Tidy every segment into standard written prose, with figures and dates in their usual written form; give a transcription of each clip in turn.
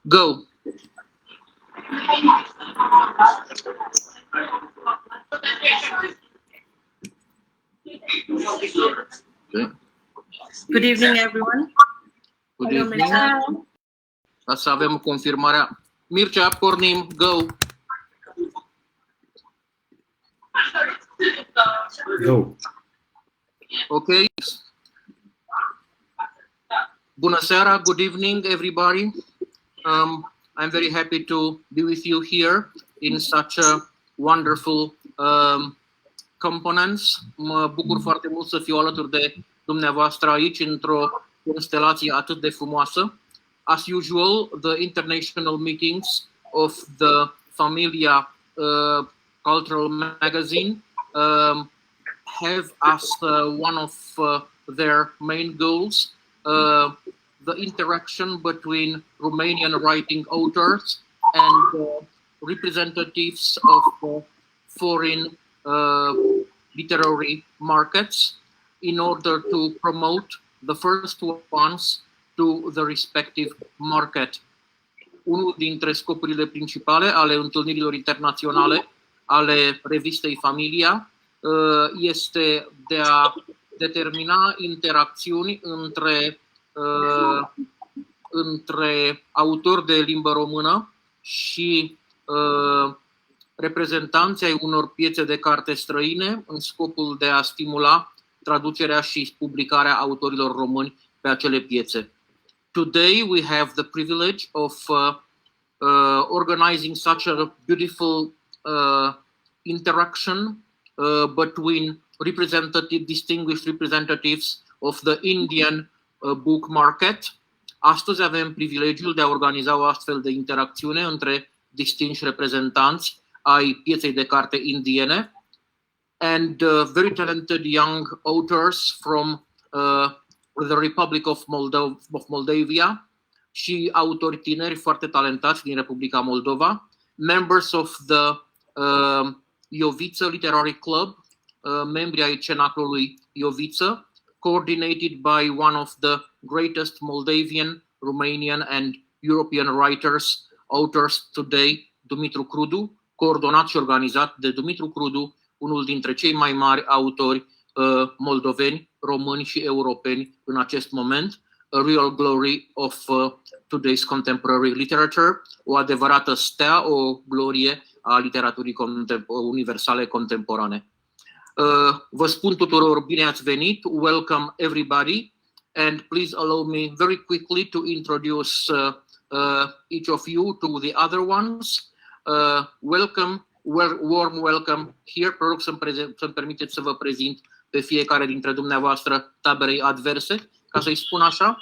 Go. Okay. Good evening, everyone. Good evening. Ca să avem confirmarea. Mircea, pornim, go. Go. Okay. Bună seara, good evening, everybody. I'm very happy to be with you here in such a wonderful components. Mă bucur foarte mult să fiu alături de dumneavoastră aici într-o constelație atât de frumoasă. As usual, the international meetings of the Familia Cultural Magazine have as one of their main goals the interaction between Romanian writing authors and representatives of foreign literary markets in order to promote the first ones to the respective market. Unul dintre scopurile principale ale Întâlnirilor Internaționale ale Revistei Familia este de a determina interacțiuni între autori de limbă română și reprezentanții ai unor piețe de carte străine în scopul de a stimula traducerea și publicarea autorilor români pe acele piețe. Today we have the privilege of organizing such a beautiful interaction between distinguished representatives of the Indian book market. Astăzi avem privilegiul de a organiza o astfel de interacțiune între distinși reprezentanți ai pieței de carte indiene and very talented young authors from the Republic of Moldavia și autori tineri foarte talentați din Republica Moldova, members of the Ioviță Literary Club, membri ai Cenaclului Ioviță, coordinated by one of the greatest Moldavian, Romanian and European authors today, Dumitru Crudu, coordonați și organizat de Dumitru Crudu, unul dintre cei mai mari autori moldoveni, români și europeni în acest moment, a real glory of today's contemporary literature, o adevărată stea, o glorie a literaturii universale contemporane. Vă spun tuturor bine ați venit, welcome everybody, and please allow me very quickly to introduce each of you to the other ones. Welcome, warm welcome here. Vă rog să-mi permiteți să vă prezint pe fiecare dintre dumneavoastră taberei adverse, ca să-i spun așa.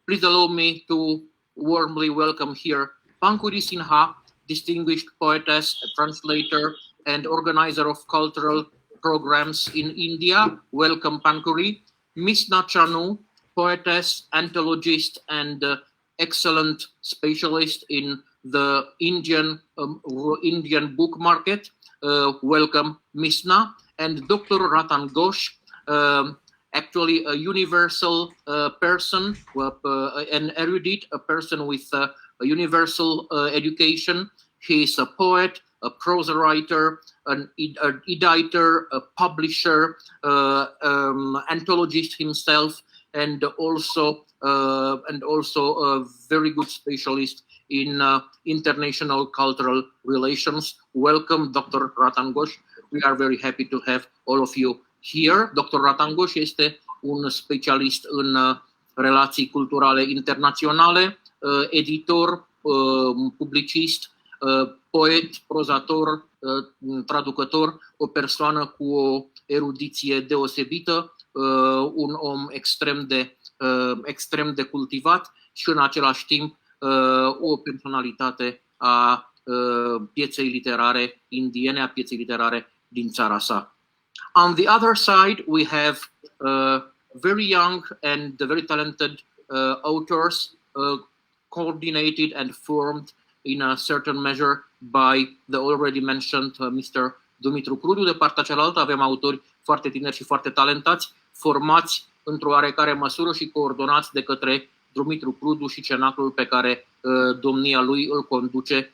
Please allow me to warmly welcome here Pankuri Sinha, distinguished poetess, translator, and organizer of cultural programs in India. Welcome, Pankuri. Misna Chanu, poetess, anthologist, and excellent specialist in the Indian book market. Welcome, Misna. And Dr. Ratan Ghosh, actually a universal person, an erudite, a person with a universal education. He is a poet, a prose writer, an editor, a publisher, anthologist himself, and also a very good specialist in international cultural relations. Welcome, Dr. Ratan Ghosh. We are very happy to have all of you here. Dr. Ratan Ghosh este un specialist în relații culturale internaționale, editor, publicist, poet, prozator, traducător, o persoană cu o erudiție deosebită, un om extrem de cultivat și în același timp o personalitate a pieței literare indiene, a pieței literare din țara sa. On the other side, we have very young and very talented authors coordinated and formed in a certain measure by the already mentioned Mr. Dumitru Crudu. De partea cealaltă avem autori foarte tineri și foarte talentați, formați într-o oarecare măsură și coordonați de către Dumitru Crudu și Cenaclul pe care domnia lui îl conduce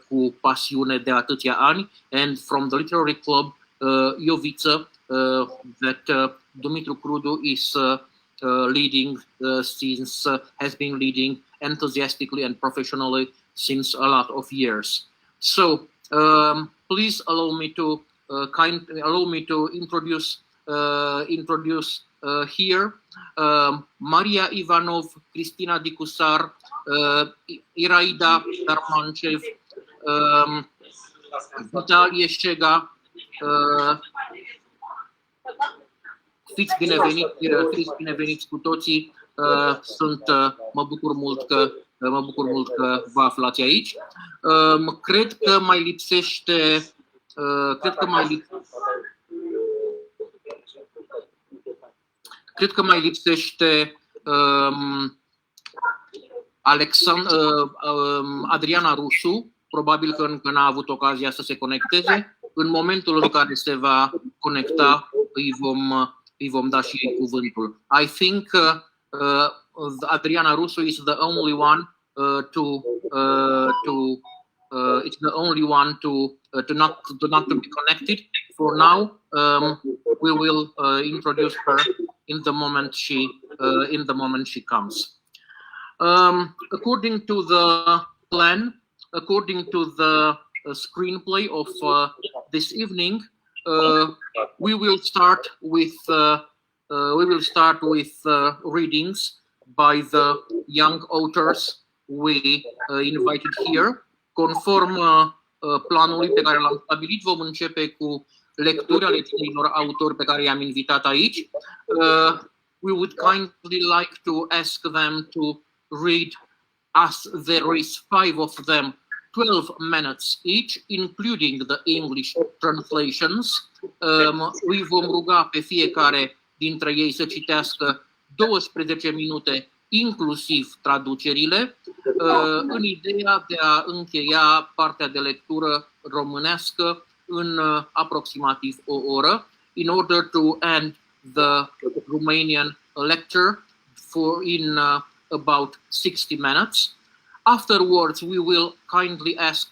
cu pasiune de atâția ani, and from the Literary Club Ioviță, that Dumitru Crudu is leading has been leading enthusiastically and professionally since a lot of years. So please allow me to introduce here Maria Ivanov, Cristina Dicusar, Iraida Darmancev, Vitalie Șega. Fiți bineveniți cu toții. Mă bucur mult că vă aflați aici. Cred că mai lipsește Adriana Rusu, probabil că încă n-a avut ocazia să se conecteze. În momentul în care se va conecta, îi vom da și cuvântul. I think Adriana Rusu is the only one not to be connected for now. We will introduce her in the moment she comes. According to the plan, according to the screenplay of this evening, we will start with readings by the young authors we invited here. Conform planului pe care l-am stabilit, vom începe cu lecturi ale tinerilor autori pe care i-am invitat aici. We would kindly like to ask them to read, as there is 5 of them, 12 minutes each, including the English translations. Îi vom ruga pe fiecare dintre ei să citească 12 minute, inclusiv traducerile, în ideea de a încheia partea de lectură românească în aproximativ o oră, in order to end the Romanian lecture in about 60 minutes. Afterwards, we will kindly ask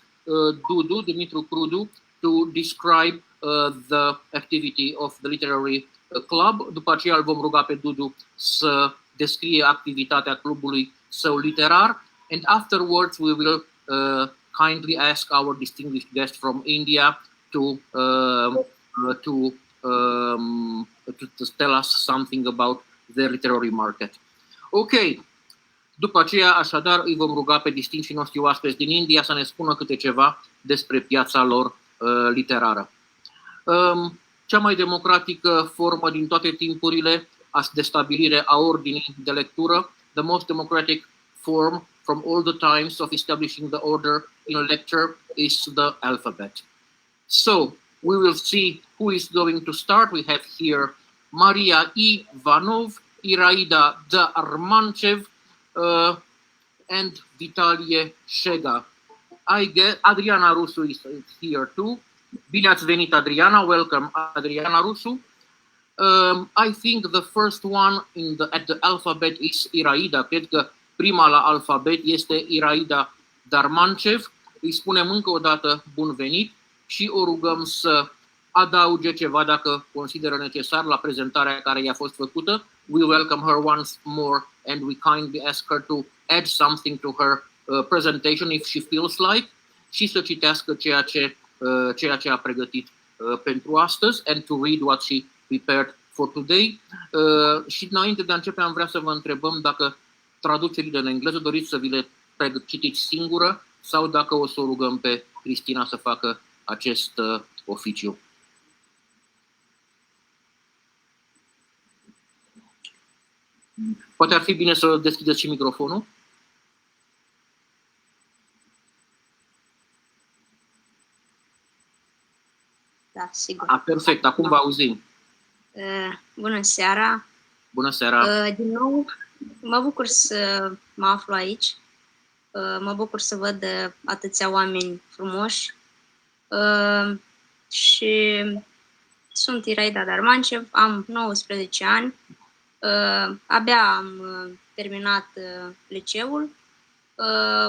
Dumitru Crudu to describe the activity of the literary club. După aceea îl vom ruga pe Dudu să descrie activitatea clubului său literar. And afterwards, we will kindly ask our distinguished guest from India to tell us something about the literary market. Okay. După aceea, așadar, îi vom ruga pe distinșii noștri oaspeți din India să ne spună câte ceva despre piața lor literară. Cea mai democratică formă din toate timpurile de stabilire a ordinii de lectură, the most democratic form from all the times of establishing the order in a lecture is the alphabet. So, we will see who is going to start. We have here Maria Ivanov, Iraida Darmancev, and Vitalie Șega. I guess Adriana Rusu is here too. Bine ați venit, Adriana. Welcome, Adriana Rusu. I think the first one at the alphabet is Iraida. Cred că prima la alfabet este Iraida Darmancev. Îi spunem încă o dată bun venit și o rugăm să adauge ceva dacă consideră necesar la prezentarea care i-a fost făcută. We welcome her once more and we kindly ask her to add something to her presentation if she feels like, și să citească ceea ce a pregătit pentru astăzi, and to read what she prepared for today. Și înainte de a începe am vrea să vă întrebăm dacă traducerile în engleză doriți să vi le citiți singură sau dacă o să o rugăm pe Cristina să facă acest oficiu. Poate ar fi bine să deschideți și microfonul. Da, sigur. Perfect, acum vă auzim. Bună seara. Bună seara. Din nou, mă bucur să mă aflu aici. Mă bucur să văd atâția oameni frumoși. Și sunt Iraida Darmancev, am 19 ani. Abia am terminat liceul,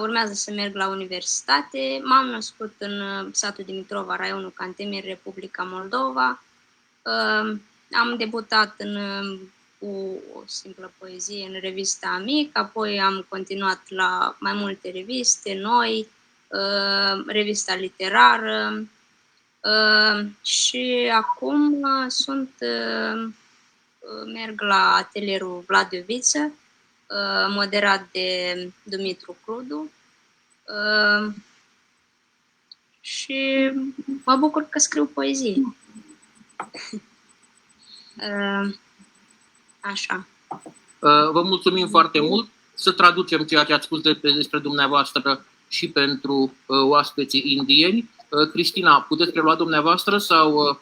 urmează să merg la universitate. M-am născut în satul Dimitrova, raionul Întâlniri, Republica Moldova. Am debutat cu o simplă poezie în revista Amic, apoi am continuat la mai multe reviste noi, revista literară și acum merg la atelierul Vlad Ioviță, moderat de Dumitru Crudu, și mă bucur că scriu poezii. Așa. Vă mulțumim foarte mult. Să traducem ceea ce ați spus despre dumneavoastră și pentru oaspeții indieni. Cristina, puteți prelua dumneavoastră sau...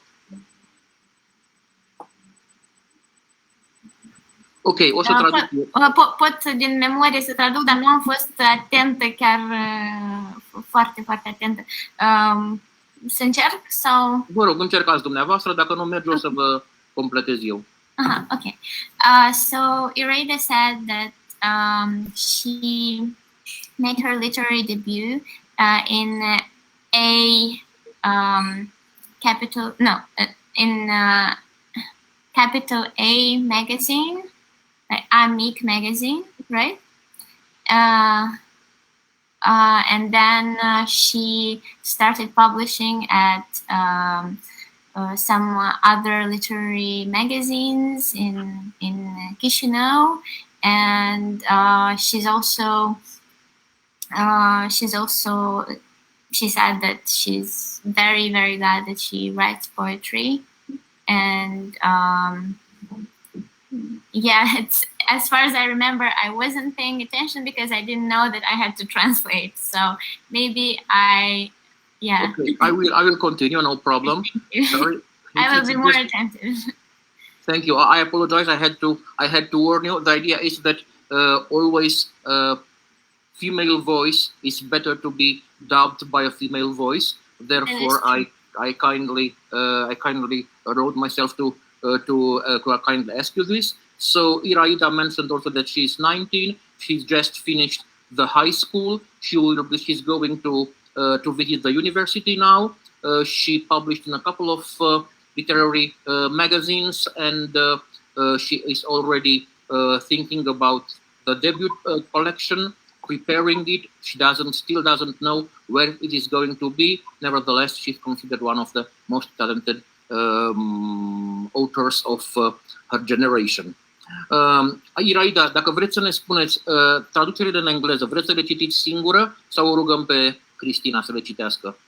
Ok, o să traduc. Pot din memorie să traduc, dar nu am fost atentă, chiar foarte, foarte atentă. Să încerc sau... Vă rog, încercați dumneavoastră, dacă nu merge o să vă completez eu. Okay. So Iraida said that she made her literary debut in capital A magazine, Amic magazine, right? And then she started publishing at some other literary magazines in Chișinău, and she said that she's very, very glad that she writes poetry, and it's, as far as I remember, I wasn't paying attention because I didn't know that I had to translate. So maybe Okay, I will continue, no problem. Sorry. I will be more attentive. Thank you. I apologize. I had to warn you. The idea is that always female voice is better to be dubbed by a female voice. Therefore, I kindly wrote myself to kindly ask you this. So Iraida mentioned also that she's 19. She's just finished the high school. She's going to visit the university now. She published in a couple of literary magazines, and she is already thinking about the debut collection, preparing it. She still doesn't know where it is going to be. Nevertheless, she's considered one of the most talented authors of her generation. Iraida, dacă vreți să ne spuneți traducerile în engleză, vreți să le citiți singură sau o rugăm pe Cristina să le citească?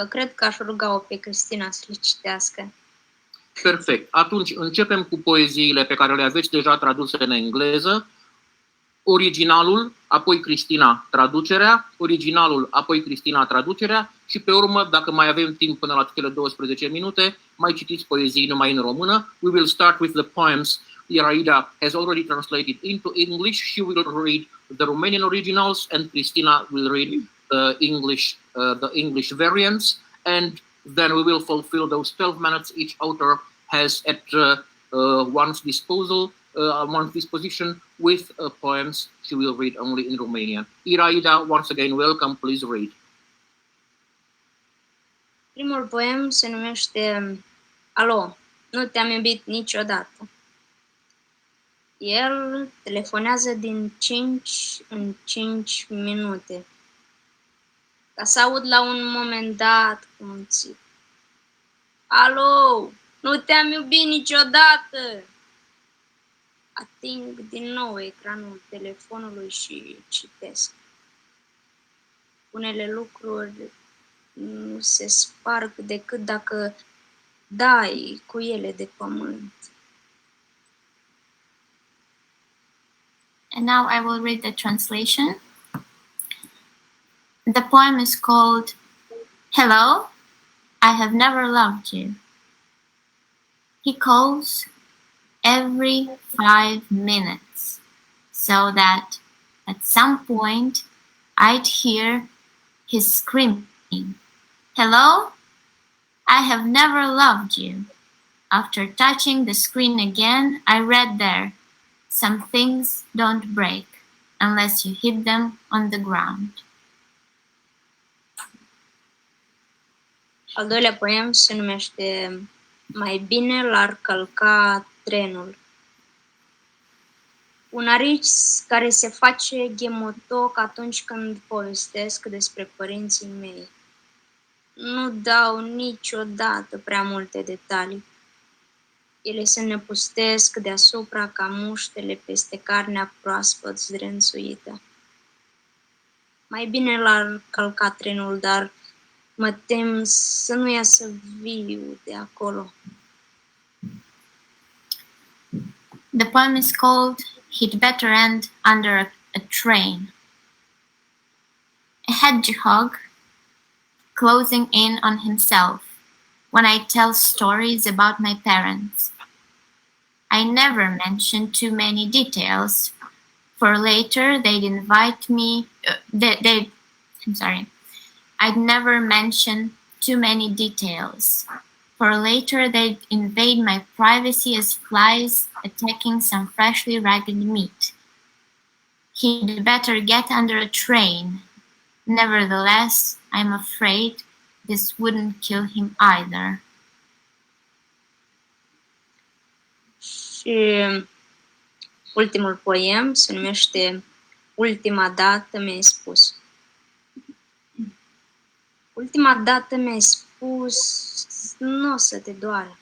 Cred că aș ruga-o pe Cristina să le citească. Perfect. Atunci începem cu poeziile pe care le aveți deja traduse în engleză. Originalul, apoi Cristina traducerea, originalul, apoi Cristina traducerea și pe urmă, dacă mai avem timp până la cele 12 minute, mai citiți poezii numai în română. We will start with the poems Iraida has already translated into English. She will read the Romanian originals and Cristina will read the English variants, and then we will fulfill those 12 minutes each author has at one's disposition with poems she will read only in Romanian. Iraida, once again, welcome. Please read. Primul poem se numește Alo, nu te-am iubit niciodată. El telefonează din 5 în 5 minute. Ca să aud la un moment dat cum îmi țip. Alo, nu te-am iubit niciodată! Ating din nou ecranul telefonului și citesc. Unele lucruri nu se sparg decât dacă dai cu ele de pământ. And now I will read the translation. The poem is called Hello, I Have Never Loved You. He calls every 5 minutes so that at some point I'd hear his screaming, Hello, I have never loved you. After touching the screen again, I read there, "Some things don't break unless you hit them on the ground." Al doilea poem se numește Mai bine l-ar călca trenul. Un arici care se face ghemotoc atunci când povestesc despre părinții mei. Nu dau niciodată prea multe detalii. Ele se năpustesc deasupra ca muștele peste carnea proaspăt zdrențuită. Mai bine l-ar călca trenul, dar mă tem să nu iasă viu de acolo. The poem is called "He'd Better End Under a Train." A hedgehog closing in on himself when I tell stories about my parents. I never mention too many details, for later they'd invite me. I'd never mention too many details, for later they'd invade my privacy as flies attacking some freshly ragged meat. He'd better get under a train. Nevertheless, I'm afraid this wouldn't kill him either. Și ultimul poem se numește Ultima dată mi-ai spus. Ultima dată mi-ai spus, nu o să te doară.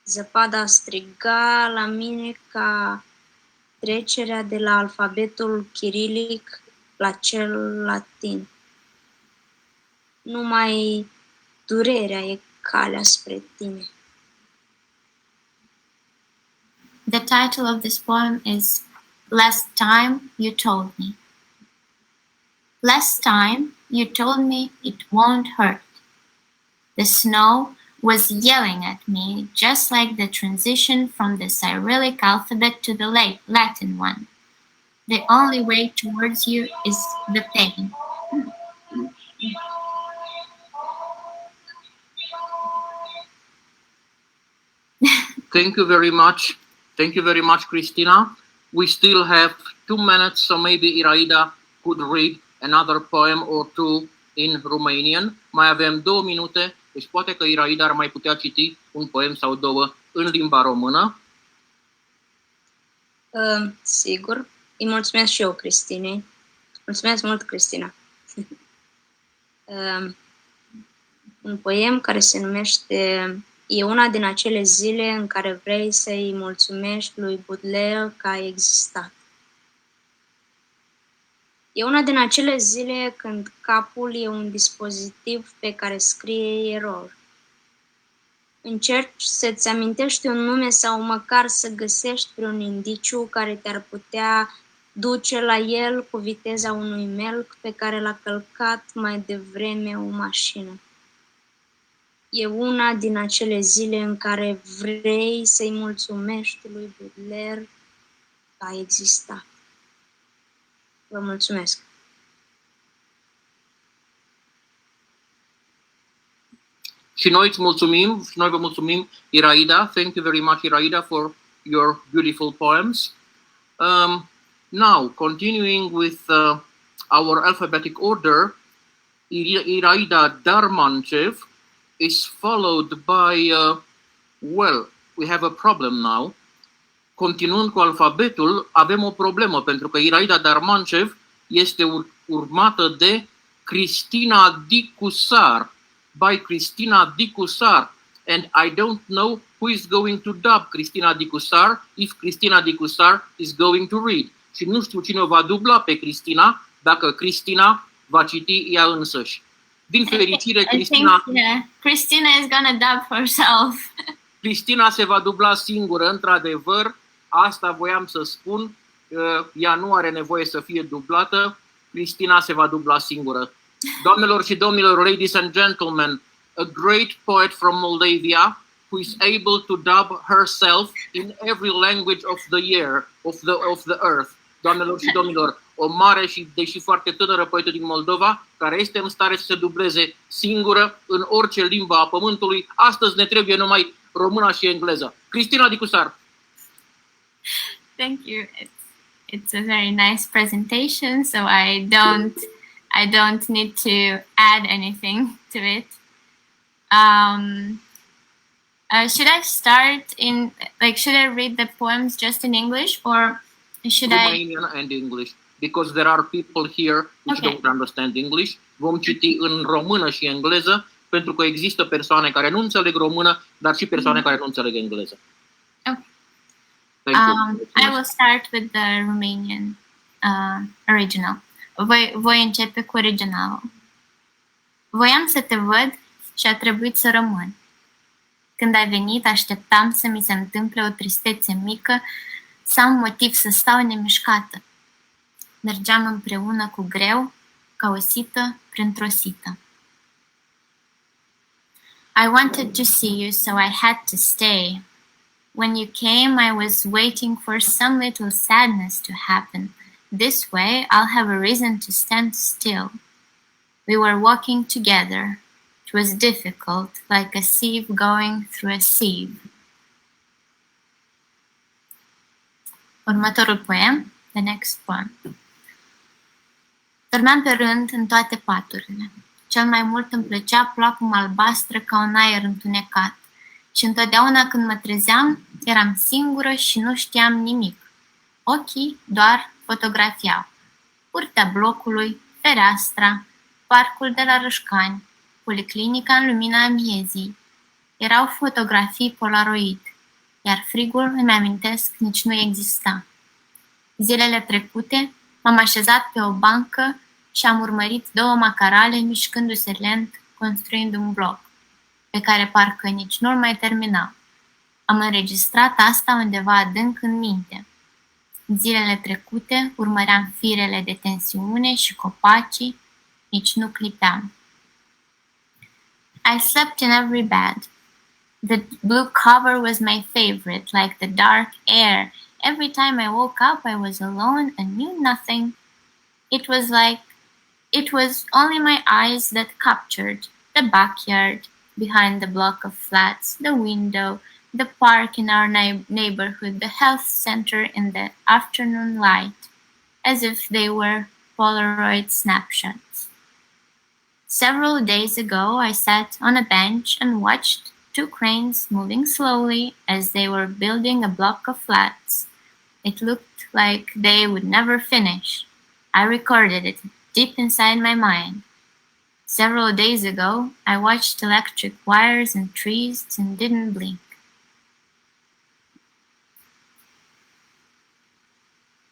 Zăpada striga la mine ca trecerea de la alfabetul chirilic la cel latin. Numai durerea e calea spre tine. The title of this poem is Last Time You Told Me. Last time you told me it won't hurt. The snow was yelling at me just like the transition from the Cyrillic alphabet to the Latin one. The only way towards you is the pain. Thank you very much. Thank you very much, Christina. We still have 2 minutes, so maybe Iraida could read another poem or two in Romanian. Mai avem 2 minute, deci poate că Iraida ar mai putea citi un poem sau două în limba română. Sigur. Îi mulțumesc și eu, Cristinei. Mulțumesc mult, Cristina. Un poem care se numește E una din acele zile în care vrei să-i mulțumești lui Baudelaire că a existat. E una din acele zile când capul e un dispozitiv pe care scrie error. Încerci să-ți amintești un nume sau măcar să găsești vreun indiciu care te-ar putea duce la el cu viteza unui melc pe care l-a călcat mai devreme o mașină. E una din acele zile în care vrei să-i mulțumești lui Baudelaire că a existat. Vă mulțumesc! Și noi îți mulțumim, și noi vă mulțumim, Iraida. Thank you very much, Iraida, for your beautiful poems. Now, continuing with our alphabetic order, Iraida Darmanchev is followed by, well, we have a problem now. Continuând cu alfabetul, avem o problemă, pentru că Iraida Darmanchev este urmată de Cristina Dicusar, by Cristina Dicusar. And I don't know who is going to dub Cristina Dicusar, if Cristina Dicusar is going to read. Și nu știu cine o va dubla pe Cristina, dacă Cristina va citi ea însăși. Din fericire, Cristina... Cristina is gonna dub herself. Cristina se va dubla singură, într-adevăr. Asta voiam să spun. Ea nu are nevoie să fie dublată. Cristina se va dubla singură. Doamnelor și domnilor, ladies and gentlemen, a great poet from Moldavia who is able to dub herself in every language of the year, of the earth. Doamnelor și domnilor, o mare și deși foarte tânără poetă din Moldova, care este în stare să se dubleze singură în orice limbă a pământului. Astăzi ne trebuie numai româna și engleză. Cristina Dicusar. Thank you. It's a very nice presentation, so I don't need to add anything to it. Should I start should I read the poems just in English, or should Romanian and English, because there are people here which don't understand English. Vom citi în română și engleză, pentru că există persoane care nu înțeleg română, dar și persoane care nu înțeleg engleză. Okay. Thank you. I will start with the Romanian original. Voi începe cu originalul. Voiam să te văd și a trebuit să rămân. Când ai venit, așteptam să mi se întâmple o tristețe mică, să am motiv să stau nemișcată. Mergeam împreună cu greu, ca o sită printr-o sită. I wanted to see you, so I had to stay. When you came, I was waiting for some little sadness to happen. This way, I'll have a reason to stand still. We were walking together. It was difficult, like a sieve going through a sieve. Următorul poem, the next poem. Dormeam pe rând în toate paturile. Cel mai mult îmi plăcea plapuma albastră ca un aer întunecat. Și întotdeauna când mă trezeam, eram singură și nu știam nimic. Ochii doar fotografiau. Curtea blocului, fereastra, parcul de la Rășcani, policlinica în lumina miezii. Erau fotografii Polaroid, iar frigul, îmi amintesc, nici nu exista. Zilele trecute m-am așezat pe o bancă și am urmărit două macarale mișcându-se lent, construind un bloc, pe care parcă nici nu-l mai terminau. Am înregistrat asta undeva adânc în minte. Zilele trecute urmăream firele de tensiune și copacii, nici nu clipeam. I slept in every bed. The blue cover was my favorite, like the dark air. Every time I woke up, I was alone and knew nothing. It was only my eyes that captured the backyard, behind the block of flats, the window, the park in our neighborhood, the health center in the afternoon light, as if they were Polaroid snapshots. Several days ago, I sat on a bench and watched two cranes moving slowly as they were building a block of flats. It looked like they would never finish. I recorded it deep inside my mind. Several days ago, I watched electric wires and trees and didn't blink.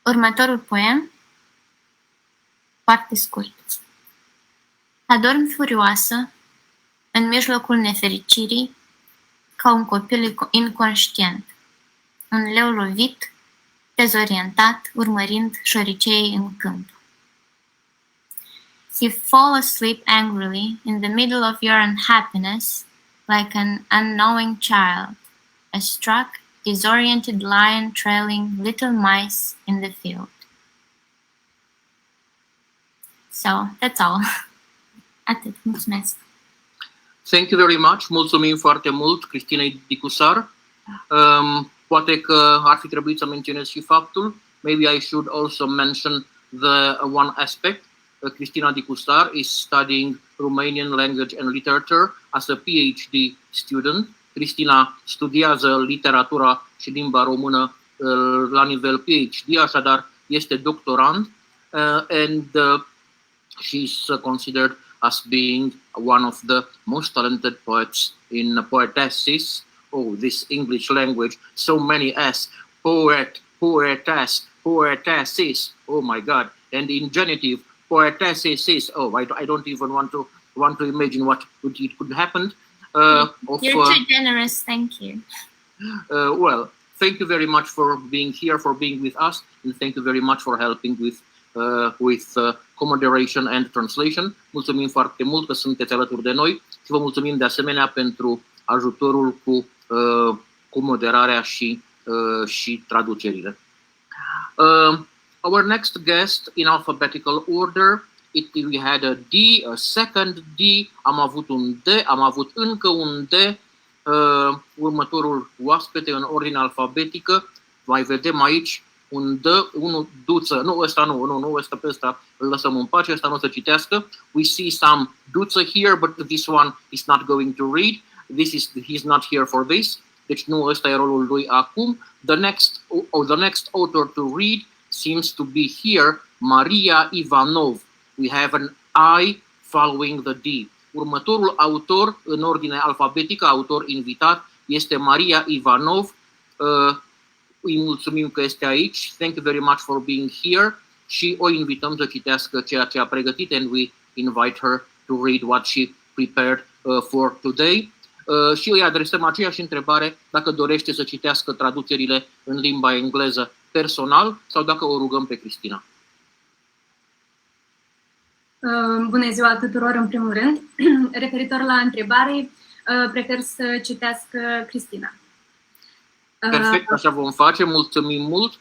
Următorul poem, foarte scurt. Adorm furioasă, în mijlocul nefericirii, ca un copil inconștient. Un leu lovit, dezorientat, urmărind șoriceii în câmp. You fall asleep angrily in the middle of your unhappiness, like an unknowing child, a struck, disoriented lion trailing little mice in the field. So, that's all. Atât, mulțumesc. Thank you very much. Mulțumim foarte mult, Cristinei Dicusar. Poate că ar fi trebuit să menționez și faptul, maybe I should also mention the one aspect. Cristina Dicusar is studying Romanian language and literature as a PhD student. Cristina studiază literatura și limba română la nivel PhD, așadar este doctorand, and she's considered as being one of the most talented poets in poetesses. Oh, this English language, so many S, poet, poetess, poetesses, oh my God, and in genitive, poetesses, oh, I don't even want to imagine what it could happen. You're too generous, thank you. Well, thank you very much for being here, for being with us, and thank you very much for helping with co-moderation and translation. Mulțumim foarte mult că sunteți alături de noi și vă mulțumim de asemenea pentru ajutorul cu comoderarea și traducerile. Our next guest in alphabetical order, we had a D, a second D, am avut un D, am avut încă un D, următorul oaspete în ordine alfabetică. Mai vedem aici unul duță. Nu, ăsta nu, ăsta pe ăsta îl lăsăm în pace, ăsta nu o să citească. We see some duță here, but this one is not going to read. He's not here for this. Deci nu, ăsta e rolul lui acum. The next author to read seems to be here, Maria Ivanov. We have an I following the D. Următorul autor în ordine alfabetică, autor invitat, este Maria Ivanov. Îi mulțumim că este aici. Thank you very much for being here. Și o invităm să citească ceea ce a pregătit, and we invite her to read what she prepared for today. Și îi adresăm aceeași întrebare dacă dorește să citească traducerile în limba engleză personal sau dacă o rugăm pe Cristina. Bună ziua tuturor, în primul rând. Referitor la întrebare, prefer să citească Cristina. Perfect, așa vom face, mulțumim mult.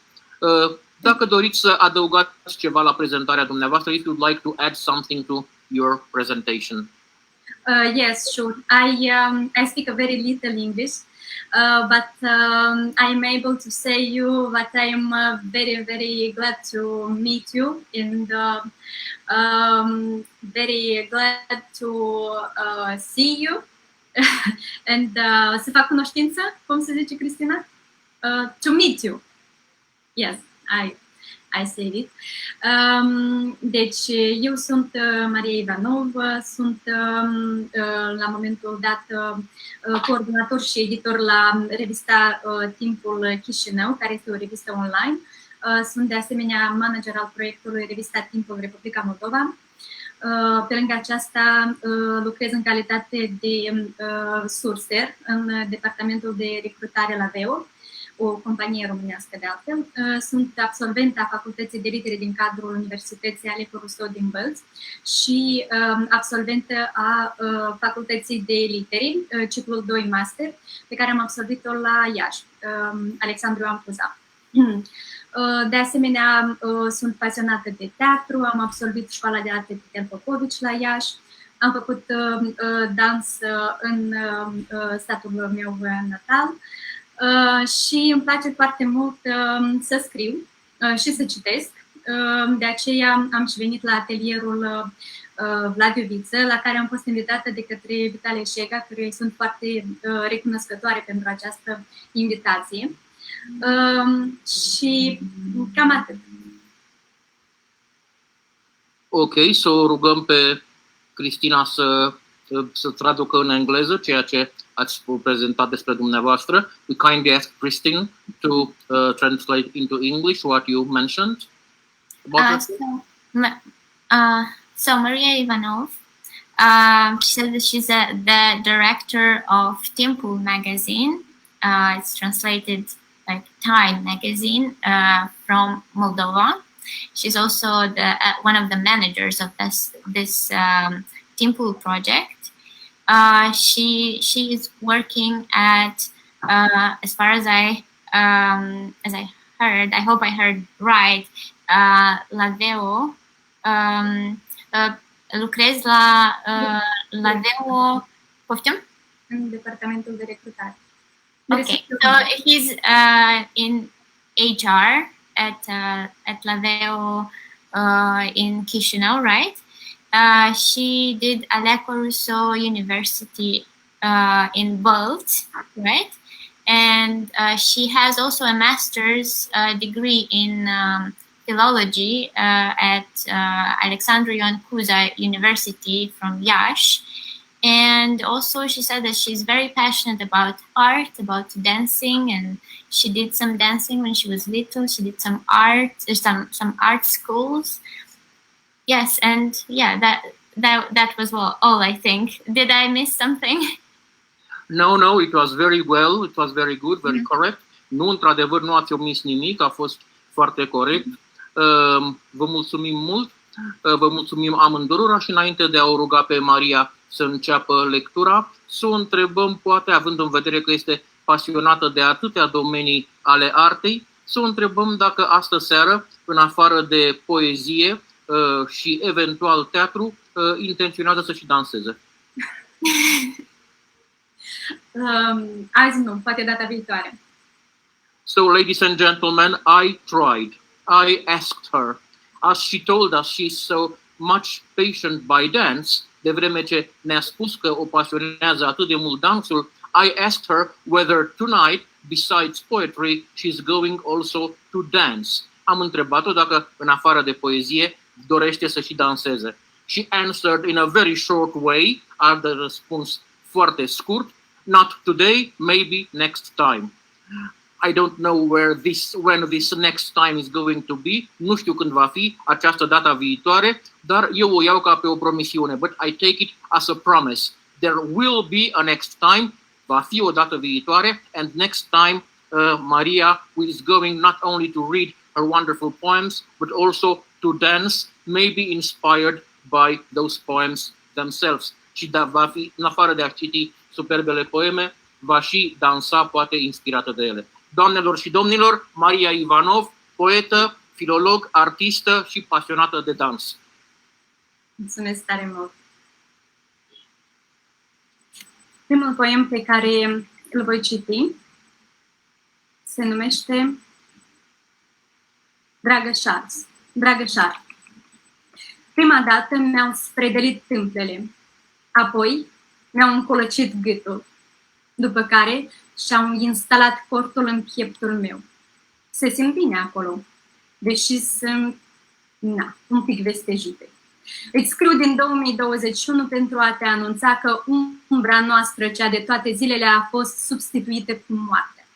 Dacă doriți să adăugați ceva la prezentarea dumneavoastră, if you'd like to add something to your presentation. Yes, sure. I speak a very little English, but I'm able to say you that I'm very, very glad to meet you and very glad to see you and să fac cunoștință, cum se zice, Cristina? To meet you. Yes, I said it. Deci, eu sunt Maria Ivanov, sunt la momentul dat coordonator și editor la revista Timpul Chișinău, care este o revistă online. Sunt de asemenea manager al proiectului revista Timpul Republica Moldova. Pe lângă aceasta, lucrez în calitate de surser în departamentul de recrutare la VEO, o companie românească de altfel. Sunt absolventă a Facultății de Litere din cadrul Universității Alecu Rousseau din Bălți și absolventă a Facultății de Litere, ciclul 2 Master, pe care am absolvit-o la Iași, Alexandru Ioan Cuza. De asemenea, sunt pasionată de teatru, am absolvit școala de arte Titel Popovici la Iași, am făcut dans în statul meu natal și îmi place foarte mult să scriu și să citesc. De aceea am și venit la atelierul Vlad Ioviță, la care am fost invitată de către Vitalie Șega, căruia îi sunt foarte recunoscătoare pentru această invitație. Și cam atât. Ok, să o rugăm pe Cristina să traducă în engleză ceea ce ați prezentat despre dumneavoastră. We kindly ask Christine to translate into English what you mentioned. So Maria Ivanov, she said that she's the director of Timpul magazine. It's translated like Time magazine from Moldova. She's also one of the managers of this Timpul project. She is working at as far as I heard, I hope I heard right, la VEO. Lucrez la VEO, poftim? În departamentul de recrutare. Okay, so he's in HR at la VEO in Chișinău, right? She did Alecu Rousseau University in Bălți, right? And she has also a master's degree in philology at Alexandru Ioan Cuza University from Iași. And also she said that she's very passionate about art, about dancing, and she did some dancing when she was little. She did some art, some art schools. Yes, and yeah, that was all I think. Did I miss something? No, it was very well, it was very good, very correct. Nu, într-adevăr, nu ați omis nimic, a fost foarte corect. Vă mulțumim mult, vă mulțumim amândurora și înainte de a o ruga pe Maria să înceapă lectura, să o întrebăm, poate, având în vedere că este pasionată de atâtea domenii ale artei, să o întrebăm dacă astă seară, în afară de poezie și eventual teatru, intenționează să și danseze. Azi nu, poate data viitoare. So, ladies and gentlemen, I tried. I asked her. As she told us she's so much patient by dance, de vreme ce ne-a spus că o pasionează atât de mult dansul, I asked her whether tonight, besides poetry, she's going also to dance. Am întrebat-o dacă, în afară de poezie, dorește să și danseze. She answered in a very short way, a de răspuns foarte scurt, not today, maybe next time. I don't know when this next time is going to be. Nu știu când va fi această data viitoare, dar eu o iau ca pe o promisiune. But I take it as a promise. There will be a next time. Va fi o dată viitoare. And next time, Maria is going not only to read her wonderful poems, but also to dance, maybe inspired by those poems themselves. Și va fi, în afară de a citi superbele poeme, va și dansa, poate inspirată de ele. Doamnelor și domnilor, Maria Ivanov, poetă, filolog, artistă și pasionată de dans. Mulțumesc tare mult! Primul poem pe care îl voi citi se numește Dragășar. Prima dată mi-au spredelit tâmplele, apoi mi-au încolăcit gâtul, după care și-au instalat cortul în pieptul meu. Se simt bine acolo, deși sunt, un pic vestejite. Îți scriu din 2021 pentru a te anunța că umbra noastră, cea de toate zilele, a fost substituită cu moartea.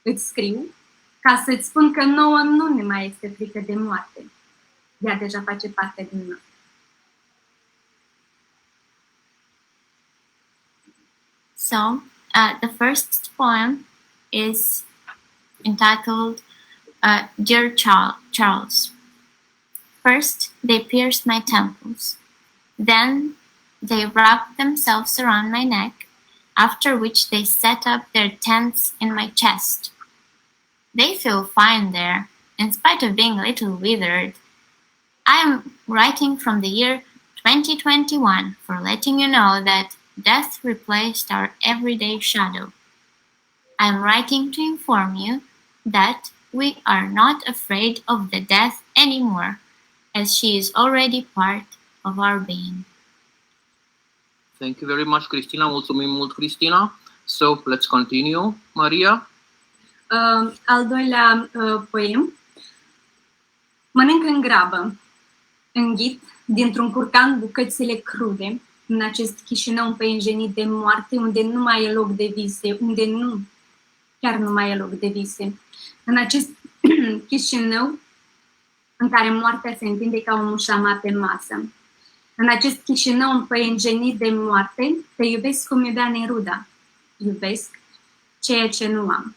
Îți scriu ca să-ți spun că nouă nu ne mai este frică de moarte. Ea deja face parte din noi. So, the first poem is entitled Dear Charles. First, they pierced my temples. Then, they wrapped themselves around my neck, after which they set up their tents in my chest. They feel fine there, in spite of being a little withered. I am writing from the year 2021 for letting you know that death replaced our everyday shadow. I am writing to inform you that we are not afraid of the death anymore, as she is already part of our being. Thank you very much, Cristina. Mulțumim mult, Cristina. So, let's continue. Maria? Al doilea poem. Mănânc în grabă, înghit dintr-un curcan bucățile crude, în acest Chișinău împăienjenit de moarte, unde nu mai e loc de vise, chiar nu mai e loc de vise. În acest Chișinău în care moartea se întinde ca o mușama pe masă. În acest Chișinău împăienjenit de moarte, te iubesc cum iubea Neruda. Iubesc ceea ce nu am.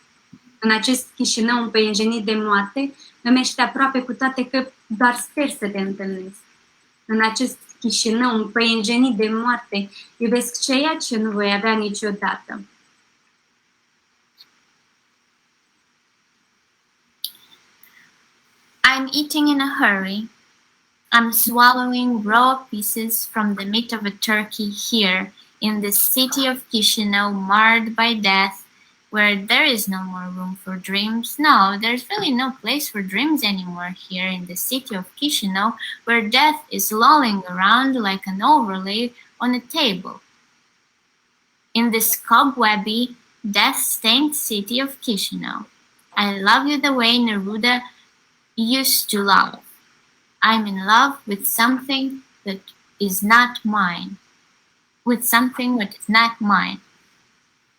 În acest Chișinău împăienjenit de moarte, îmi ești aproape cu toate că doar sper să te întâlnesc. În acest Chișinău împăienjenit de moarte, iubesc ceea ce nu voi avea niciodată. I'm eating in a hurry. I'm swallowing raw pieces from the meat of a turkey here in the city of Chișinău, marred by death, where there is no more room for dreams. No, there's really no place for dreams anymore here in the city of Chișinău, where death is lolling around like an overlay on a table. In this cobwebby, death-stained city of Chișinău, I love you the way Neruda used to love. I'm in love with something that is not mine. With something that is not mine.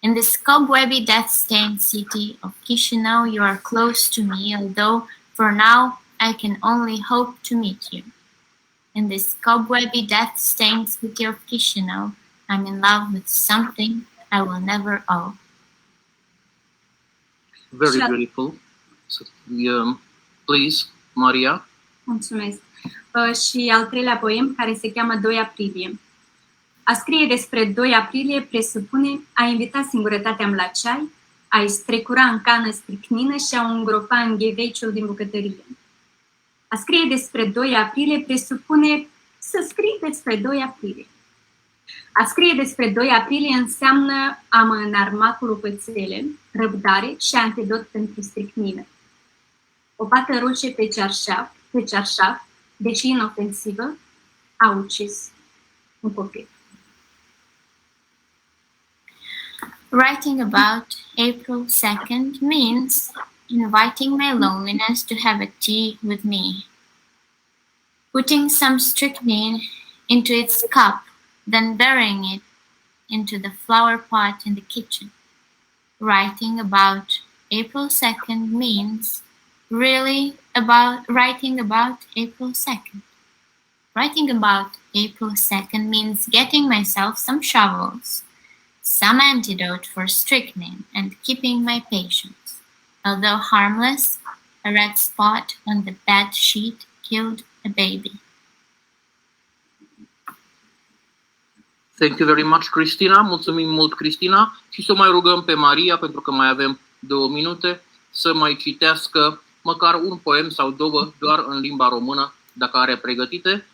In this cobwebby, death-stained city of Chișinău, you are close to me, although for now I can only hope to meet you. In this cobwebby, death-stained city of Chișinău, I'm in love with something I will never owe. Very beautiful. So, please, Maria. Mulțumesc. Și al treilea poem, care se cheamă 2 aprilie. A scrie despre 2 aprilie presupune a invita singurătatea la ceai, a-i strecura în cană stricnină și a o îngropa în gheveciul din bucătărie. A scrie despre 2 aprilie presupune să scrii despre 2 aprilie. A scrie despre 2 aprilie înseamnă a mă înarma cu rupățele, răbdare și antidot pentru stricnire. O pată roșie pe cearșaf, deși inofensivă, a ucis un copil. Writing about April 2nd means inviting my loneliness to have a tea with me, putting some strychnine into its cup, then burying it into the flower pot in the kitchen. Writing about April 2nd means writing about April 2nd. Writing about April 2nd means getting myself some shovels, some antidote for strychnine, and keeping my patience. Although harmless, a red spot on the bed sheet killed a baby. Thank you very much, Cristina. Mulțumim mult, Cristina. Și să mai rugăm pe Maria, pentru că mai avem 2 minute, să mai citească măcar un poem sau 2 doar în limba română, dacă are pregătite.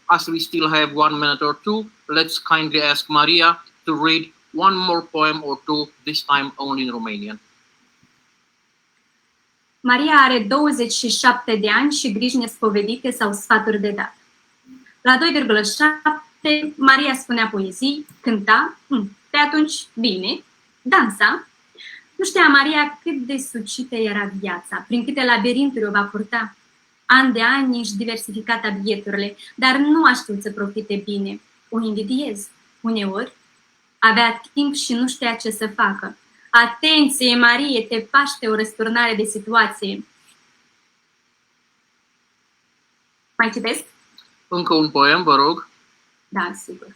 As we still have 1 minute or 2, let's kindly ask Maria to read one more poem or 2, this time only in Romanian. Maria are 27 de ani și griji nespovedite sau sfaturi de dat. La 2,7, Maria spunea poezii, cânta, pe atunci bine, dansa. Nu știa Maria cât de sucită era viața, prin câte labirinturi o va purta. An de ani își diversifica tabieturile, dar nu a știut să profite bine. O invidiez. Uneori avea timp și nu știa ce să facă. Atenție, Marie, te paște o răsturnare de situație. Mai citesc? Încă un poem, vă rog. Da, sigur.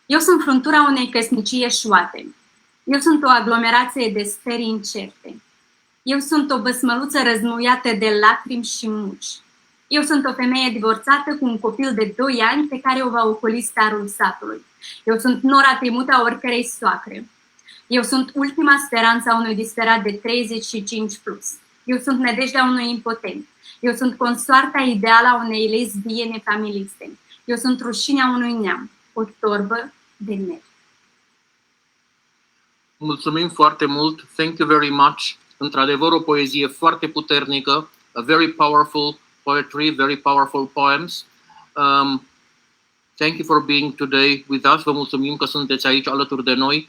Eu sunt fruntura unei căsnicii eșuate. Eu sunt o aglomerație de sperii incerte. Eu sunt o băsmăluță răzmuiată de lacrimi și muci. Eu sunt o femeie divorțată cu un copil de 2 ani pe care o va ocoli starul satului. Eu sunt nora temută a oricărei soacre. Eu sunt ultima speranță a unui disperat de 35 plus. Eu sunt nădejdea unui impotent. Eu sunt consoarta ideală a unei lesbiene familiste. Eu sunt rușinea unui neam, o torbă de nervi. Mulțumim foarte mult. Thank you very much. Într-adevăr, o poezie foarte puternică, a very powerful poetry, very powerful poems. Thank you for being today with us. Vă mulțumim că sunteți aici alături de noi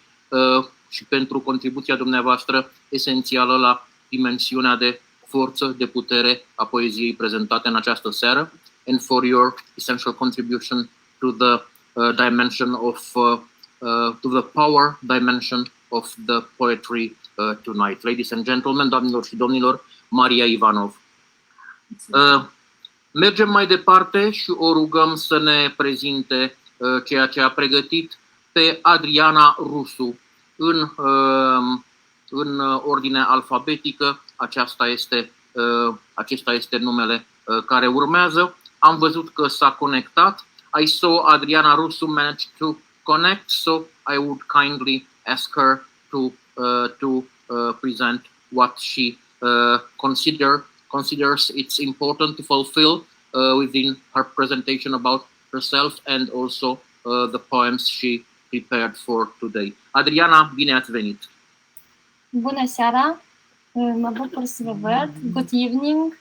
și pentru contribuția dumneavoastră esențială la dimensiunea de forță, de putere a poeziei prezentate în această seară, and for your essential contribution to the dimension of to the power dimension of the poetry tonight. Ladies and gentlemen, doamnelor și domnilor, Maria Ivanov. Mergem mai departe și o rugăm să ne prezinte ceea ce a pregătit pe Adriana Rusu în ordine alfabetică. Acesta este numele care urmează. Am văzut că s-a conectat. I saw Adriana Rusu manage to connect, so I would kindly ask her to present what she considers it's important to fulfill within her presentation about herself and also the poems she prepared for today. Adriana, bine ați venit! Bună seara! Mă bucur să vă văd. Good evening!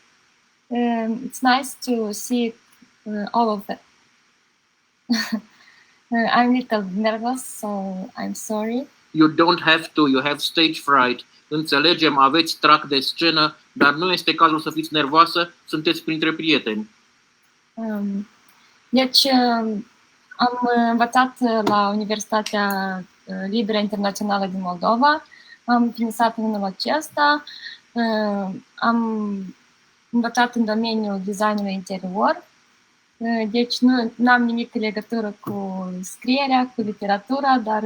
It's nice to see all of it. I'm a little nervous, so I'm sorry. You don't have to, you have stage fright. Înțelegem, aveți trac de scenă, dar nu este cazul să fiți nervoasă, sunteți printre prieteni. Deci, am învățat la Universitatea Liberă Internațională din Moldova, am finisat în anul acesta, am învățat în domeniul designului interior, deci nu am nimic în legătură cu scrierea, cu literatura, dar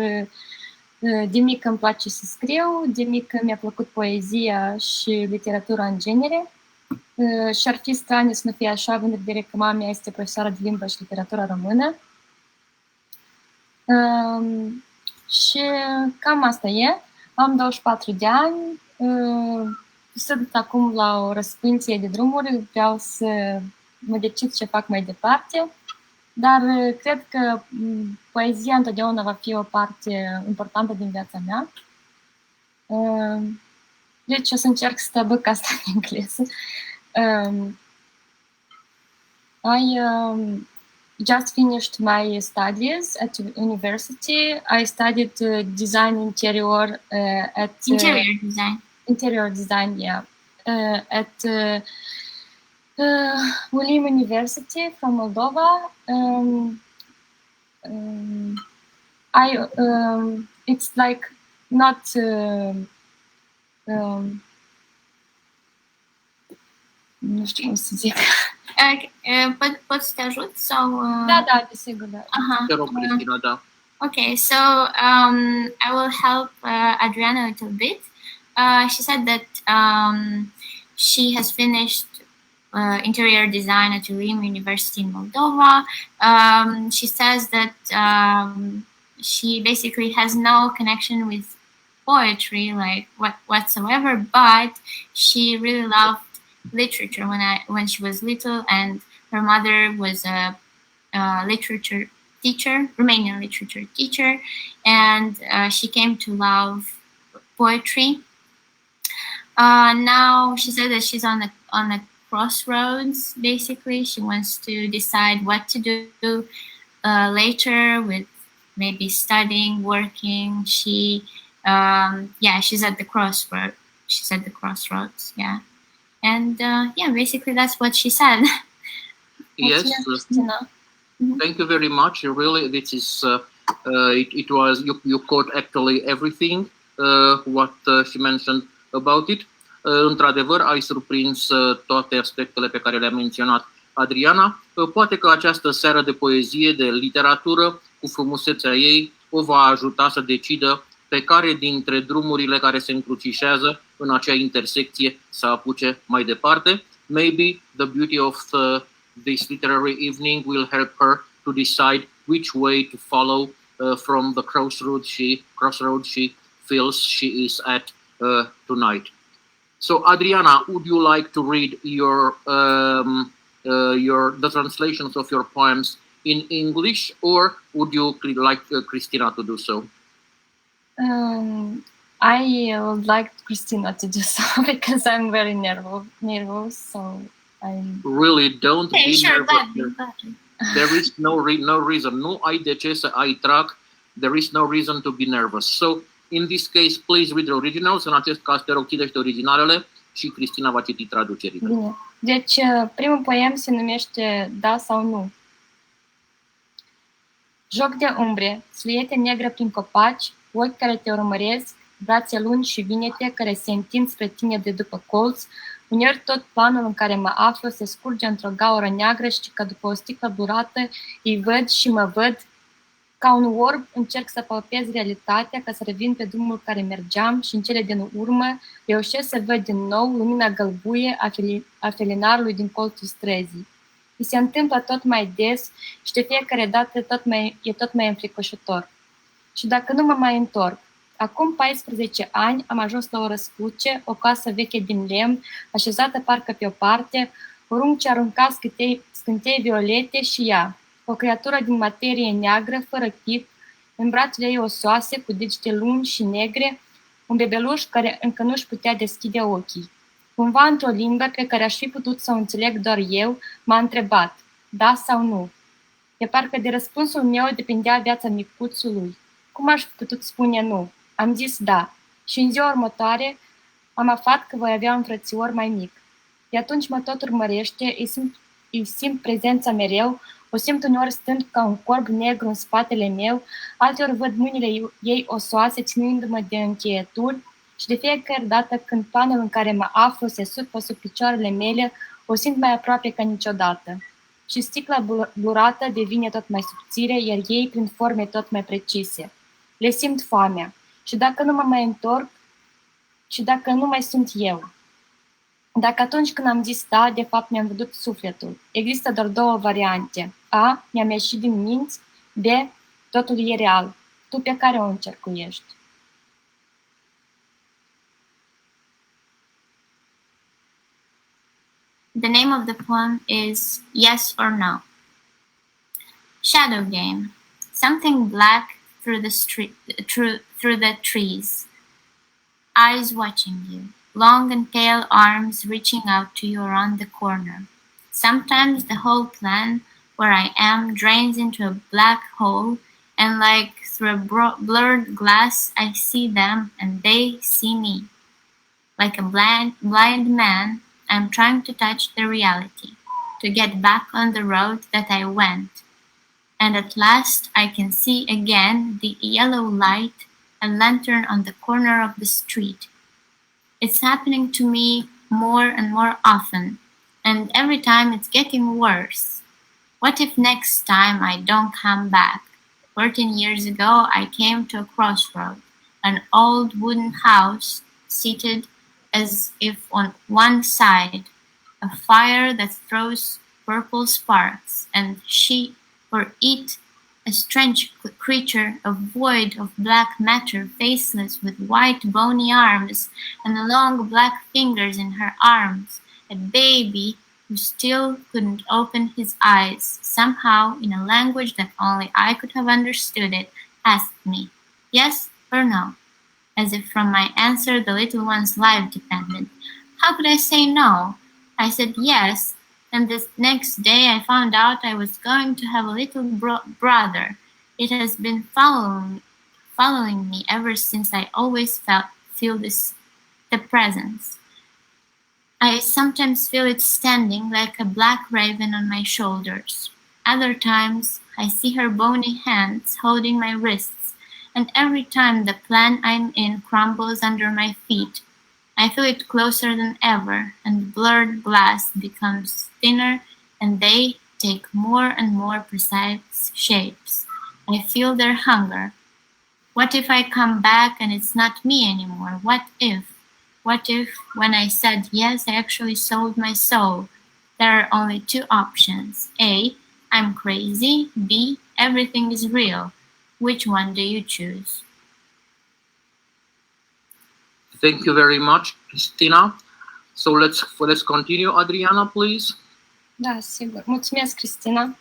de mic îmi place să scriu, de mic mi-a plăcut poezia și literatura în genere. Și ar fi straniu să nu fie așa, având în vedere că mama mea este profesoară de limbă și literatura română. Și cam asta e. Am 24 de ani, sunt acum la o răspânție de drumuri, vreau să mă decid ce fac mai departe. dar cred că poezia întotdeauna va fi o parte importantă din viața mea. Deci o să încerc să traduc asta în engleză. I just finished my studies at university. I studied design interior at interior design, yeah, at William University from Moldova. It's like not. Nu știu cum să zic. Poți să te ajut sau? Da, desigur, da. Te rog, Cristina, da. Okay, so I will help Adriana a little bit. She said that she has finished interior design at Ulim University in Moldova. She says that she basically has no connection with poetry, like whatsoever, but she really loved literature when she was little, and her mother was a literature teacher, Romanian literature teacher, and she came to love poetry. Now she said that she's on a crossroads. Basically, she wants to decide what to do later with maybe studying, working. She's at the crossroads. She's at the crossroads. Yeah, and basically that's what she said. Yes. Thank you very much. Really, this is it was you caught actually everything what she mentioned about it. Într-adevăr, ai surprins toate aspectele pe care le-a menționat Adriana. Poate că această seară de poezie, de literatură, cu frumusețea ei, o va ajuta să decidă pe care dintre drumurile care se încrucișează în acea intersecție să apuce mai departe. Maybe the beauty of this literary evening will help her to decide which way to follow from the crossroads she feels she is at tonight. So, Adriana, would you like to read the translations of your poems in English, or would you like Cristina to do so? I would like Cristina to do so because I'm very nervous. So I'm really don't be nervous. There is no reason. Nu ai de ce să ai trag. There is no reason to be nervous. So, in this case, please read the originals. În acest caz, te rog, citește originalele și Cristina va citi traducerile. Bine. Deci, primul poem se numește Da sau Nu. Joc de umbre, suiete negră prin copaci, ochi care te urmăresc, brațe lungi și vinete care se întind spre tine de după colț, uneori tot planul în care mă aflu se scurge într-o gaură neagră și ca după o sticlă durată îi văd și mă văd. Ca un orb încerc să palpez realitatea ca să revin pe drumul care mergeam și în cele din urmă reușesc să văd din nou lumina gălbuie a felinarului din colțul străzii. Mi se întâmplă tot mai des și de fiecare dată e tot mai înfricoșător. Și dacă nu mă mai întorc, acum 14 ani am ajuns la o răscruce, o casă veche din lemn, așezată parcă pe o parte, o runce arunca scântei violete și ea, o creatură din materie neagră, fără chip, în brațele ei osoase, cu degete lungi și negre, un bebeluș care încă nu-și putea deschide ochii. Cumva într-o limbă pe care aș fi putut să o înțeleg doar eu, m-a întrebat, da sau nu. E parcă de răspunsul meu depindea viața micuțului. Cum aș fi putut spune nu? Am zis da. Și în ziua următoare am aflat că voi avea un frățior mai mic. De atunci mă tot urmărește, îi simt prezența mereu, o simt uneori stând ca un corb negru în spatele meu, alteori văd mâinile ei osoase ținându-mă de încheieturi și de fiecare dată când planul în care mă aflu se surpă sub picioarele mele, o simt mai aproape ca niciodată. Și sticla blurată devine tot mai subțire, iar ei prin forme tot mai precise. Le simt foamea. Și dacă nu mă mai întorc, și dacă nu mai sunt eu. Dacă atunci când am zis da, de fapt mi-am văzut sufletul. Există doar două variante. A, mi-am ieșit din minți. B, totul e real. Tu pe care o încercuiești? The name of the poem is Yes or No. Shadow game. Something black through the trees. Eyes watching you. Long and pale arms reaching out to you around the corner. Sometimes the whole plan where I am drains into a black hole, and like through a blurred glass I see them and they see me. Like a blind man, I'm trying to touch the reality, to get back on the road that I went. And at last I can see again the yellow light, a lantern on the corner of the street. It's happening to me more and more often, and every time it's getting worse. What if next time I don't come back? 14 years ago I came to a crossroad, an old wooden house seated as if on one side, a fire that throws purple sparks, and she or it, a strange creature, a void of black matter, faceless, with white bony arms and long black fingers in her arms, a baby who still couldn't open his eyes, somehow, in a language that only I could have understood it, asked me, yes or no, as if from my answer the little one's life depended. How could I say no? I said yes, and the next day I found out I was going to have a little brother. It has been following me ever since. I always feel the presence. I sometimes feel it standing like a black raven on my shoulders. Other times I see her bony hands holding my wrists, and every time the plan I'm in crumbles under my feet, I feel it closer than ever, and the blurred glass becomes thinner, and they take more and more precise shapes. I feel their hunger. What if I come back and it's not me anymore? What if, when I said yes, I actually sold my soul? There are only two options. A, I'm crazy. B, everything is real. Which one do you choose? Thank you very much, Cristina. So let's continue. Adriana, please. Da, sigur. Mulțumesc, Cristina.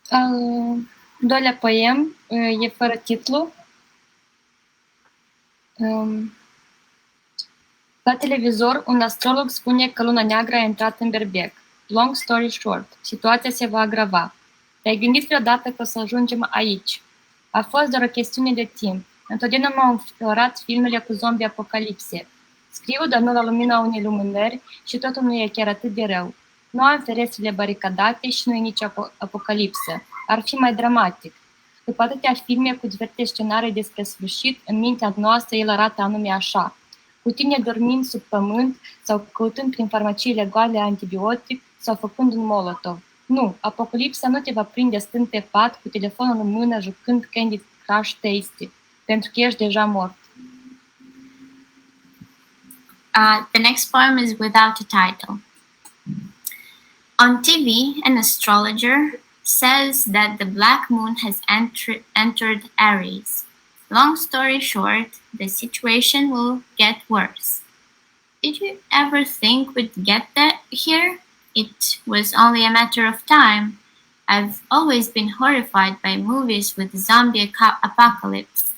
Al doilea poem e fără titlu. La televizor, un astrolog spune că luna neagră a intrat în berbec. Long story short, situația se va agrava. Te-ai gândit vreodată că o să ajungem aici? A fost doar o chestiune de timp. Întotdeauna m-au înfiorat filmele cu zombie apocalipse. Scriu, dar nu la lumina unei lumânări și totul nu e chiar atât de rău. Nu am ferestrele baricadate și nu e nici apocalipsă. Ar fi mai dramatic. După atâtea filme cu diferite scenarii despre sfârșit, în mintea noastră el arată anume așa. Cu tine dormind sub pământ sau căutând prin farmacii legale antibiotic sau făcând un molotov. Nu, apocalipsa nu te va prinde stând pe pat cu telefonul în mână jucând Candy Crush Tasty, pentru că ești deja mort. The next poem is without a title. On TV, an astrologer says that the black moon has entered Aries. Long story short, the situation will get worse. Did you ever think we'd get here? It was only a matter of time. I've always been horrified by movies with zombie apocalypse.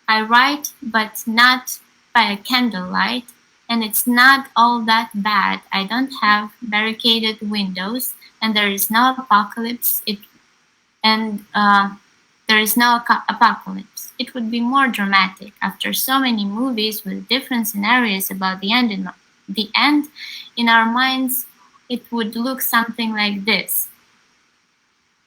I write, but not by a candlelight, and it's not all that bad. I don't have barricaded windows, and there is no apocalypse. There is no apocalypse. It would be more dramatic. After so many movies with different scenarios about the end, in our minds, it would look something like this.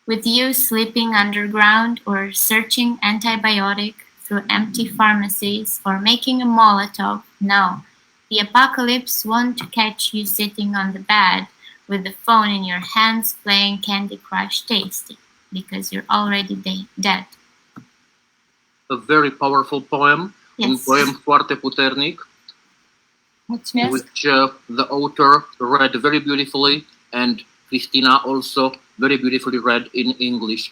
With you sleeping underground or searching antibiotic through empty pharmacies or making a Molotov. No, the apocalypse won't catch you sitting on the bed with the phone in your hands playing Candy Crush Tasty, because you're already dead. A very powerful poem, yes. Un poem foarte puternic, Mulțumesc. which the author read very beautifully, and Cristina also very beautifully read in English.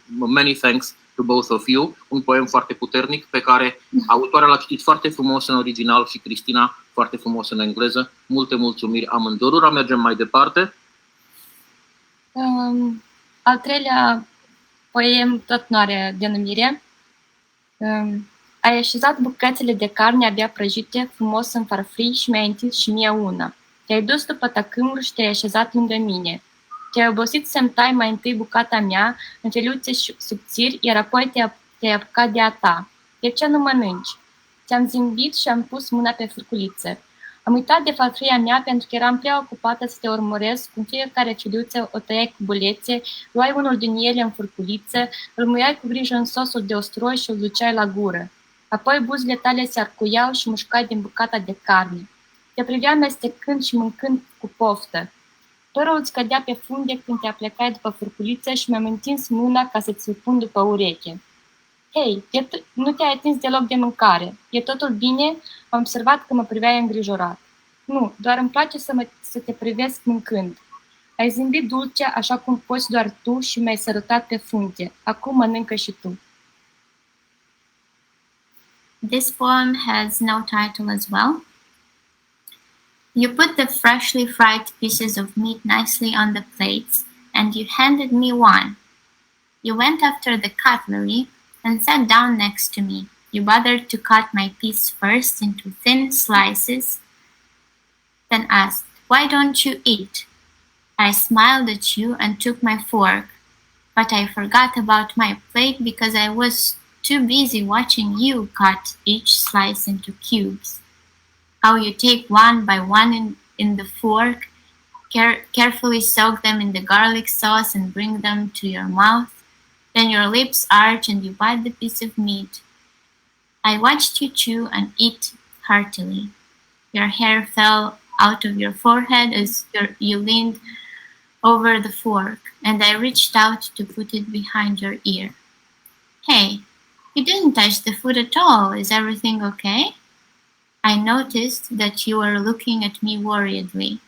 Many thanks to both of you. Un poem foarte puternic pe care autoarea l-a citit foarte frumos în original și Cristina foarte frumos în engleză. Multe mulțumiri amândurora. Mergem mai departe. Al treilea poem tot nu are denumire. Ai așezat bucățele de carne abia prăjite, frumos în farfurii și mi-ai întins și mie una. Te-ai dus după tăcâmul și te-ai așezat lângă mine. Te-ai obosit să-mi tai mai întâi bucata mea în feliuțe subțiri, iar apoi te-ai apucat de a ta. De ce nu mănânci? Ți-am zâmbit și am pus mâna pe furculiță. Am uitat de farfuria mea pentru că eram prea ocupată să te urmăresc, cum fiecare feliuță o tăiai cu bulețe, luai unul din ele în furculiță, îl muiai cu grijă în sosul de usturoi și îl duceai la gură. Apoi buzile tale se arcuiau și mușcai din bucata de carne. Te priveam mestecând și mâncând cu poftă. Părul îți cădea pe funde când te aplecai după furculiță și mi-am întins mâna ca să ți-l pun după ureche. Hei, nu te-ai atins deloc de mâncare. E totul bine? Am observat că mă priveai îngrijorat. Nu, doar îmi place să te privesc mâncând. Ai zâmbit dulce așa cum poți doar tu și mi-ai sărutat pe frunte. Acum mănâncă și tu. This poem has no title as well. You put the freshly fried pieces of meat nicely on the plates, and you handed me one. You went after the cutlery and sat down next to me. You bothered to cut my piece first into thin slices, then asked, "Why don't you eat?" I smiled at you and took my fork, but I forgot about my plate because I was too busy watching you cut each slice into cubes. How you take one by one in the fork, carefully soak them in the garlic sauce and bring them to your mouth. Then your lips arch and you bite the piece of meat. I watched you chew and eat heartily. Your hair fell out of your forehead as you leaned over the fork, and I reached out to put it behind your ear. Hey, you didn't touch the food at all. Is everything okay? I noticed that you were looking at me worriedly.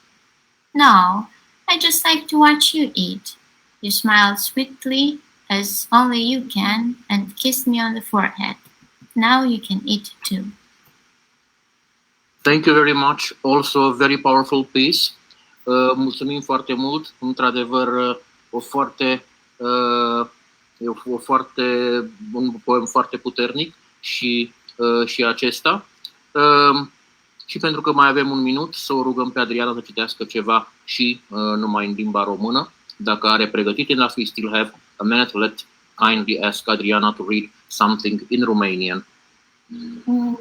No, I just like to watch you eat. You smiled sweetly, as only you can, and kissed me on the forehead. Now you can eat too. Thank you very much. Also a very powerful piece. Mulțumim foarte mult. Într-adevăr, un poem foarte puternic și acesta. Și pentru că mai avem un minut, să o rugăm pe Adriana să citească ceva și numai în limba română. Dacă are pregătit, and if we still have a minute, let's kindly ask Adriana to read something in Romanian.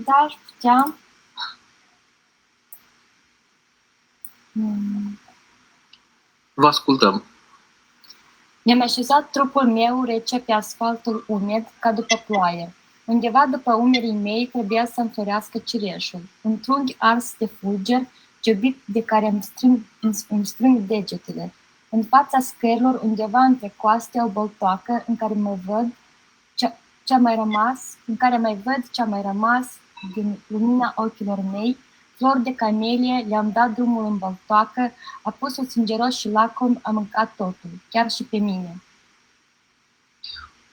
Da, aș putea. Vă ascultăm. Mi-am așezat trupul meu rece pe asfaltul umed ca după ploaie. Undeva după umerii mei trebuia să înflorească cireșul, un trunchi ars de fulger, ciobit de care îmi strâng degetele. În fața scărilor, undeva între coaste, o boltoacă în care mai văd ce-a mai rămas din lumina ochilor mei. Flori de camelie, le-am dat drumul în boltoacă, a pus-o sângeros și lacom, a mâncat totul, chiar și pe mine.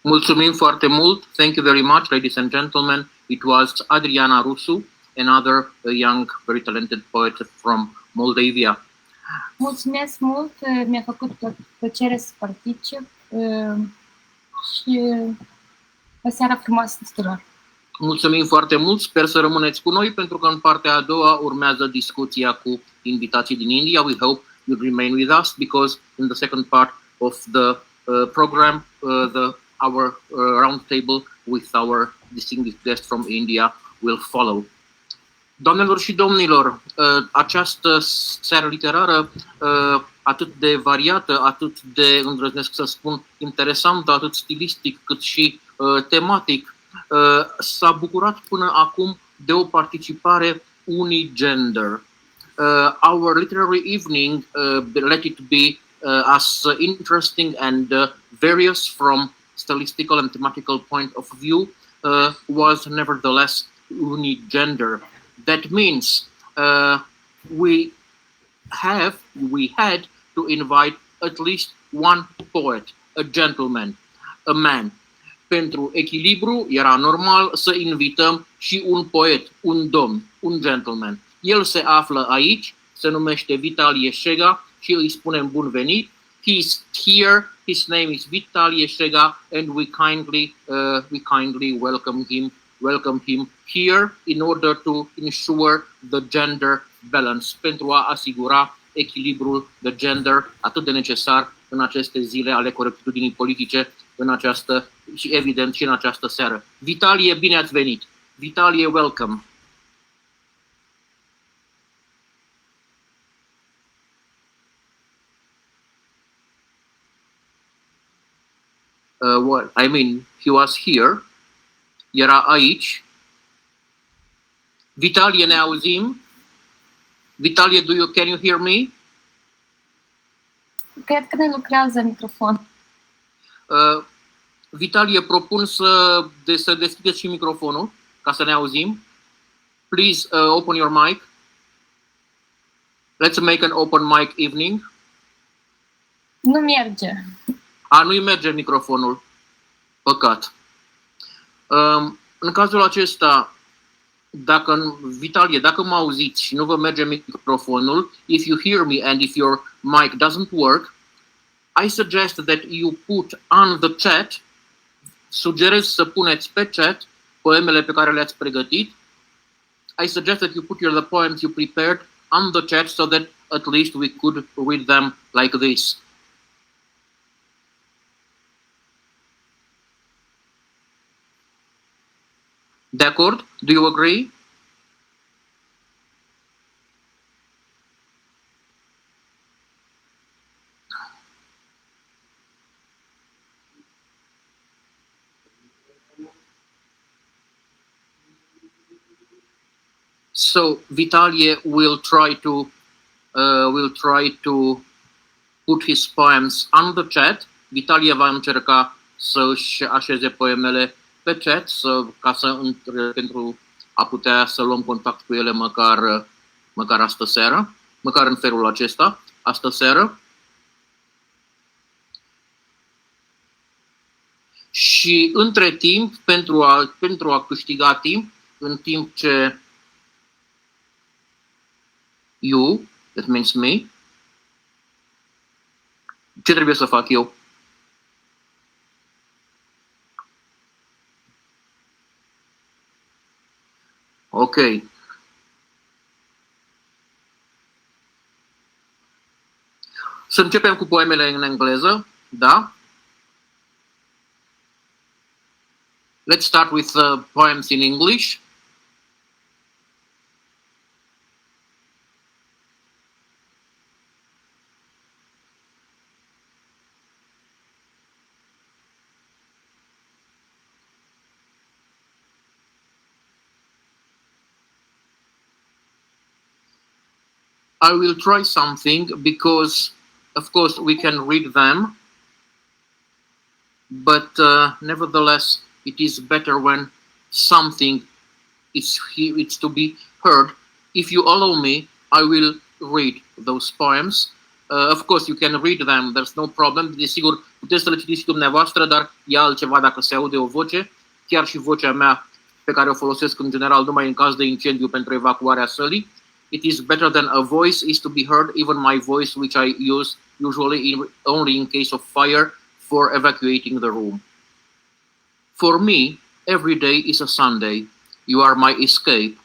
Mulțumim foarte mult. Thank you very much, ladies and gentlemen. It was Adriana Rusu, another young, very talented poet from Moldavia. Mulțumesc mult, mi-a făcut plăcere să particip și o seară frumoasă tuturor. Mulțumim foarte mult, sper să rămâneți cu noi pentru că în partea a doua urmează discuția cu invitații din India. We hope you'll remain with us because in the second part of the program, our round table with our distinguished guest from India will follow. Doamnelor și domnilor, această seară literară atât de variată, atât de, îndrăznesc să spun, interesantă, atât stilistic cât și tematic, s-a bucurat până acum de o participare unigender. Our literary evening, let it be as interesting and various from stylistical and thematical point of view, was nevertheless unigender. That means we had to invite at least one poet, a gentleman, a man. pentru echilibru era normal să invităm și un poet, un domn, un gentleman. El se află aici, se numește Vitalie Șega și îi spunem bun venit. He's here, his name is Vitalie Șega, and we kindly welcome him here in order to ensure the gender balance, pentru a asigura echilibrul de gender atât de necesar în aceste zile ale corectitudinii politice, în această și evident și în această seară. Vitalie, bine ați venit! Vitalie, welcome! He was here, era aici. Vitalie, ne auzim? Vitalie, can you hear me? Cred că ne lucrează microfon. Vitalie, propun să deschideți și microfonul, ca să ne auzim. Please open your mic. Let's make an open mic evening. Nu merge. Nu-i merge microfonul. Păcat. În cazul acesta, Vitalie, dacă mă auziți și nu vă merge microfonul, if you hear me and if your mic doesn't work, I suggest that you put on the chat, sugerez să puneți pe chat poemele pe care le-ați pregătit. I suggest that you put the poems you prepared on the chat so that at least we could read them like this. De acord? Do you agree? So Vitalie will try to put his poems on the chat. Vitalie va încerca să își așeze poemele pe chat pentru a putea să luăm contact cu ele măcar astă seară, măcar în felul acesta, astă seară. Și între timp, pentru a câștiga timp, în timp ce you, that means me, ce trebuie să fac eu? Ok. Să începem cu poemele în engleză, da? Let's start with poems in English. I will try something because, of course, we can read them, but nevertheless, it is better when something is to be heard. If you allow me, I will read those poems. Of course, you can read them, there's no problem. Desigur, puteți să le citiți dumneavoastră, dar e altceva dacă se aude o voce, chiar și vocea mea, pe care o folosesc în general numai în caz de incendiu pentru evacuarea sălii. It is better than a voice is to be heard, even my voice, which I use usually only in case of fire for evacuating the room. For me, every day is a Sunday. You are my escape.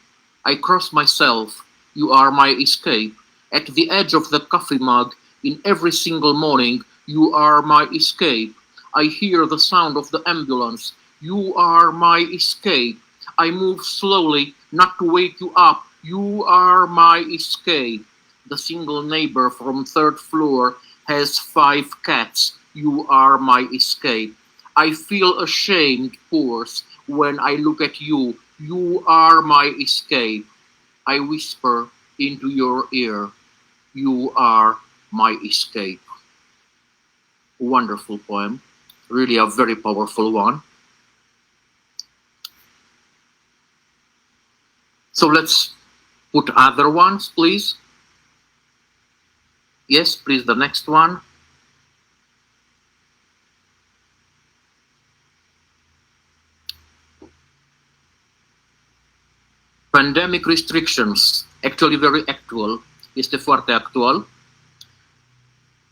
I cross myself. You are my escape. At the edge of the coffee mug, in every single morning, you are my escape. I hear the sound of the ambulance. You are my escape. I move slowly, not to wake you up. You are my escape. The single neighbor from third floor has 5 cats. You are my escape. I feel ashamed, Pours, when I look at you. You are my escape. I whisper into your ear. You are my escape. Wonderful poem. Really a very powerful one. So let's put other ones, please. Yes, please, the next one. Pandemic restrictions, actually very actual, este foarte actual.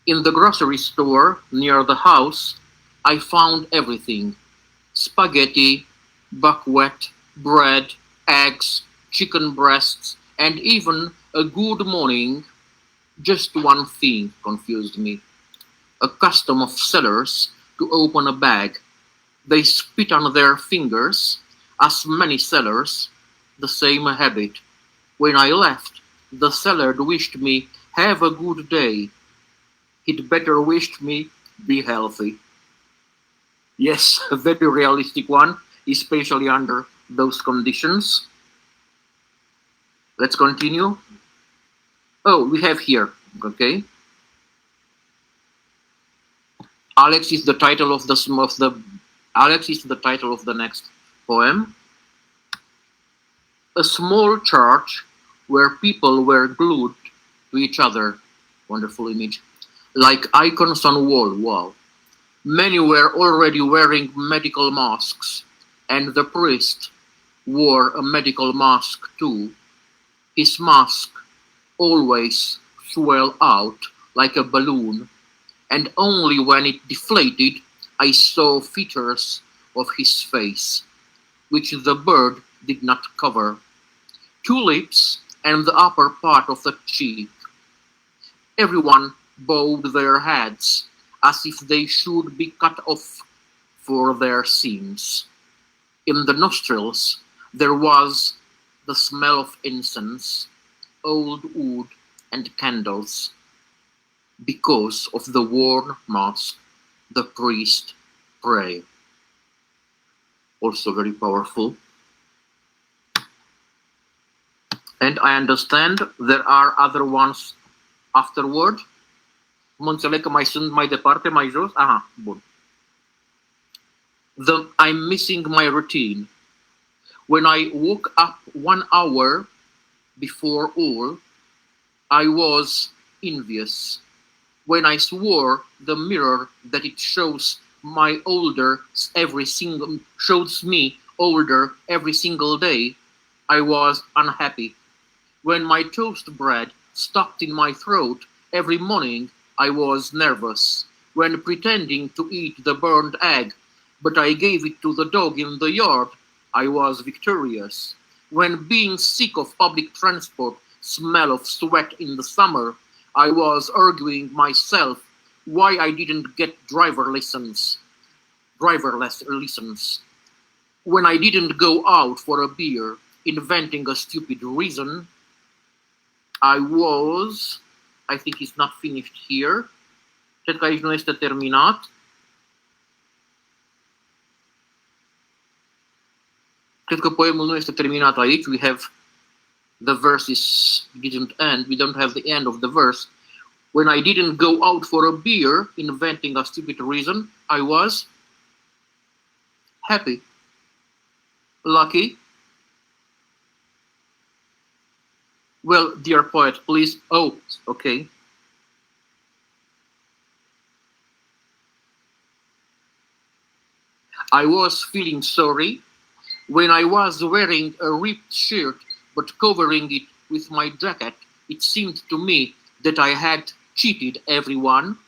In the grocery store near the house, I found everything. Spaghetti, buckwheat, bread, eggs, chicken breasts, and even a good morning. Just one thing confused me. A custom of sellers to open a bag. They spit on their fingers, as many sellers, the same habit. When I left, the seller wished me, have a good day. He'd better wished me, be healthy. Yes, a very realistic one, especially under those conditions. Let's continue. Oh, we have here, okay. Alex is the title of the next poem. A small church where people were glued to each other. Wonderful image. Like icons on wall. Wow. Many were already wearing medical masks, and the priest wore a medical mask too. His mask always swelled out like a balloon, and only when it deflated I saw features of his face, which the bird did not cover. 2 lips and the upper part of the cheek. Everyone bowed their heads as if they should be cut off for their sins. In the nostrils there was the smell of incense, old wood, and candles. Because of the worn mask, the priest prayed. Also very powerful. And I understand there are other ones afterward. Mă înțeleg că mai sunt mai departe, mai jos? Aha, bun. I'm missing my routine. When I woke up 1 hour before all, I was envious. When I swore the mirror that it shows me older every single day, I was unhappy. When my toast bread stuck in my throat every morning, I was nervous. When pretending to eat the burned egg, but I gave it to the dog in the yard, I was victorious. When being sick of public transport, smell of sweat in the summer, I was arguing myself why I didn't get driverless lessons. When I didn't go out for a beer, inventing a stupid reason, I think it's not finished here. Cred că aici nu este terminat. Cred că poemul nu este terminat aici. We have the verses didn't end. We don't have the end of the verse. When I didn't go out for a beer, inventing a stupid reason, I was happy, lucky. Well, dear poet, please. Oh, okay. I was feeling sorry when I was wearing a ripped shirt but covering it with my jacket. It seemed to me that I had cheated everyone.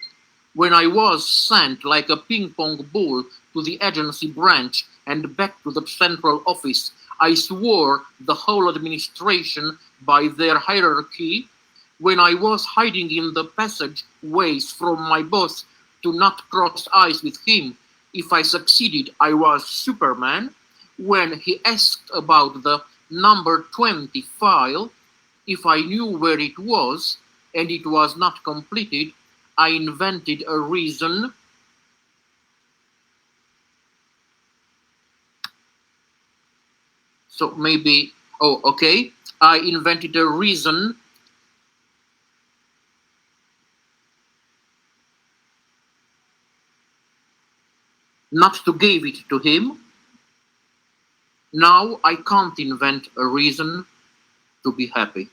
When I was sent like a ping-pong ball to the agency branch and back to the central office, I swore the whole administration by their hierarchy. When I was hiding in the passageways from my boss to not cross eyes with him, if I succeeded, I was Superman. When he asked about the number 20 file, if I knew where it was and it was not completed, I invented a reason. So maybe, oh, okay. I invented a reason not to give it to him. Now I can't invent a reason to be happy.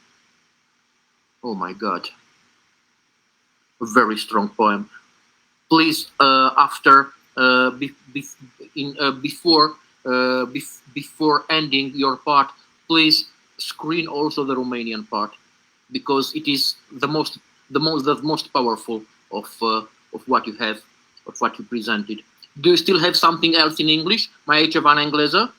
Oh my God. A very strong poem. Please, before ending your part, please screen also the Romanian part, because it is the most powerful of what you have, of what you presented. Do you still have something else in English? Mai ai ceva în engleză?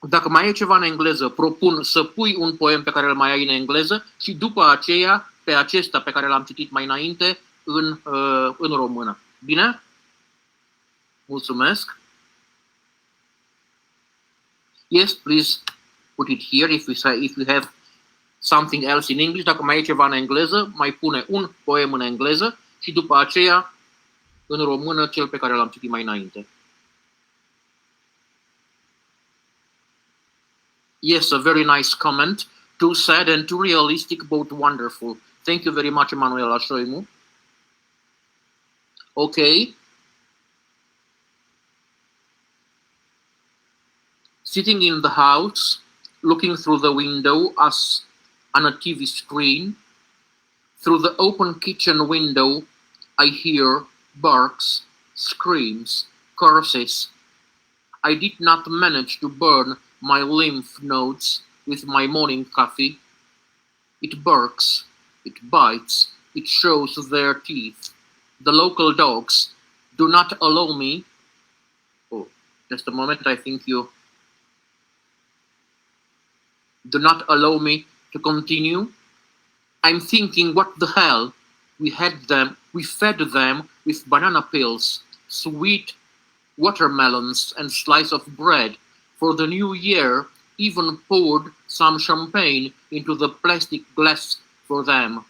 Dacă mai ai ceva în engleză, propun să pui un poem pe care îl mai ai în engleză și după aceea pe acesta pe care l-am citit mai înainte în română. Bine? Mulțumesc. Yes, please put it here if you have something else in English. Dacă mai ai ceva în engleză, mai pune un poem în engleză și după aceea în română cel pe care l-am citit mai înainte. Yes, a very nice comment. Too sad and too realistic, both wonderful. Thank you very much, Emanuela Șoimu. Okay. Sitting in the house, looking through the window as on a TV screen, through the open kitchen window, I hear barks, screams, curses. I did not manage to burn my lymph nodes with my morning coffee. It barks, it bites, it shows their teeth. The local dogs do not allow me. Oh, just a moment, I think you do not allow me to continue. I'm thinking, what the hell? We fed them with banana peels, sweet watermelons, and slice of bread. For the new year, even poured some champagne into the plastic glass for them.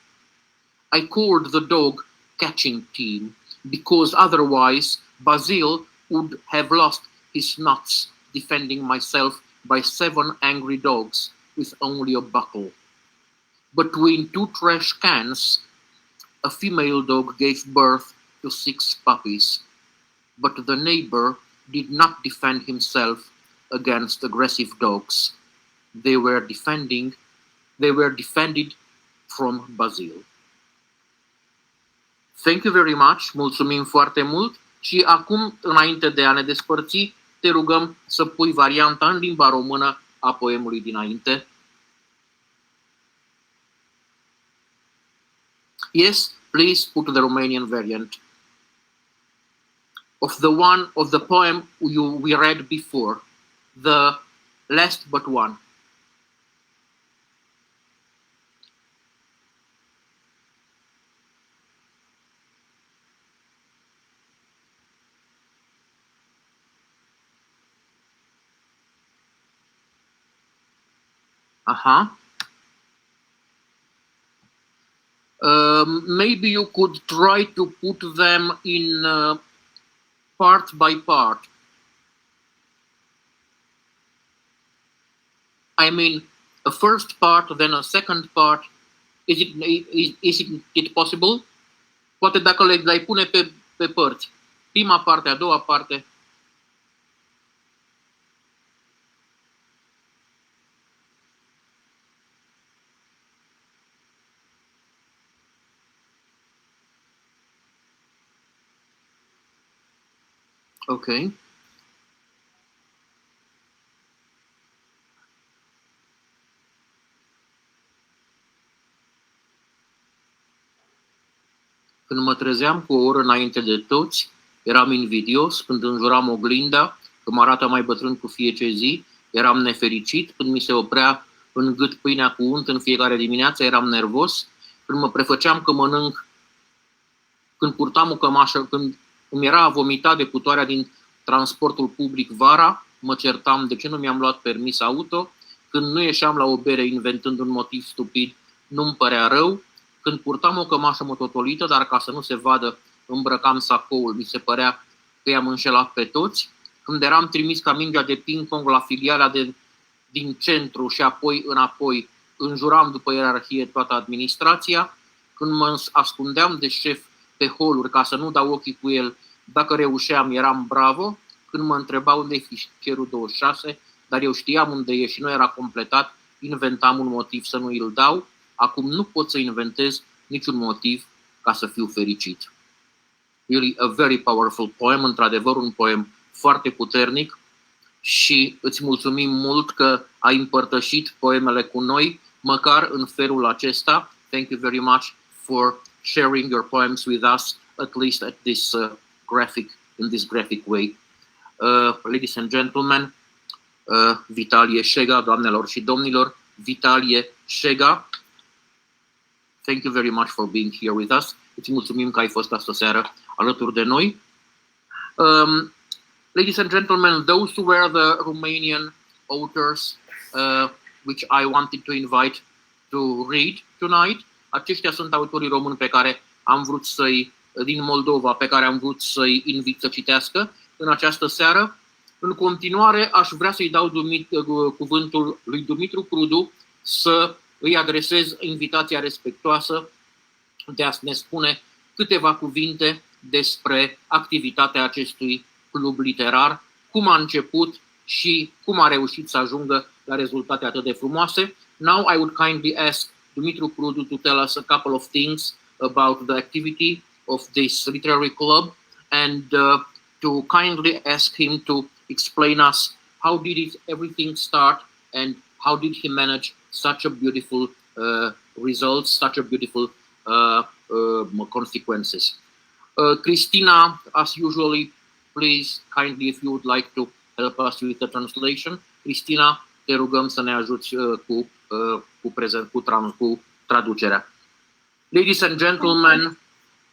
I called the dog catching team, because otherwise Basil would have lost his nuts defending myself by 7 angry dogs with only a buckle. Between 2 trash cans, a female dog gave birth to 6 puppies, but the neighbor did not defend himself against aggressive dogs. They were defended from Basil. Thank you very much, mulțumim foarte mult și acum, înainte de a ne despărți, te rugăm să pui varianta în limba română a poemului dinainte. Yes, please put the Romanian variant of the poem we read before, the last but one. Maybe you could try to put them in part by part. I mean, a first part, then a second part. Is it possible? Poate dacă le-ai pune pe părți. Prima parte, a doua parte. Okay. Când mă trezeam cu o oră înainte de toți, eram invidios când înjuram oglinda, că mă arată mai bătrân cu fiecare zi, eram nefericit când mi se oprea în gât pâinea cu unt în fiecare dimineață, eram nervos, când mă prefăceam că mănânc, când purtam o cămașă, când îmi era vomitat de putoarea din transportul public vara, mă certam de ce nu mi-am luat permis auto, când nu ieșeam la o bere inventând un motiv stupid, nu-mi părea rău, când purtam o cămașă mototolită, dar ca să nu se vadă, îmbrăcam sacoul, mi se părea că i-am înșelat pe toți, când eram trimis ca mingea de ping-pong la filiala din centru și apoi înapoi, înjuram după ierarhie toată administrația, când mă ascundeam de șef pe holuri ca să nu dau ochii cu el, dacă reușeam eram bravo, când mă întreba unde e fișierul 26, dar eu știam unde e și nu era completat, inventam un motiv să nu îl dau, acum nu pot să inventez niciun motiv ca să fiu fericit. really a very powerful poem, într-adevăr un poem foarte puternic și îți mulțumim mult că ai împărtășit poemele cu noi, măcar în felul acesta. Thank you very much for sharing your poems with us, at least at this in this graphic way. Ladies and gentlemen, Vitalie Șega, doamnelor și domnilor, Vitalie Șega, thank you very much for being here with us. Îți mulțumim că ai fost astă seară alături de noi. Ladies and gentlemen, those who were the Romanian authors which I wanted to invite to read tonight, aceștia sunt autorii români pe care am vrut din Moldova, pe care am vrut să-i invit să citească în această seară. În continuare, aș vrea să-i dau cuvântul lui Dumitru Crudu să îi adresez invitația respectuoasă de a ne spune câteva cuvinte despre activitatea acestui club literar, cum a început și cum a reușit să ajungă la rezultate atât de frumoase. Now I would kindly ask Dumitru Crudu to tell us a couple of things about the activity of this literary club and to kindly ask him to explain us how did everything start and how did he manage such a beautiful results, such a beautiful consequences. Cristina, as usually, please kindly, if you would like to help us with the translation. Cristina, te rugăm să ne ajuți cu traducerea. Ladies and gentlemen,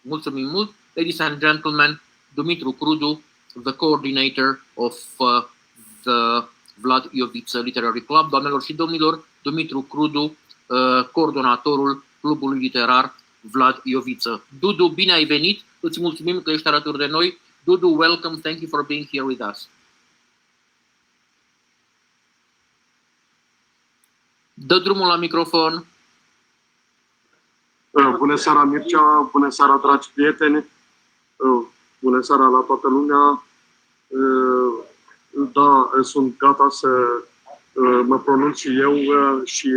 mulțumim mult. Ladies and gentlemen, Dumitru Crudu, the coordinator of the Vlad Ioviță Literary Club. Doamnelor și domnilor, Dumitru Crudu, coordonatorul clubului literar Vlad Ioviță. Dudu, bine ai venit, îți mulțumim că ești alături de noi. Dudu, welcome, thank you for being here with us. Dă drumul la microfon. Bună seara, Mircea, bună seara, dragi prieteni, bună seara la toată lumea. Da, sunt gata să mă pronunț și eu și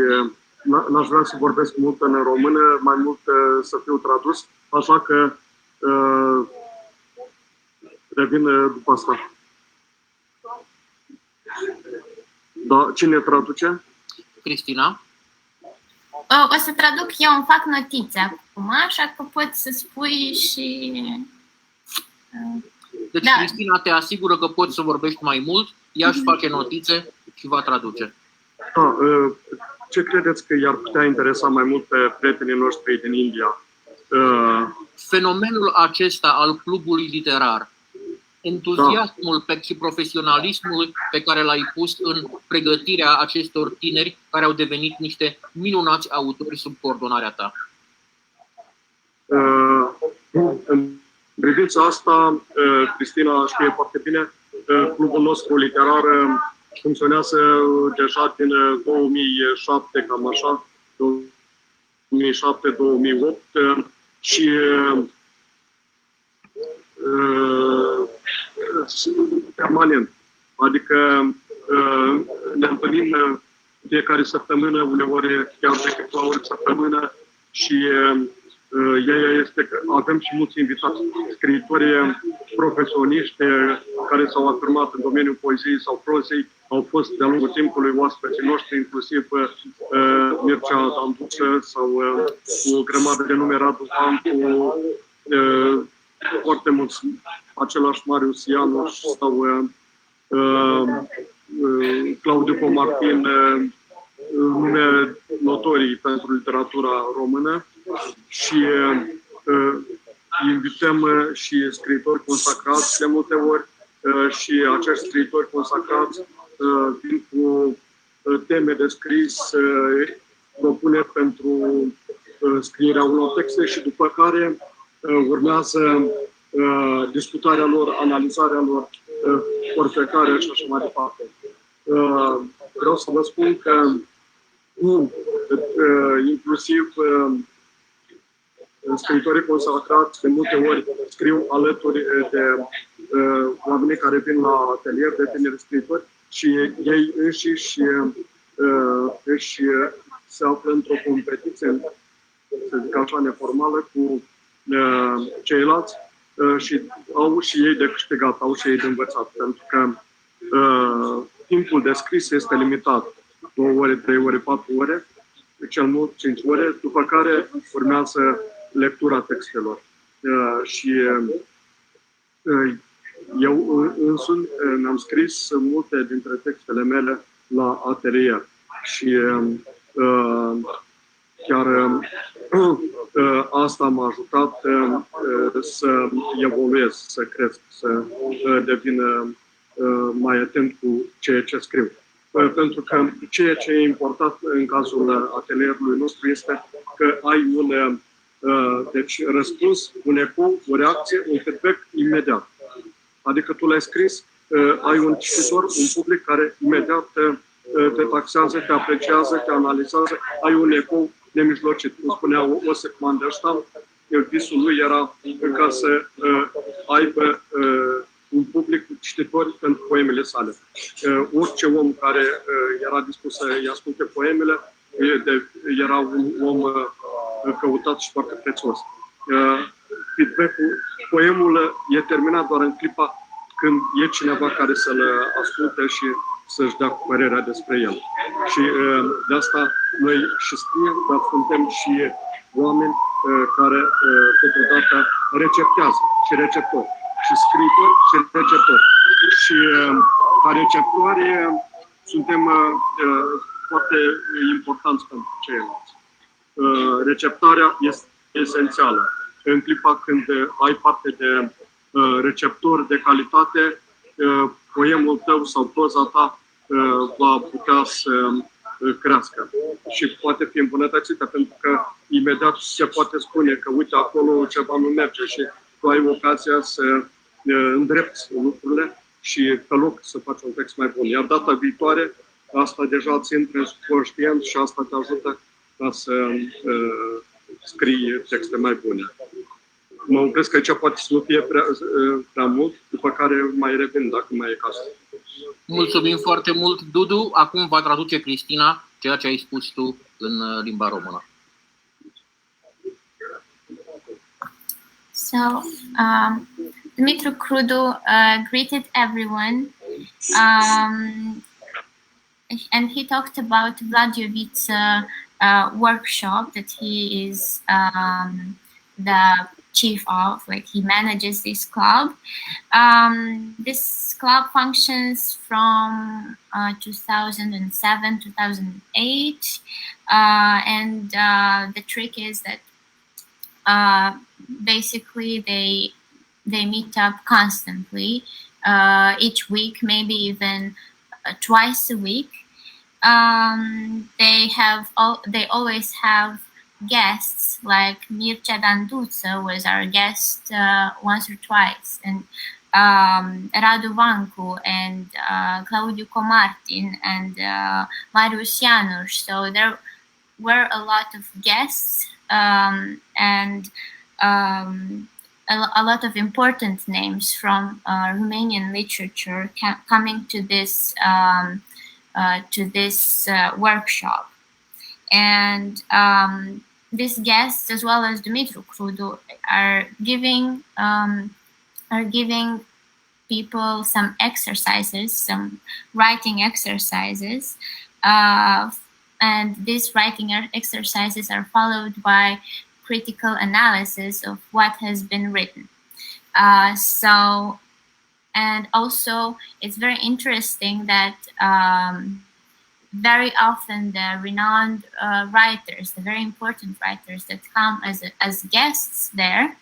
n-aș vrea să vorbesc mult în română, mai mult să fiu tradus, așa că revin după asta. Da, cine traduce? Cristina. O să traduc eu, îmi fac notițe acum, așa că poți să spui și... Deci, da. Cristina te asigură că poți să vorbești mai mult, ea își face notițe și va traduce. Da, ce credeți că i-ar putea interesa mai mult pe prietenii noștri din India? Fenomenul acesta al clubului literar, entuziasmul și profesionalismul pe care l-ai pus în pregătirea acestor tineri care au devenit niște minunați autori sub coordonarea ta. În privința asta, Cristina știe foarte bine, clubul nostru literar funcționează deja din 2007, cam așa, 2007-2008 și permanent. Adică ne întâlnim fiecare săptămână, uneori chiar de câteva ori săptămână și ideea este că avem și mulți invitați scriitori profesioniști care s-au afirmat în domeniul poeziei sau prozei, au fost de-a lungul timpului oaspeții noștri, inclusiv Mircea Danduță sau o grămadă de nume, Radu Vancu, foarte mulți, același Marius Ianuș sau Claudiu Comartin, nume notorii pentru literatura română și invităm și scriitori consacrați de multe ori și acești scriitori consacrați vin cu teme de scris, propuneri pentru scrierea unor texte și după care urmează discutarea lor, analizarea lor, orfecarea și așa mai departe. Vreau să vă spun că inclusiv scriitorii consacrați de multe ori scriu alături de oamenii care vin la atelier, de tineri scriitori și ei înșiși se află într-o competiție, să zic așa, neformală cu ceilalți și au și ei de câștigat, au și ei de învățat, pentru că timpul de scris este limitat. 2 ore, 3 ore, 4 ore, cel mult 5 ore, după care urmează lectura textelor. Și eu însumi mi-am scris multe dintre textele mele la atelier și chiar asta m-a ajutat să evoluez, să cresc, să devin mai atent cu ceea ce scriu. Pentru că ceea ce e important în cazul atelierului nostru este că ai un deci răspuns, un ecou, o reacție, un feedback imediat. Adică tu l-ai scris, ai un cititor, un public care imediat te taxează, te apreciază, te analizează, ai un ecou nemijlocit. Cum spunea Osip Mandelstam, visul lui era ca să aibă un public cititori pentru poemele sale. Orice om care era dispus să-i asculte poemele era un om căutat și foarte prețios. Feedback-ul, poemul e terminat doar în clipa când e cineva care să-l asculte și să-și dea părerea despre el. Și de asta noi și scriem, dar suntem și oameni care totodată receptează și receptori. Și scriitori și receptori. Și ca receptori suntem foarte importanți pentru ceilalți. Receptarea este esențială. În clipa când ai parte de receptori de calitate, poemul tău sau proza ta va putea să crească și poate fi îmbunătățită, pentru că imediat se poate spune că uite, acolo ceva nu merge și tu ai ocazia să îndrepți lucrurile și pe loc să faci un text mai bun. Iar data viitoare, asta deja ți intră conștient și asta te ajută ca să scrii texte mai bune. Mă opresc aici, poate să nu fie prea mult, după care mai revin dacă mai e cazul. Mulțumim foarte mult, Dudu. Acum va traduce Cristina ceea ce ai spus tu în limba română. So, Dumitru Crudu greeted everyone, and he talked about Vlad Ioviță workshop that he is the chief of, like he manages this club. This club functions from 2007, 2008, and the trick is that basically they meet up constantly, each week, maybe even twice a week. They always have guests, like Mircea Danduță was our guest once or twice, and Radu Vancu and Claudiu Comartin and Marius Janusz. So there were a lot of guests and a lot of important names from Romanian literature coming to this workshop. And these guests, as well as Dumitru Crudu, are giving people some exercises, some writing exercises, and these writing exercises are followed by critical analysis of what has been written. And also it's very interesting that very often the renowned writers, the very important writers that come as guests there,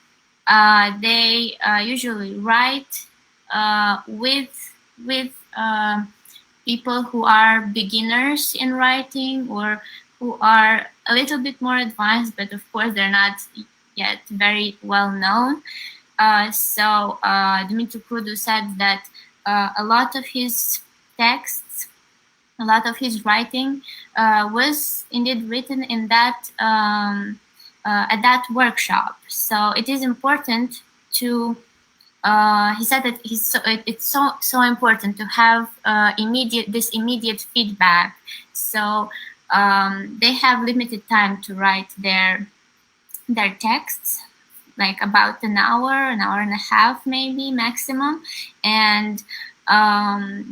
they usually write with people who are beginners in writing or who are a little bit more advanced, but of course they're not yet very well known. So Dumitru Crudu said that a lot of his texts, a lot of his writing was indeed written in that at that workshop. So it is important to. He said that it's so important to have immediate feedback. So they have limited time to write their texts, like about an hour and a half maybe maximum, and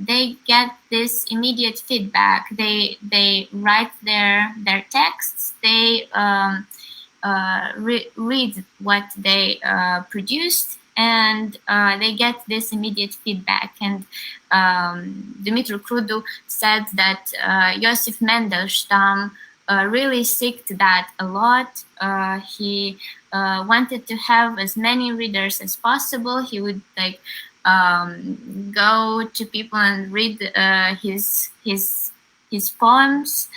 they get this immediate feedback. They write their texts, they read what they produced, and they get this immediate feedback. And Dumitru Crudu said that Iosif Mandelstam really sought that a lot. He wanted to have as many readers as possible. He would like go to people and read his poems,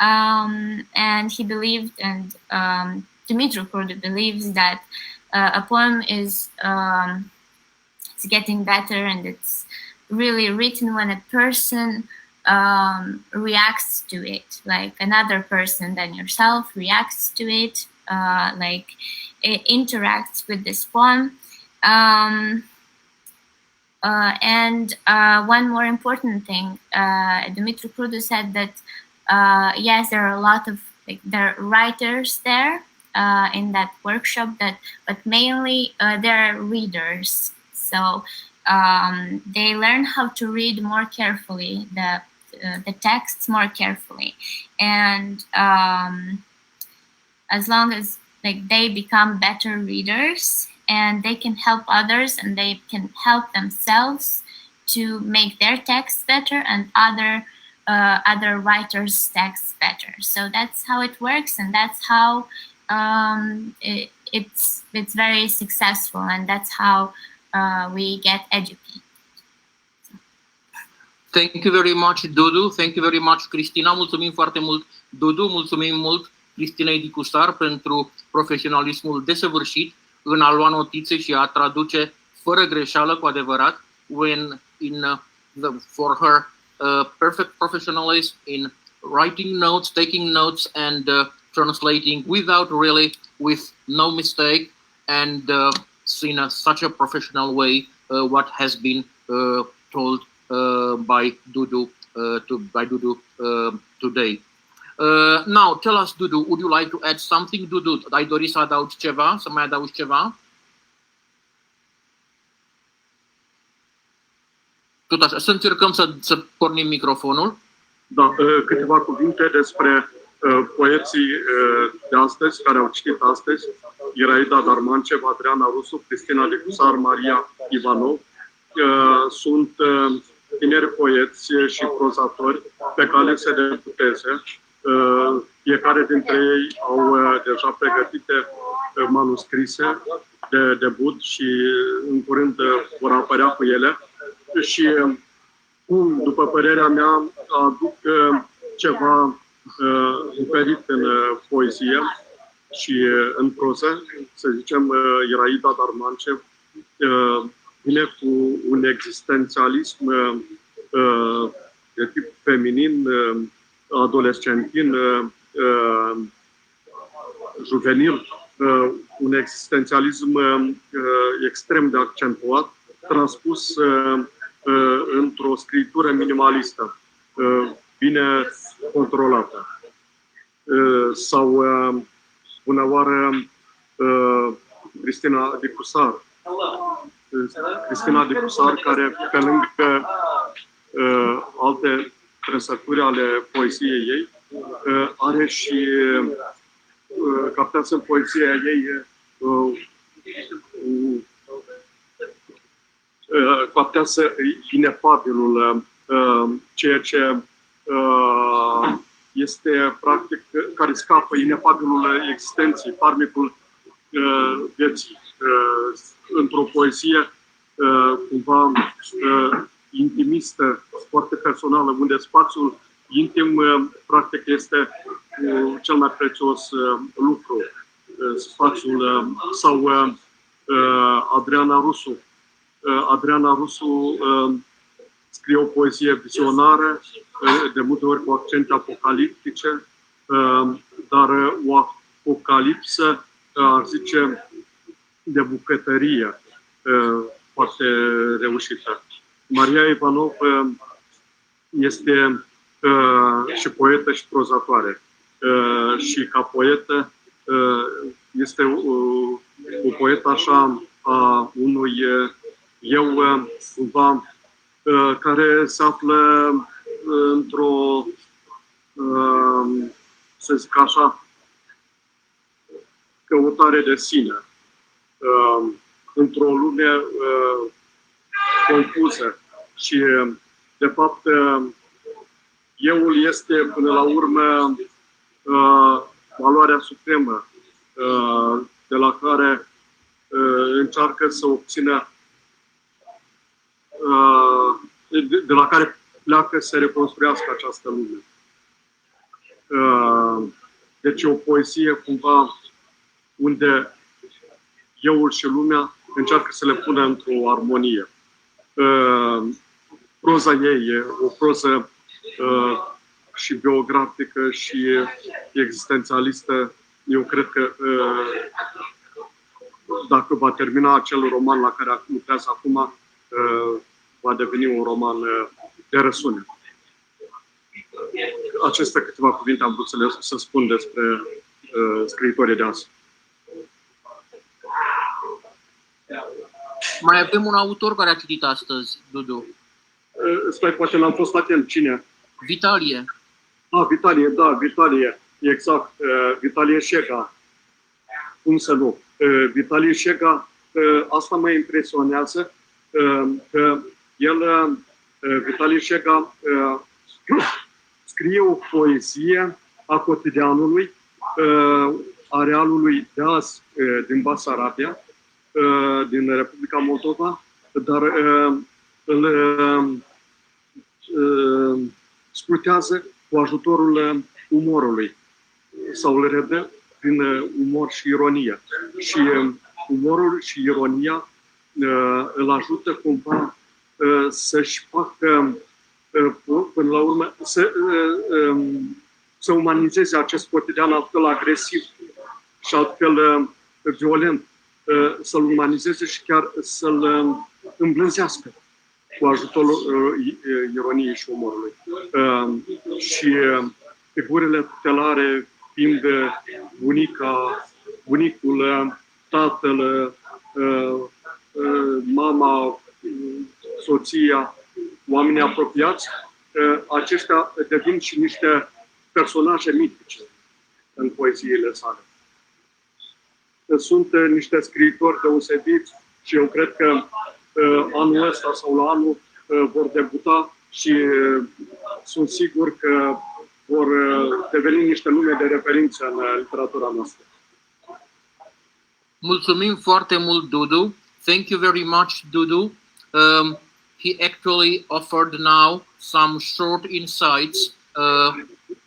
and he believed, and Dumitru Crudu believes that a poem is it's getting better, and it's really written when a person reacts to it, like another person than yourself reacts to it, like it interacts with this poem. And one more important thing, Dumitru Crudu said that yes, there are a lot of there are writers there in that workshop, but mainly there are readers. So they learn how to read more carefully, the texts more carefully, and as long as they become better readers, and they can help others, and they can help themselves to make their texts better and other writers' texts better. So that's how it works, and that's how it's very successful, and that's how we get educated. Thank you very much, Dudu. Thank you very much, Cristina. Mulțumim foarte mult, Dudu. Mulțumim mult Cristinei Dicusar pentru profesionalismul desăvârșit în a lua notițe și a traduce fără greșeală, cu adevărat, for her perfect professionalism in writing notes, taking notes, and translating with no mistake, and in such a professional way what has been told by Dudu today. Now, tell us, Dudu, would you like to add something? Dudu, ai dori să adaugi ceva, să mai adaugi ceva? Tot așa, să încercăm să pornim microfonul. Da, câteva cuvinte despre poeții de astăzi, care au citit astăzi: Iraida Darmancev, Adriana Rusu, Cristina Dicusar, Maria Ivanov. Sunt tineri poeți și prozatori pe cale să debuteze. Fiecare dintre ei au deja pregătite manuscrise de debut și în curând vor apărea cu ele. Și, după părerea mea, aduc ceva diferit în poezie și în proză. Să zicem, Iraida Darmancev vine cu un existențialism de tip feminin, adolescentin, juvenil, un existențialism extrem de accentuat, transpus într-o scritură minimalistă, bine controlată. Sau, bună oară, Cristina Dicusar. Cristina Dicusar, care, pe lângă alte trăsături ale poeziei ei, are și captează în poezia ei captează inefabilul, ceea ce este practic, care scapă, inefabilul existenței, farmecul vieții, într-o poezie cumva intimistă, foarte personală, unde spațiul intim practic este cel mai prețios lucru. Spațiul, sau Adriana Rusu. Adriana Rusu scrie o poezie vizionară, de multe ori cu accente apocaliptice, dar o apocalipsă, ar zice, de bucătărie, foarte reușită. Maria Ivanov este și poetă și prozatoare. Și ca poetă este un poet așa a unui eu cumva care se află într-o, să zic așa, căutare de sine, într-o lume confuză și, de fapt, euul este, până la urmă, valoarea supremă de la care încearcă să obțină, de la care pleacă să reconstruiască această lume. Deci o poezie, cumva, unde euul și lumea încearcă să le pună într-o armonie. Proza ei e o proză și biografică și existențialistă. Eu cred că dacă va termina acel roman la care lucrează acum, va deveni un roman de răsunet. Aceste câteva cuvinte am vrut să spun despre scriitorii de azi. Mai avem un autor care a citit astăzi, Dudu. Stai, poate n-am fost atent. Cine? Vitalie. Vitalie, da, Vitalie. Exact. Vitalie Șega. Cum să nu? Vitalie Șega, asta mă impresionează, că el, Vitalie Șega, scrie o poezie a cotidianului, a realului de azi din Basarabia, din Republica Moldova, dar îl scrutează cu ajutorul umorului sau îl redă prin umor și ironie. Și umorul și ironia îl ajută cumva să-și facă, până la urmă, să umanizeze acest cotidian altfel agresiv și altfel violent, să-l umanizeze și chiar să-l îmblânzească cu ajutorul ironiei și umorului. Și figurile tutelare fiind bunica, bunicul, tatăl, mama, soția, oamenii apropiați, aceștia devin și niște personaje mitice în poeziile sale. Sunt niște scriitori deosebiți și eu cred că anul ăsta sau la anul vor debuta și sunt sigur că vor deveni niște nume de referință în literatura noastră. Mulțumim foarte mult, Dudu. Thank you very much, Dudu. He actually offered now some short insights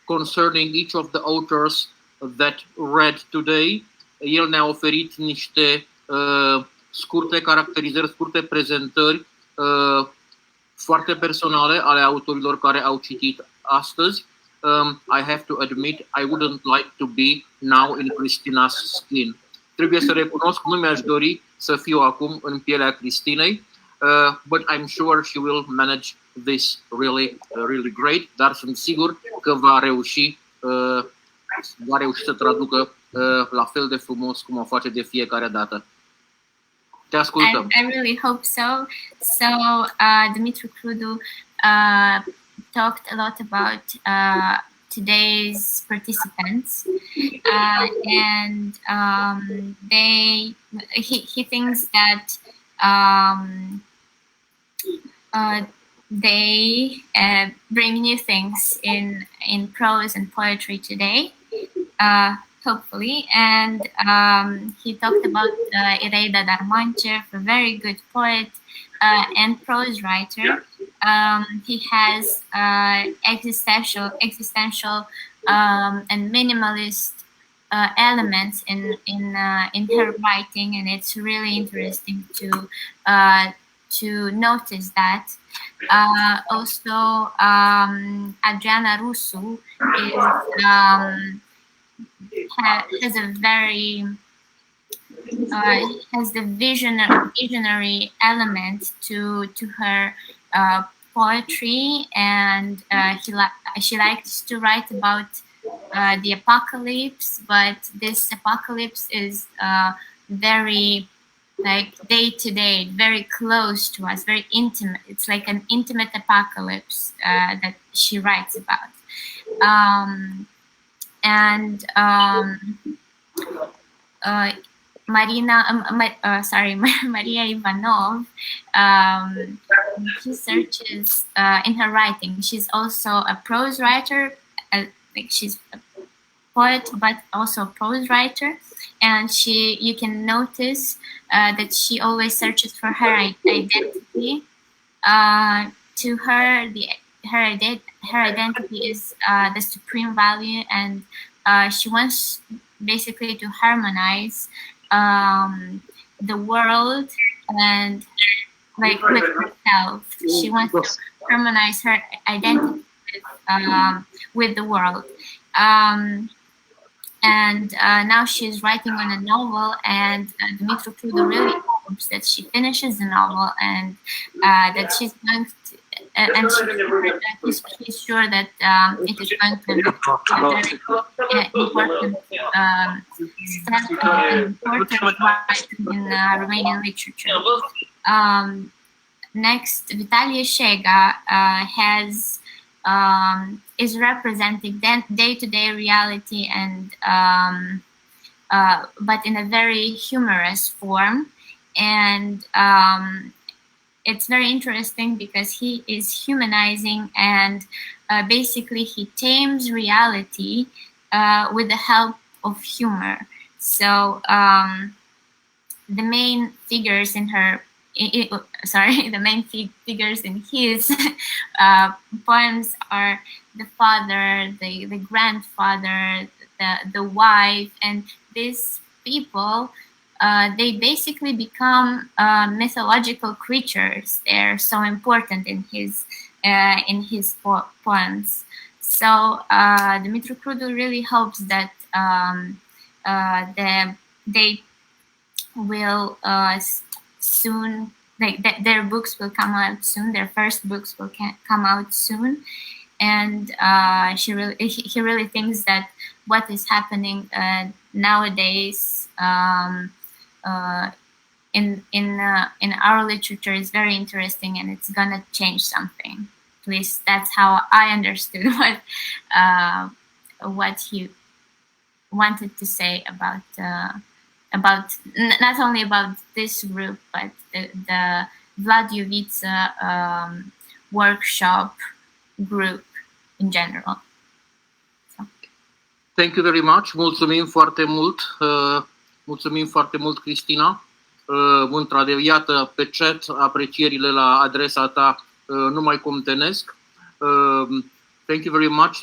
concerning each of the authors that read today. El ne-a oferit niște scurte caracterizări, scurte prezentări foarte personale ale autorilor care au citit astăzi. I have to admit, I wouldn't like to be now in Cristina's skin. Trebuie să recunosc, nu mi-aș dori să fiu acum în pielea Cristinei, but I'm sure she will manage this really great, dar sunt sigur că va reuși să traducă la fel de frumos cum o face de fiecare dată. Te ascultăm. I really hope so. So Dumitru Crudu talked a lot about today's participants, and he thinks that they bring new things in prose and poetry today, hopefully. And he talked about Ireida Darmancer, a very good poet and prose writer. He has existential and minimalist elements in her writing, and it's really interesting to notice that. Also, Adriana Rusu has a very has the visionary element to her poetry, and she likes to write about the apocalypse, but this apocalypse is very like day to day, very close to us, very intimate. It's like an intimate apocalypse that she writes about. Maria Ivanov, she searches in her writing. She's also a prose writer, like she's a poet, but also a prose writer. And you can notice that she always searches for her identity. To her, her identity is the supreme value, and she wants basically to harmonize the world and like with herself. She wants to harmonize her identity with the world. And now she's writing on a novel, and Dumitru Crudu really hopes that she finishes the novel and that she's going to, and she's sure that it is going to be a very important step, important writing in Romanian literature. Next, Vitalie Shega is representing day-to-day reality, and but in a very humorous form, and it's very interesting because he is humanizing, and basically he tames reality with the help of humor. So the main figures in her the main figures in his poems are the father, the grandfather, the wife, and these people, they basically become mythological creatures. They're so important in his poems. So Dumitru Crudu really hopes that they will soon, like their books will come out soon. Their first books will come out soon, and he really thinks that what is happening nowadays in our literature is very interesting, and it's gonna change something. At least that's how I understood what he wanted to say about not only about this group, but the Vlad Ioviță workshop group in general. So. Thank you very much. Mulțumim foarte mult. Mulțumim foarte mult, Cristina. Într-adevăr, iată pe chat aprecierile la adresa ta nu mai contenesc. Thank you very much.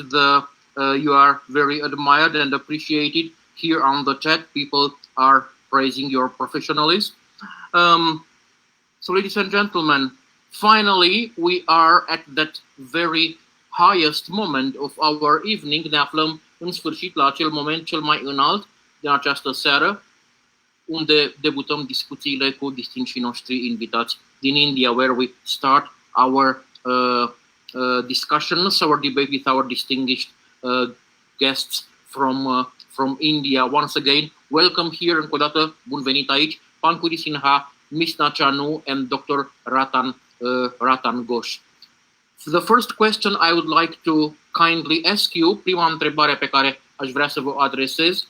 You are very admired and appreciated here on the chat. People are praising your professionalism. So, ladies and gentlemen, finally we are at that very highest moment of our evening. Ne aflăm în sfârșit la acel moment cel mai înalt din această seară, unde debutăm discuțiile cu distinșii noștri invitați din India, where we start our discussions, our debate with our distinguished guests from India. Once again, welcome here, încă o dată, bun venit aici, Pankuri Sinha, Misna Chanu and Dr. Ratan Ghosh. The first question I would like to kindly ask you, prima întrebare pe care aș vrea să vă adresez,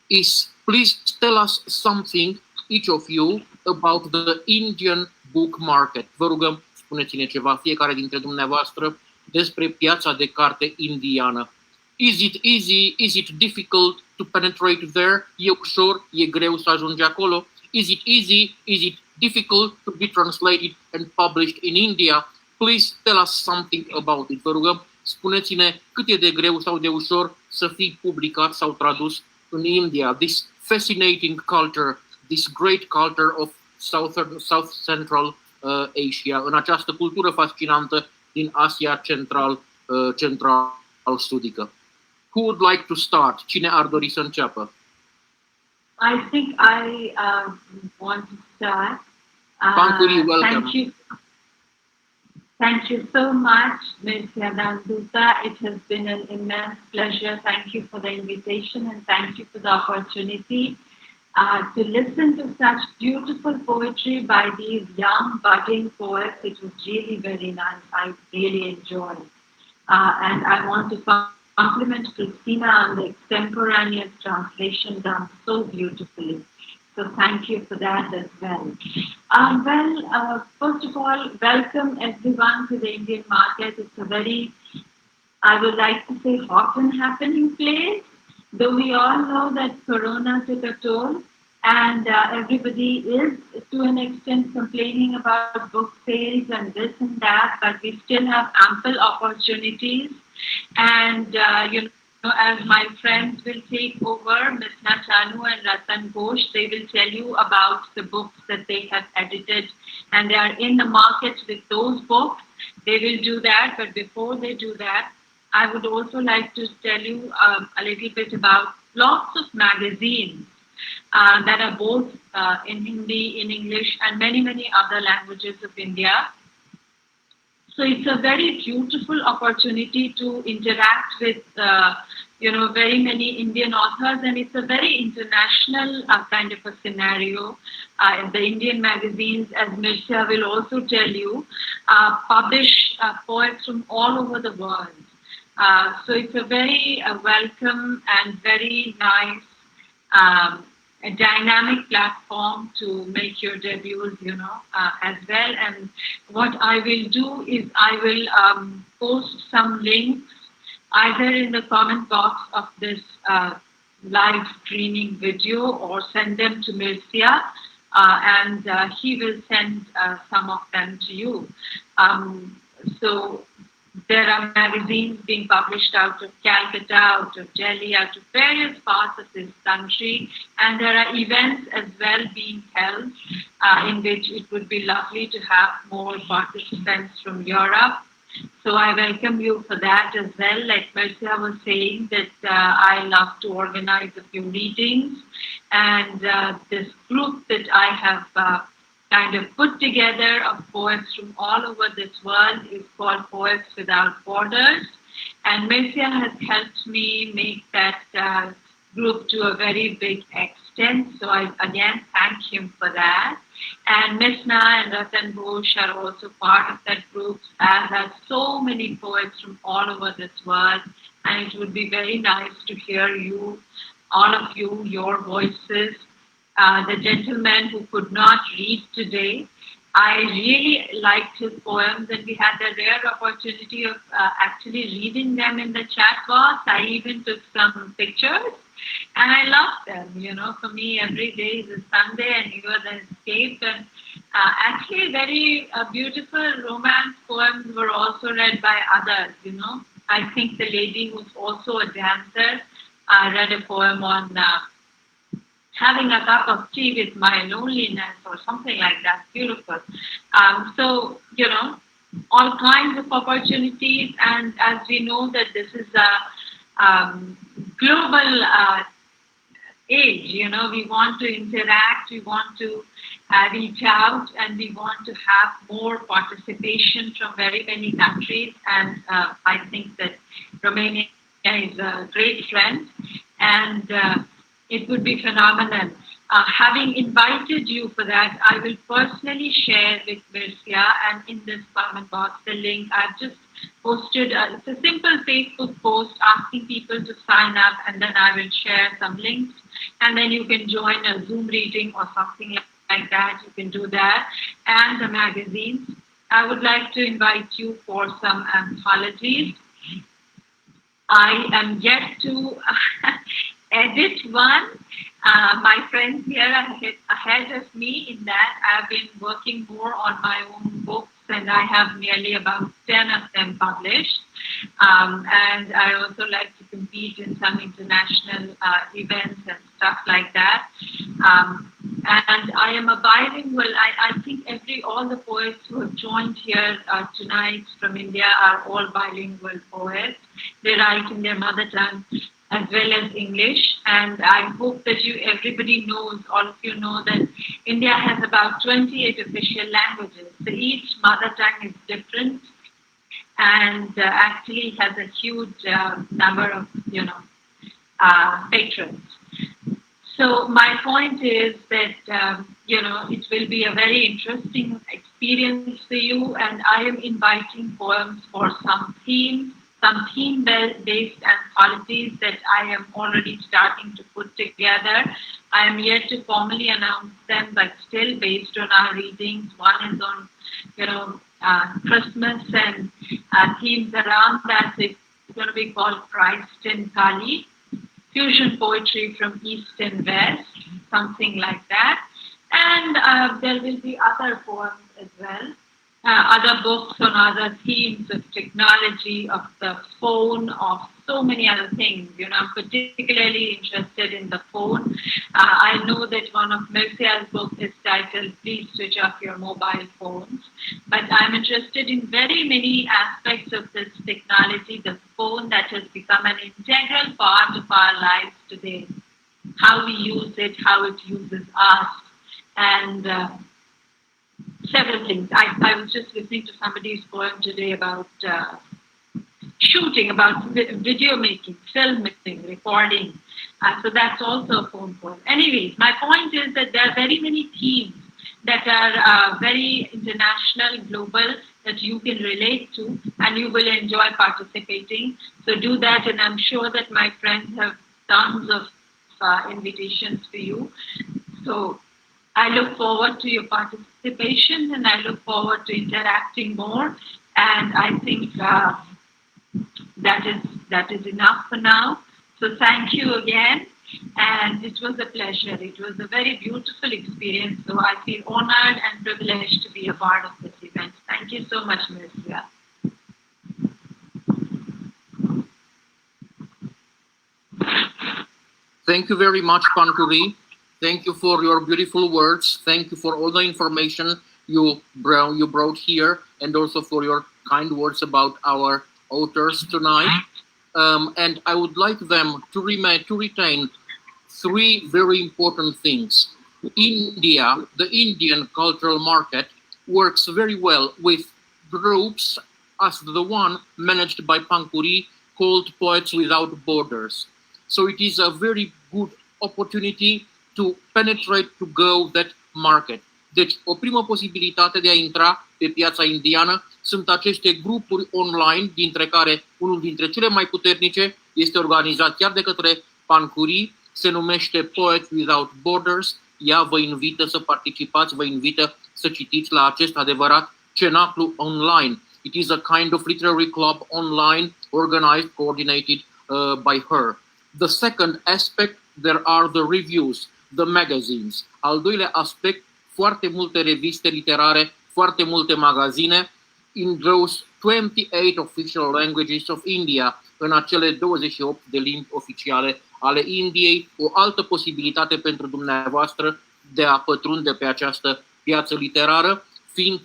is please tell us something, each of you, about the Indian book market. Vă rugăm, spuneți-ne ceva, fiecare dintre dumneavoastră, despre piața de carte indiană. Is it easy? Is it difficult to penetrate there? E ușor? E greu să ajungi acolo? Is it easy? Is it difficult to be translated and published in India? Please tell us something about it. Vă rugăm, spuneți-ne cât e de greu sau de ușor să fii publicat sau tradus în India. This fascinating culture, this great culture of South Central Asia, în această cultură fascinantă din Asia central-sudică. Who would like to start? Cine ar dori să înceapă? I think I want to start. Pankuri, welcome. Thank you so much, Ms. Yadanduta. It has been an immense pleasure. Thank you for the invitation and thank you for the opportunity. to listen to such beautiful poetry by these young budding poets. It was really very nice. I really enjoyed. And I want to compliment Christina on the extemporaneous translation done so beautifully. So thank you for that as well. First of all, welcome everyone to the Indian market. It's a very, I would like to say, hot and happening place. Though we all know that Corona took a toll, and everybody is to an extent complaining about book sales and this and that, but we still have ample opportunities. And as my friends will take over, Ms. Chanu and Ratan Ghosh, they will tell you about the books that they have edited, and they are in the market with those books. They will do that, but before they do that, I would also like to tell you a little bit about lots of magazines that are both in Hindi, in English, and many, many other languages of India. So it's a very beautiful opportunity to interact with, very many Indian authors, and it's a very international kind of a scenario. The Indian magazines, as Mircea will also tell you, publish poets from all over the world. So it's a very welcome and very nice, a dynamic platform to make your debuts, as well. And what I will do is I will post some links either in the comment box of this live streaming video or send them to Mircea, and he will send some of them to you. So there are magazines being published out of Calcutta, out of Delhi, out of various parts of this country, and there are events as well being held in which it would be lovely to have more participants from Europe. So I welcome you for that as well. Like Mircea was saying, that I love to organize a few readings, and this group that I have kind of put together of poets from all over this world is called Poets Without Borders. And Mircea has helped me make that group to a very big extent. So I again thank him for that. And Misna and Ratan Ghosh are also part of that group, as are so many poets from all over this world. And it would be very nice to hear you, all of you, your voices. The gentleman who could not read today, I really liked his poems, and we had the rare opportunity of actually reading them in the chat box. I even took some pictures, and I loved them. For me, every day is a Sunday, and you are the escape. And actually, very beautiful romance poems were also read by others. I think the lady who's also a dancer read a poem on having a cup of tea with my loneliness or something like that. Beautiful. So, all kinds of opportunities. And as we know that this is a global age, we want to interact, we want to reach out, and we want to have more participation from very many countries. And I think that Romania is a great friend, and it would be phenomenal. Having invited you for that, I will personally share with Mircea, and in this comment box, the link I've just posted. It's a simple Facebook post asking people to sign up, and then I will share some links, and then you can join a Zoom reading or something like that. You can do that. And the magazines. I would like to invite you for some anthologies. I am yet to edit one. My friends here are ahead of me in that I've been working more on my own books, and I have nearly about 10 of them published. And I also like to compete in some international events and stuff like that. And I am a bilingual. I think all the poets who have joined here tonight from India are all bilingual poets. They write in their mother tongue as well as English, and I hope that everybody knows, all of you know, that India has about 28 official languages. So each mother tongue is different, and actually has a huge number of, patrons. So my point is that, you know, it will be a very interesting experience for you, and I am inviting poems for some theme-based anthologies that I am already starting to put together. I am yet to formally announce them, but still based on our readings. One is on, you know, Christmas and themes around that. So it's going to be called Christ and Kali. Fusion poetry from East and West, something like that. And there will be other poems as well, other books on other themes of technology, of the phone, of so many other things. You know, I'm particularly interested in the phone. I know that one of Mircea's books is titled Please Switch Off Your Mobile Phones. But I'm interested in very many aspects of this technology, the phone that has become an integral part of our lives today. How we use it, how it uses us, and several things. I was just listening to somebody's poem today about shooting, about video making, filmmaking, recording. So that's also a phone poem. Anyways, my point is that there are very many themes that are very international, global, that you can relate to, and you will enjoy participating. So do that, and I'm sure that my friends have tons of invitations for you. So I look forward to your participation, and I look forward to interacting more. And I think that is enough for now. So thank you again, and it was a pleasure. It was a very beautiful experience. So I feel honored and privileged to be a part of this event. Thank you so much, Mircea. Thank you very much, Pankuri. Thank you for your beautiful words. Thank you for all the information you brought here, and also for your kind words about our authors tonight. And I would like them to retain three very important things. India, the Indian cultural market, works very well with groups as the one managed by Pankuri called Poets Without Borders. So it is a very good opportunity to penetrate, to go that market. Deci, o primă posibilitate de a intra pe piața indiană sunt aceste grupuri online, dintre care unul dintre cele mai puternice este organizat chiar de către Pankuri, se numește Poets Without Borders. Ea vă invită să participați, vă invită să citiți la acest adevărat cenaclu online. It is a kind of literary club online, organized, coordinated by her. The second aspect, there are the reviews, the magazines. Al doilea aspect, foarte multe reviste literare, foarte multe magazine, in those 28 official languages of India, în acele 28 de limbi oficiale ale Indiei, o altă posibilitate pentru dumneavoastră de a pătrunde pe această piață literară, fiind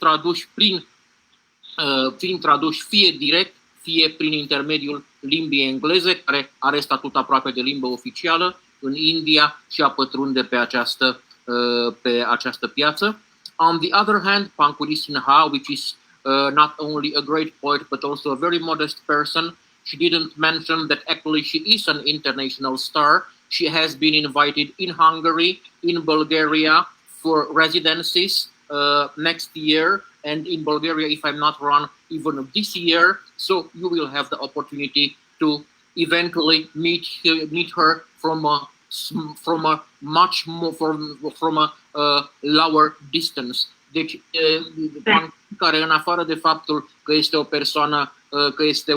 traduși fie direct, fie prin intermediul limbii engleze, care are statut aproape de limbă oficială în India, și a pătrunde pe această piață. On the other hand, Pankuri Sinha, which is not only a great poet but also a very modest person, she didn't mention that actually she is an international star. She has been invited in Hungary, in Bulgaria for residencies next year, and in Bulgaria, if I'm not wrong, even this year. So you will have the opportunity to eventually meet her from a lower distance. Deci, care în afară de faptul că este o persoană, că este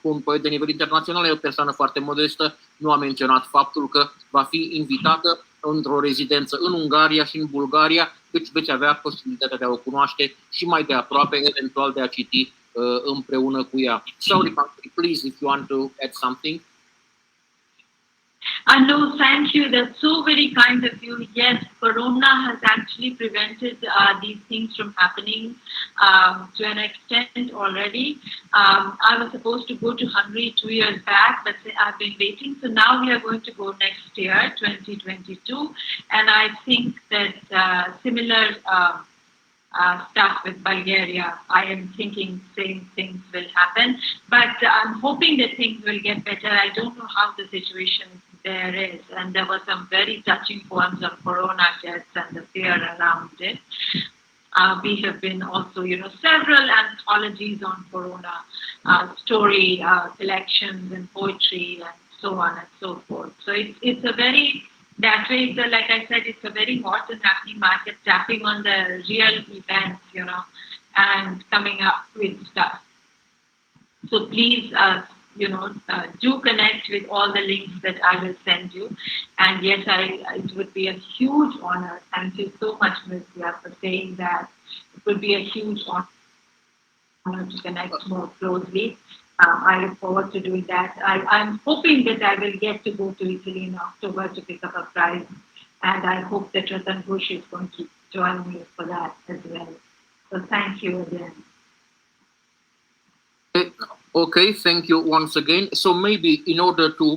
un poet de nivel internațional, e o persoană foarte modestă, nu a menționat faptul că va fi invitată într-o rezidență în Ungaria și în Bulgaria, deci veți avea posibilitatea de a o cunoaște și mai de aproape, eventual de a citi împreună cu ea. Sorry, please, if you want to add something. No, thank you. That's so very kind of you. Yes, Corona has actually prevented these things from happening to an extent already. I was supposed to go to Hungary 2 years back, but I've been waiting. So now we are going to go next year, 2022. And I think that similar stuff with Bulgaria, I am thinking same things will happen. But I'm hoping that things will get better. I don't know how the situation is there is. And there were some very touching poems on corona deaths and the fear around it. We have been also, several anthologies on corona, story collections and poetry and so on and so forth. So it's a very, that way, like I said, it's a very hot and happening market, tapping on the real events, and coming up with stuff. So please, do connect with all the links that I will send you. And yes, it would be a huge honor. Thank you so much, Mithya, for saying that. It would be a huge honor to connect more closely. I look forward to doing that. I'm hoping that I will get to go to Italy in October to pick up a prize. And I hope that Ratan Ghosh is going to join me for that as well. So thank you again. Okay, thank you once again. So maybe in order to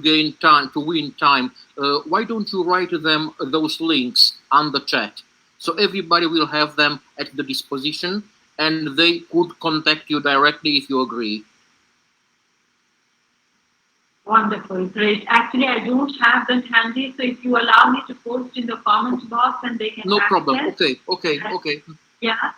gain time, to win time, why don't you write them those links on the chat? So everybody will have them at the disposition and they could contact you directly if you agree. Wonderful, great. Actually, I don't have them handy, so if you allow me to post in the comments box and they can No problem. access. Okay. Yeah.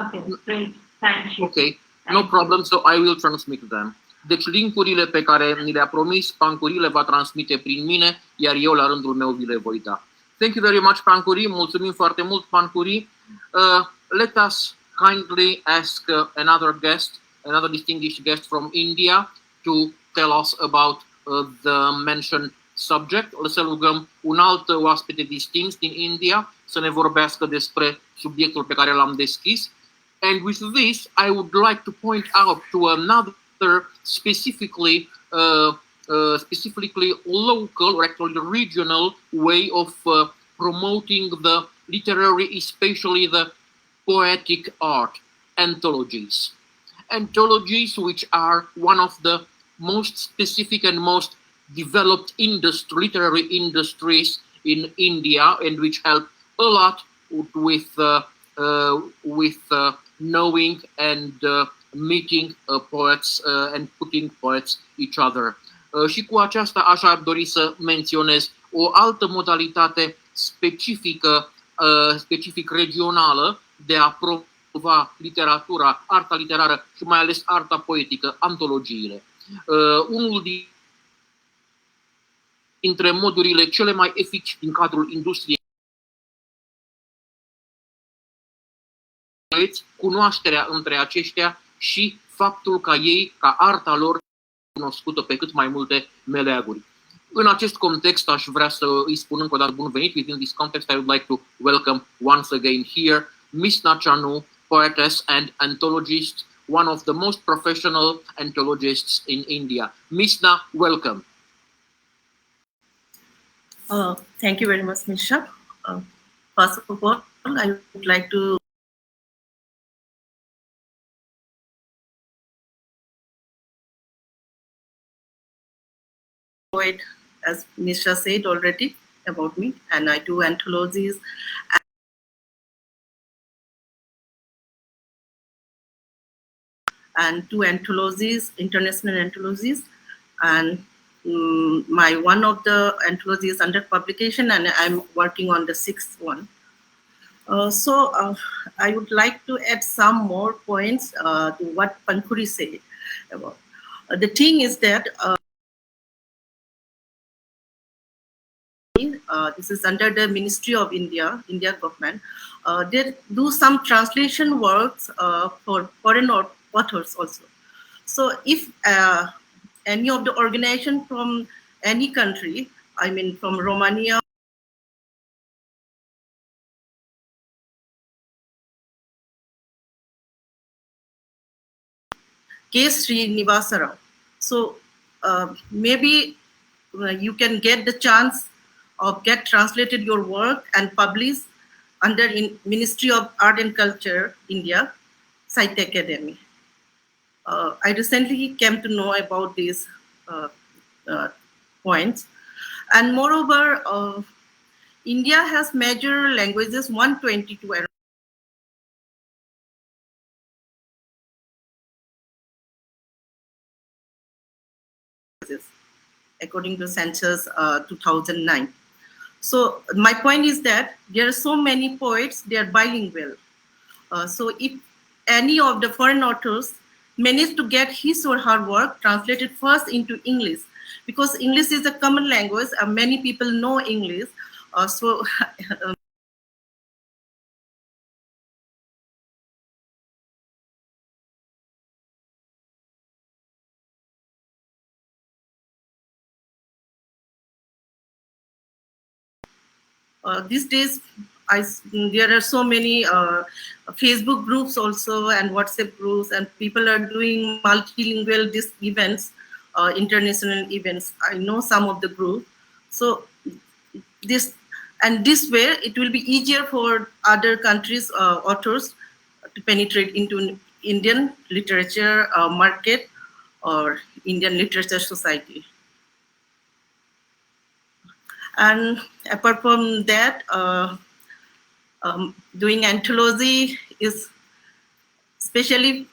Okay, great. Thank you. Okay, no problem. So I will transmit them. Deci linkurile pe care ni le-a promis, Pancuri le va transmite prin mine, iar eu la rândul meu vi le voi da. Thank you very much, Pancuri. Mulțumim foarte mult, Pancuri. Let us kindly ask another distinguished guest from India to tell us about the mentioned subject. O să rugăm un alt oaspete distins din India să ne vorbească despre subiectul pe care l-am deschis. And with this, I would like to point out to another specifically local or actually regional way of promoting the literary, especially the poetic art, anthologies. Anthologies, which are one of the most specific and most developed literary industries in India, and which help a lot with knowing and meeting poets and putting poets each other. Și cu aceasta aș dori să menționez o altă modalitate specific regională de a promova literatura, arta literară și mai ales arta poetică, antologiile. Unul dintre modurile cele mai eficace din cadrul industriei, cunoașterea între aceștia și faptul ca ei, ca arta lor, cunoscută pe cât mai multe meleaguri. În acest context, aș vrea să îi spun încă o dată bun venit. Within this context, I would like to welcome once again here Misna Chanu, poetess and anthologist, one of the most professional anthologists in India. Misna, welcome. Thank you very much, Misha. First of all, I would like to poet, as Nisha said already about me, and I do anthologies and two anthologies, international anthologies, and one of the anthologies is under publication, and I'm working on the 6th one. I would like to add some more points to what Pankuri said about. The thing is that this is under the Ministry of India government. They do some translation works for foreign authors also. So if any of the organization from any country, I mean from Romania, K. Srinivasa Rao. So maybe you can get the chance of get translated your work and published under Ministry of Art and Culture, India, Sahitya Academy. I recently came to know about these points. And moreover, India has major languages, 122 around. according to census 2009. So my point is that there are so many poets, they are bilingual. So if any of the foreign authors manage to get his or her work translated first into English, because English is a common language, many people know English. So these days, there are so many Facebook groups also and WhatsApp groups, and people are doing multilingual events, international events. I know some of the group. So this way, it will be easier for other countries' authors to penetrate into Indian literature market or Indian literature society. And apart from that, doing anthology is especially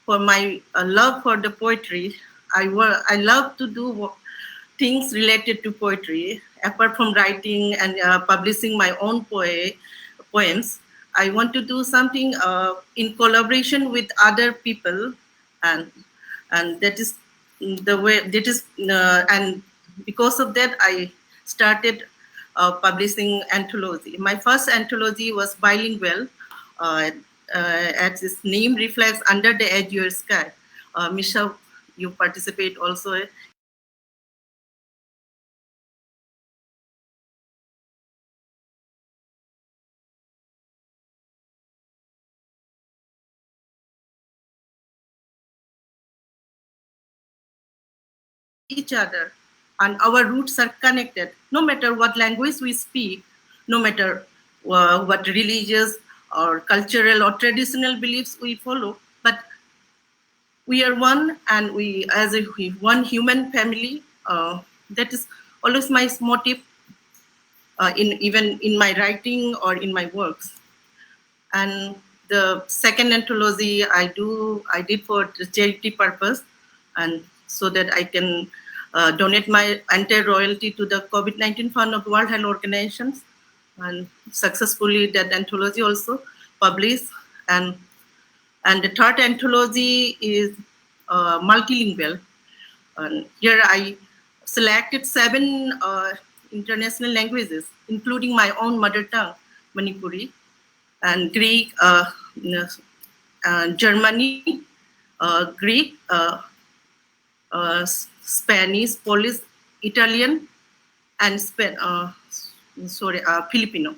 for my love for the poetry. I love to do things related to poetry. Apart from writing and publishing my own poems, I want to do something in collaboration with other people, and that is the way. That is, and because of that, I started publishing anthology. My first anthology was bilingual, as its name reflects, Under the Azure Sky. Misha, you participate also. Each other, and our roots are connected, no matter what language we speak, no matter what religious or cultural or traditional beliefs we follow, but we are one, and we as one human family. That is always my motive, even in my writing or in my works. And the second anthology I did for the charity purpose, and so that I can donate my entire royalty to the COVID-19 Fund of World Health Organizations, and successfully that anthology also published. And the third anthology is multilingual. And here I selected 7 international languages, including my own mother tongue, Manipuri, and Greek, Germany, Greek, Spanish, Polish, Italian, and Filipino.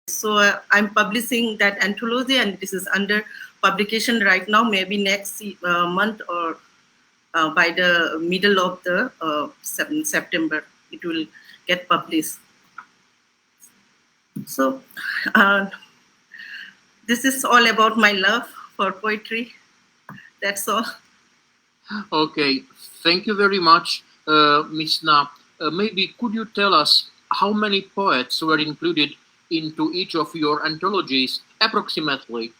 So I'm publishing that anthology, and this is under publication right now. Maybe next month, or by the middle of the September, it will get published. So this is all about my love for poetry. That's all. Okay, thank you very much, Ms. Na. Maybe could you tell us how many poets were included into each of your anthologies, approximately?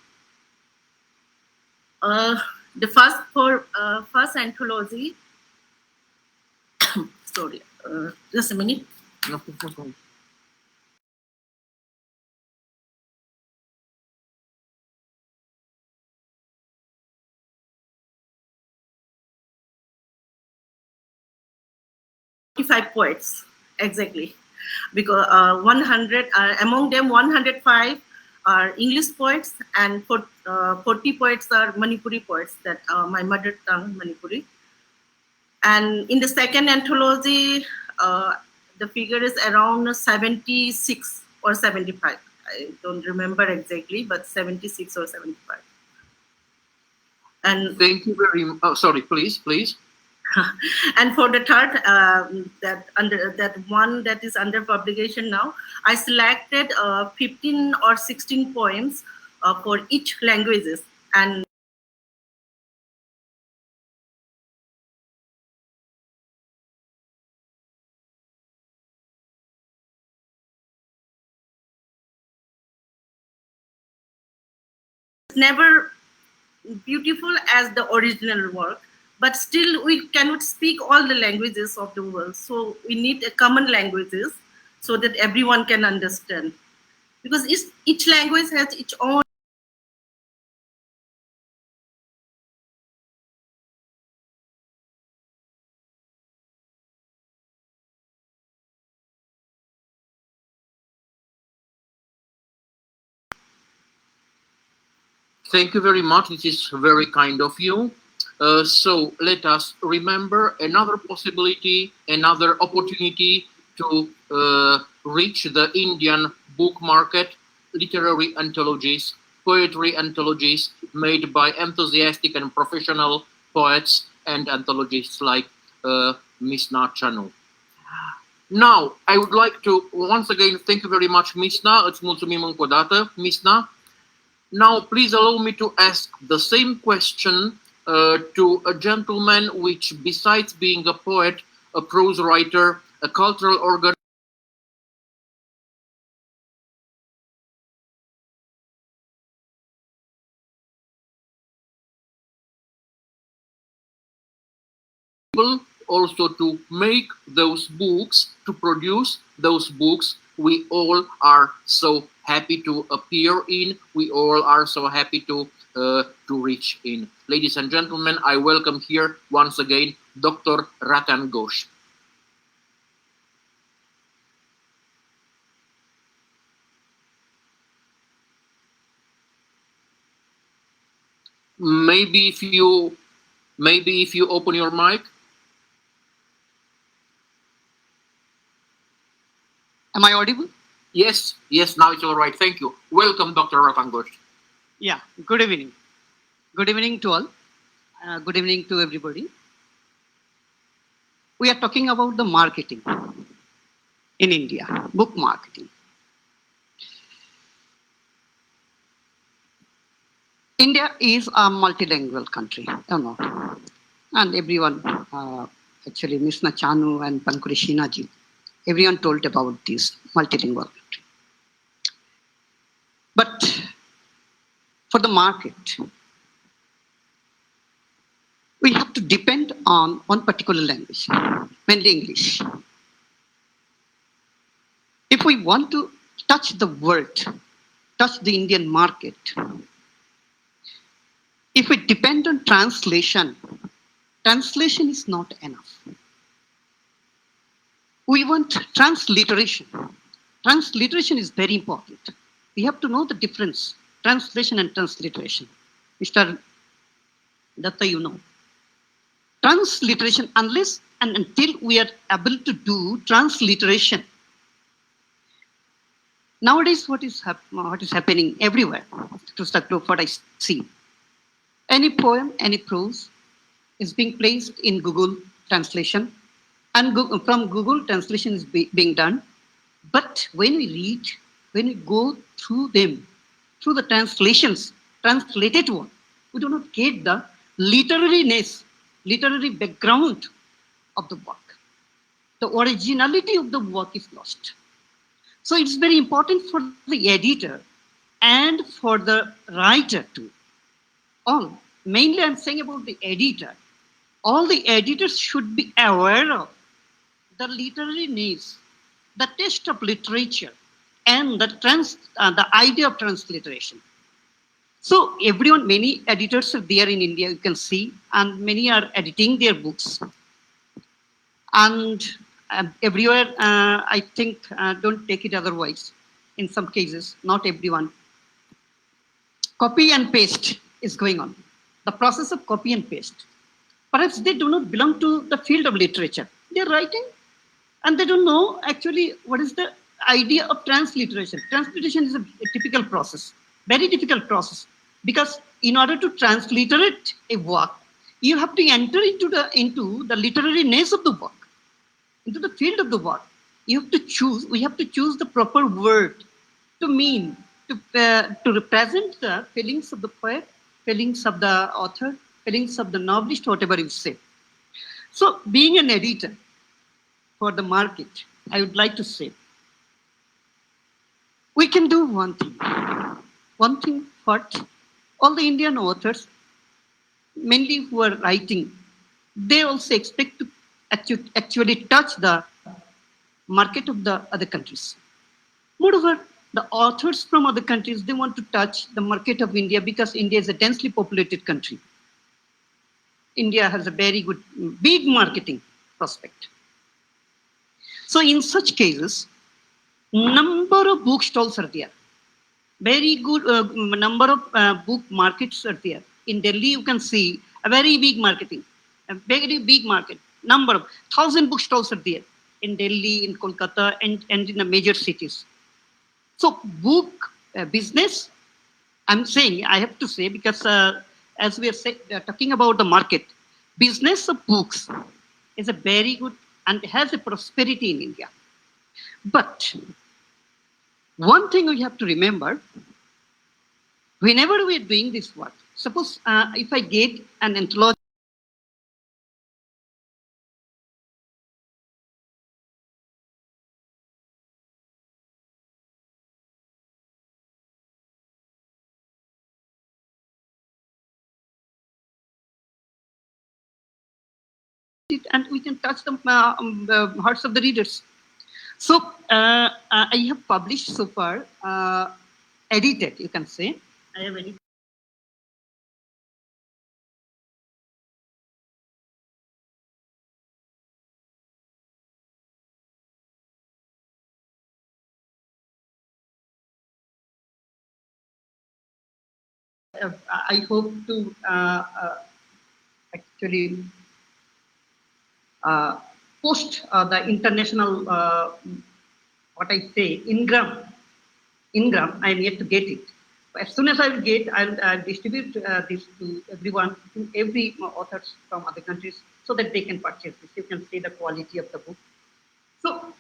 The first anthology. Sorry, just a minute. No problem. Poets, exactly, because 100 among them 105 are English poets, and 40 poets are Manipuri poets, that my mother tongue Manipuri. And in the second anthology, the figure is around 76 or 75. I don't remember exactly, but 76 or 75. And thank you very much. Oh, sorry, please. And for the third, that one that is under publication now, I selected 15 or 16 poems for each languages, and never beautiful as the original work, but still we cannot speak all the languages of the world. So we need a common languages so that everyone can understand. Because each language has its own. Thank you very much. This is very kind of you. So let us remember another possibility, another opportunity to reach the Indian book market, literary anthologies, poetry anthologies made by enthusiastic and professional poets and anthologists like Misna Chanu. Now, I would like to once again thank you very much, Misna. Îți mulțumim încă o dată, Misna. Now, please allow me to ask the same question to a gentleman which, besides being a poet, a prose writer, a cultural organizer, also to make those books, to produce those books we all are so happy to appear in, we all are so happy to reach in. Ladies and gentlemen, I welcome here once again Dr. Ratan Ghosh. Maybe if you open your mic. Am I audible? Yes, now it's all right. Thank you. Welcome, Dr. Ratan Ghosh. Yeah, good evening. Good evening to all. Good evening to everybody. We are talking about the marketing in India, book marketing. India is a multilingual country, you know, and everyone, actually Misna Chanu and Pankurishina ji, everyone told about this multilingual country. But for the market, we have to depend on one particular language, mainly English. If we want to touch the world, touch the Indian market, if we depend on translation, translation is not enough. We want transliteration. Transliteration is very important. We have to know the difference, translation and transliteration. Mr. Datta, you know. Transliteration, unless and until we are able to do transliteration. Nowadays, what is happening everywhere, what I see. Any poem, any prose is being placed in Google Translation, and from Google Translation is being done. But when we read, when we go through them, through the translations, translated one, we do not get the literariness, literary background of the work. The originality of the work is lost. So it's very important for the editor and for the writer too. All, mainly I'm saying about the editor. All the editors should be aware of the literariness, the taste of literature, and the idea of transliteration. So everyone, many editors are there in India, you can see, and many are editing their books. And everywhere, I think, don't take it otherwise. In some cases, not everyone. Copy and paste is going on. The process of copy and paste. Perhaps they do not belong to the field of literature. They're writing, and they don't know actually what is the idea of transliteration. Transliteration is a typical process, very difficult process, because in order to transliterate a work, you have to enter into the literariness of the work, into the field of the work. You have to choose. We have to choose the proper word to mean, to represent the feelings of the poet, feelings of the author, feelings of the novelist, whatever you say. So, being an editor for the market, I would like to say, we can do one thing. One thing, what? all the Indian authors, mainly who are writing, they also expect to actually touch the market of the other countries. Moreover, the authors from other countries, they want to touch the market of India because India is a densely populated country. India has a very good, big marketing prospect. So in such cases, number of bookstalls are there. Very good number of book markets are there. In Delhi, you can see a very big marketing, a very big market. Number of 1,000 bookstalls are there in Delhi, in Kolkata, and in the major cities. So book business, I'm saying, I have to say, because as we are talking about the market, business of books is a very good and has a prosperity in India. But one thing we have to remember, whenever we are doing this work, suppose if I get an anthology, and we can touch the hearts of the readers. So I have published so far, edited, you can say. I have edited. I hope to actually post the international, what I say, Ingram. I'm yet to get it. As soon as I will get, I'll distribute this to everyone, to every authors from other countries, so that they can purchase this. You can see the quality of the book. So,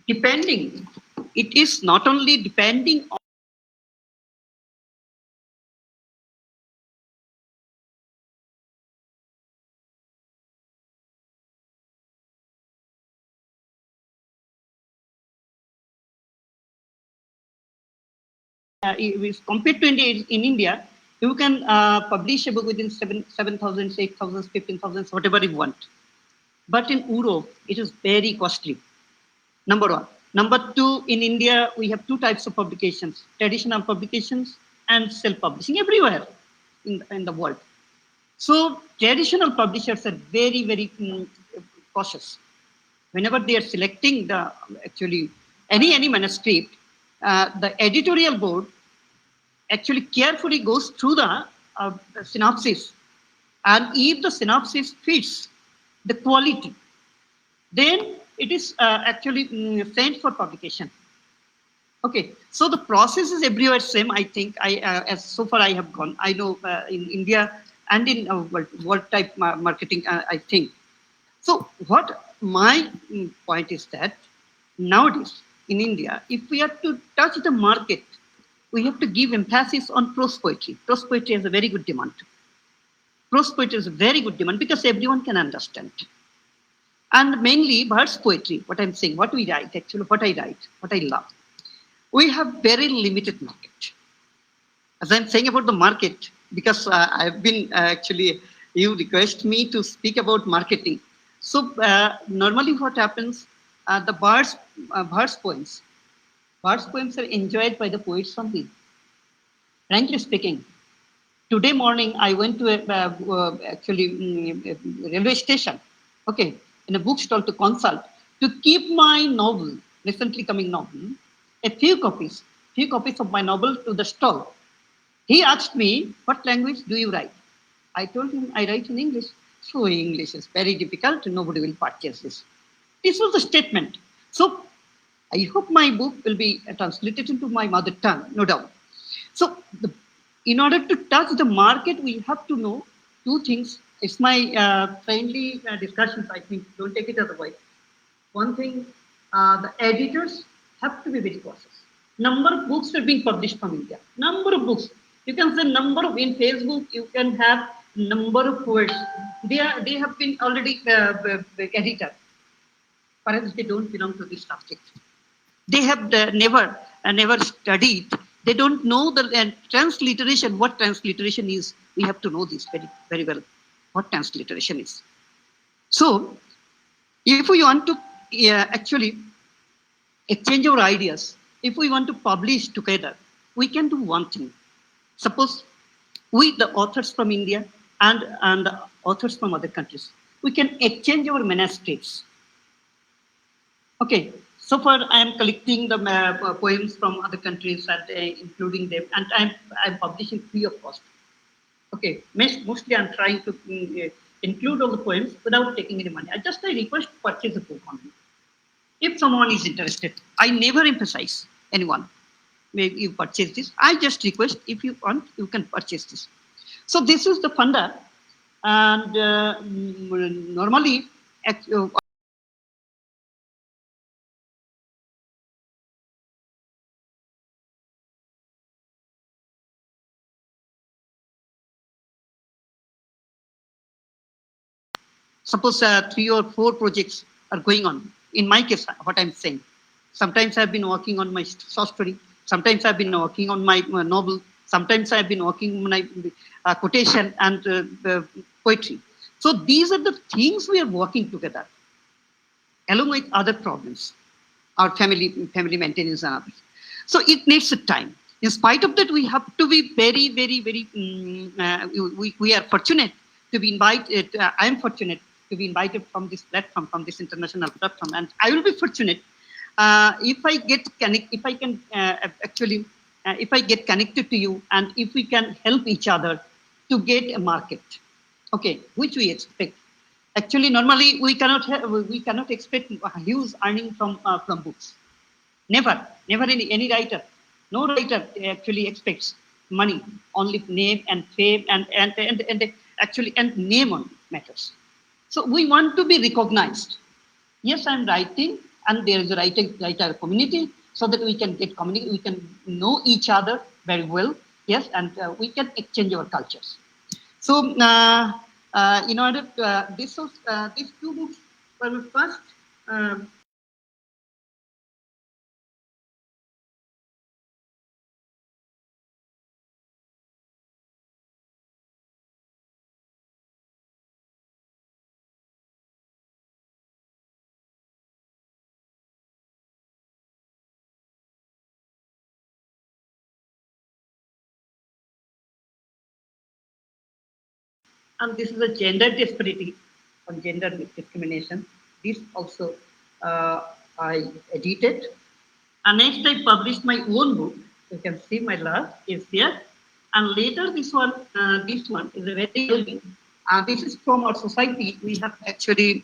depending, it is not only depending on compared to India, in India, you can publish a book within 7,000, 8,000, 15,000, whatever you want. But in Europe, it is very costly. Number one. Number two, in India, we have two types of publications: traditional publications and self-publishing everywhere in the world. So traditional publishers are very, very cautious. Whenever they are selecting the actually any manuscript, the editorial board actually carefully goes through the synopsis, and if the synopsis fits the quality, then it is actually sent for publication. Okay, so the process is everywhere same. I think as so far I have gone, I know in India and in world type marketing, I think. So what my point is that nowadays in India, if we have to touch the market, we have to give emphasis on prose poetry. Prose poetry has a very good demand. Prose poetry is a very good demand because everyone can understand. And mainly verse poetry, what I'm saying, what we write, actually what I write, what I love. We have very limited market. As I'm saying about the market, because I've been actually, you request me to speak about marketing. So normally what happens, the verse poems are enjoyed by the poets only. Frankly speaking, today morning I went to a railway station, okay, in a bookstall to consult, to keep my novel, recently coming novel, a few copies of my novel to the stall. He asked me, what language do you write? I told him, I write in English. So English is very difficult, nobody will purchase this. This was the statement. So I hope my book will be translated into my mother tongue, no doubt. So in order to touch the market, we have to know two things. It's my friendly discussions, I think, don't take it otherwise. One thing, the editors have to be very cautious. Number of books are being published from India. Number of books. You can say number of, in Facebook, you can have number of poets. They have been already edited. Perhaps they don't belong to this subject. They have never studied They don't know the transliteration, what transliteration is. We have to know this very, very well, what transliteration is. So, if we want to actually exchange our ideas, if we want to publish together, we can do one thing. Suppose we, the authors from India and the authors from other countries, we can exchange our manuscripts. Okay, so far I am collecting the poems from other countries and including them, and I'm publishing free of cost. Okay, mostly I'm trying to include all the poems without taking any money. I request to purchase a book only. If someone is interested, I never emphasize anyone. Maybe you purchase this. I just request, if you want, you can purchase this. So this is the funda, and normally, suppose 3 or 4 projects are going on. In my case, what I'm saying, sometimes I've been working on my short story, sometimes I've been working on my novel, sometimes I've been working on my quotation and poetry. So these are the things we are working together, along with other problems, our family maintenance and others. So it needs a time. In spite of that, we have to be very, very, very, we are fortunate to be invited, I am fortunate to be invited from this platform, from this international platform, and I will be fortunate if I get connected to you, and if we can help each other to get a market, okay, which we expect. Actually, normally we cannot expect a huge earning from books. Never any writer, no writer actually expects money. Only name and fame and actually name on matters. So we want to be recognized. Yes, I'm writing, and there is a writer community, so that we can we can know each other very well. Yes, and we can exchange our cultures. So in order these 2 books were first. And this is a gender disparity on gender discrimination. This also I edited. And next I published my own book. You can see my love is here. And later this one is a very early. This is from our society. We have actually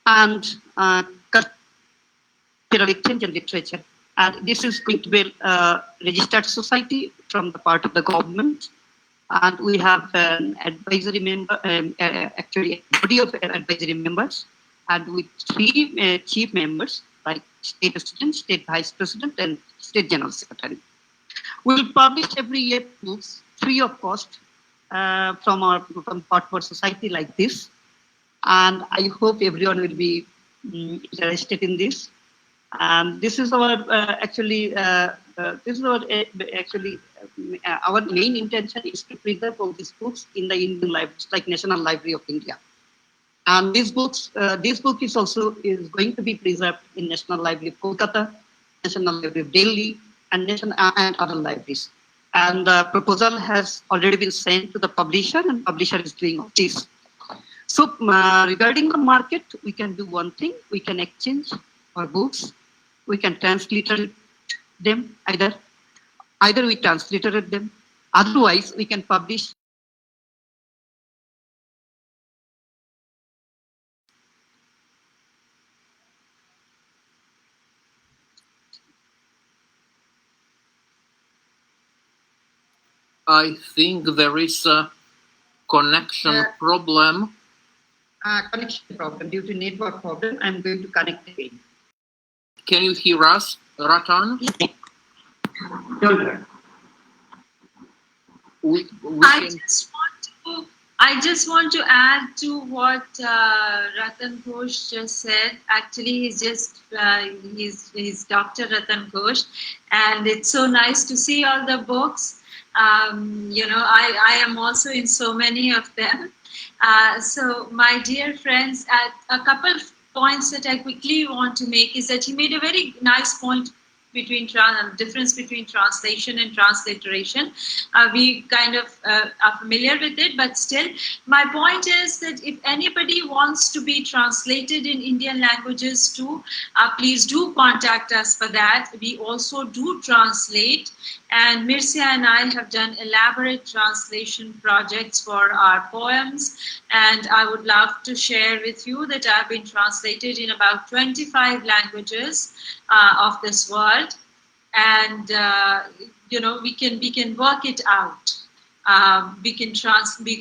and cultural exchange and literature. And this is going to be a registered society from the part of the government. And we have an advisory member, actually a body of advisory members, and with 3 chief members, like state president, state vice president, and state general secretary. We will publish every year books free of cost from part of our society like this. And I hope everyone will be interested in this. And this is our our main intention is to preserve all these books in the Indian libraries, like National Library of India. And this book is also going to be preserved in National Library of Kolkata, National Library of Delhi, and other libraries. And the proposal has already been sent to the publisher, and publisher is doing all this. So regarding the market, we can do one thing. We can exchange our books. We can transliterate them either we transliterate them. Otherwise, we can publish. I think there is a connection problem. Connection problem due to network problem. I'm going to connect again. Can you hear us, Ratan? we I can... just want to add to what Ratan Ghosh just said. Actually, he's Dr. Ratan Ghosh, and it's so nice to see all the books. I am also in so many of them. So, my dear friends, a couple of points that I quickly want to make is that he made a very nice point between difference between translation and transliteration. We kind of are familiar with it, but still, my point is that if anybody wants to be translated in Indian languages too, please do contact us for that. We also do translate, and Mircea and I have done elaborate translation projects for our poems, and I would love to share with you that I've been translated in about 25 languages of this world, and we can work it out. We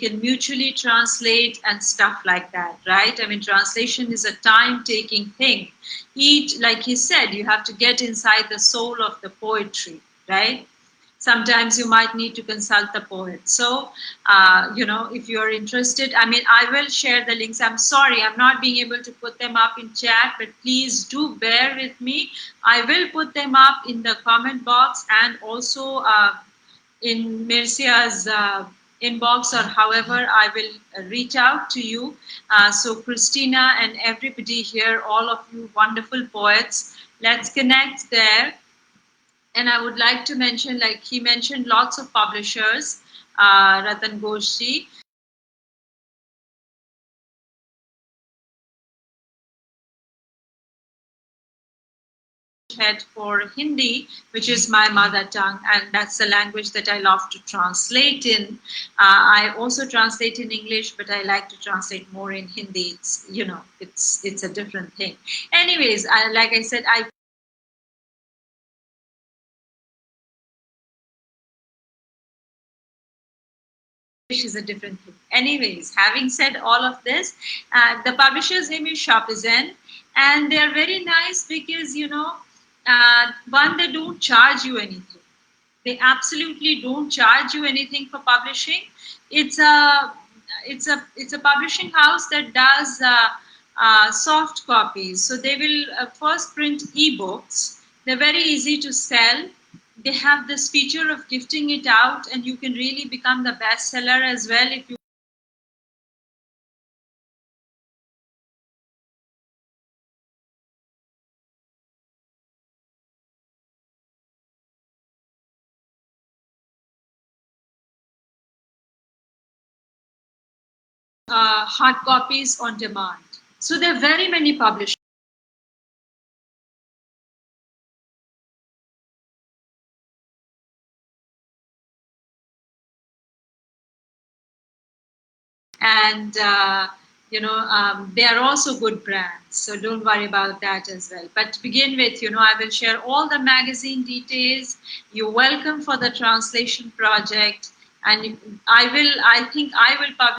can mutually translate and stuff like that, right? I mean, translation is a time-taking thing. Like he said, you have to get inside the soul of the poetry, right? Sometimes you might need to consult the poet. So, if you're interested, I mean, I will share the links. I'm sorry, I'm not being able to put them up in chat, but please do bear with me. I will put them up in the comment box and also in Mircea's inbox, or however I will reach out to you. So Christina and everybody here, all of you wonderful poets, let's connect there. And I would like to mention, like he mentioned, lots of publishers, Ratan Ghosh. Head for Hindi, which is my mother tongue, and that's the language that I love to translate in. I also translate in English, but I like to translate more in Hindi. It's a different thing. Anyways, like I said, is a different thing. Anyways, having said all of this, the publisher's name is Sharpizen, and they're very nice because one, they don't charge you anything. They absolutely don't charge you anything for publishing. It's a publishing house that does soft copies. So they will first print ebooks. They're very easy to sell. They have this feature of gifting it out, and you can really become the bestseller as well if you hard copies on demand. So there are very many publishers. And they are also good brands, so don't worry about that as well. But to begin with, I will share all the magazine details. You're welcome for the translation project, and I think I will publish.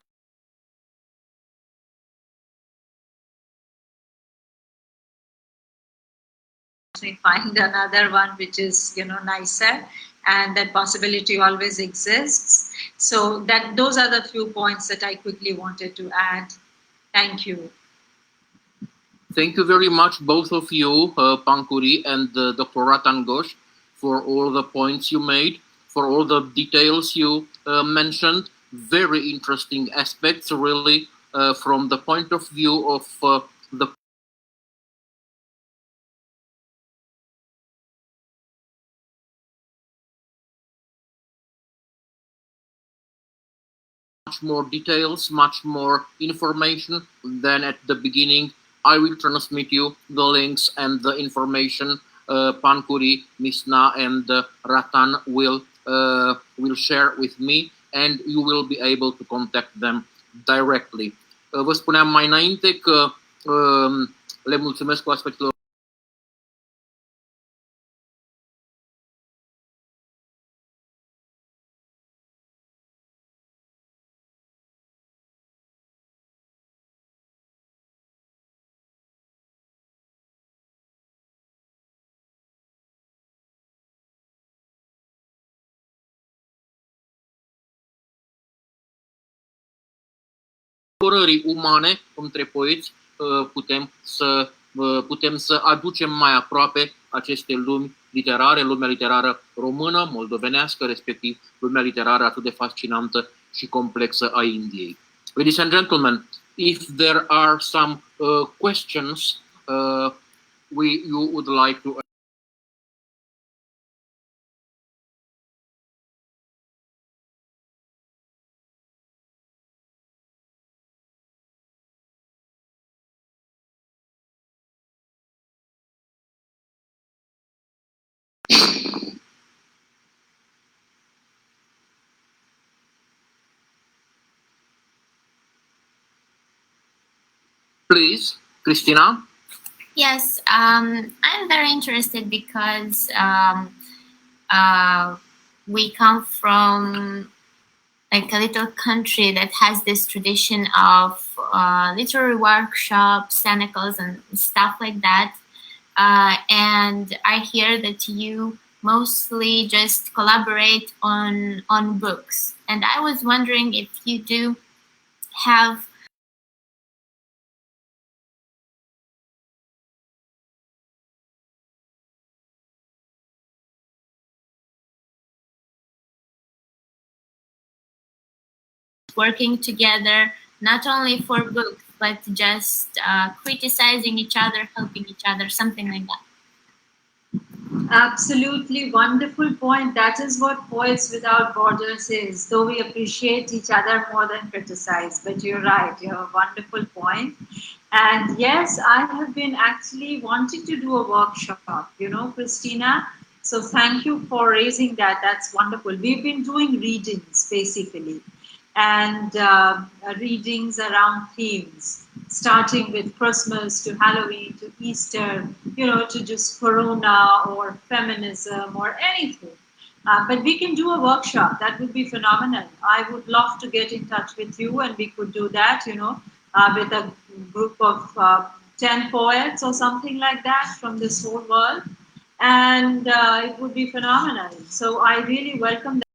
Find another one which is nicer, and that possibility always exists. So those are the few points that I quickly wanted to add. Thank you. Thank you very much, both of you, Pankuri and Dr. Ratan Ghosh, for all the points you made, for all the details you mentioned. Very interesting aspects, really, from the point of view of the much more details, much more information than at the beginning. I will transmit you the links and the information Pankuri, Misna, and Ratan will share with me, and you will be able to contact them directly. Vă spuneam mai înainte că le mulțumesc oaspeților colaborării umane între poeți putem să aducem mai aproape aceste lumi literare, lumea literară română, moldovenească, respectiv lumea literară atât de fascinantă și complexă a Indiei. Ladies and gentlemen, if there are some questions you would like to please, Christina? Yes, I'm very interested because we come from like a little country that has this tradition of literary workshops, cenacles, and stuff like that. And I hear that you mostly just collaborate on books. And I was wondering if you do have working together, not only for books, but just criticizing each other, helping each other, something like that. Absolutely wonderful point. That is what Poets Without Borders is, though we appreciate each other more than criticize. But you're right, you have a wonderful point. And yes, I have been actually wanting to do a workshop, you know, Christina. So thank you for raising that. That's wonderful. We've been doing readings, basically, and readings around themes, starting with Christmas to Halloween to Easter, you know, to just Corona or feminism or anything. But we can do a workshop. That would be phenomenal. I would love to get in touch with you, and we could do that, you know, with a group of 10 poets or something like that from this whole world. And it would be phenomenal. So I really welcome that.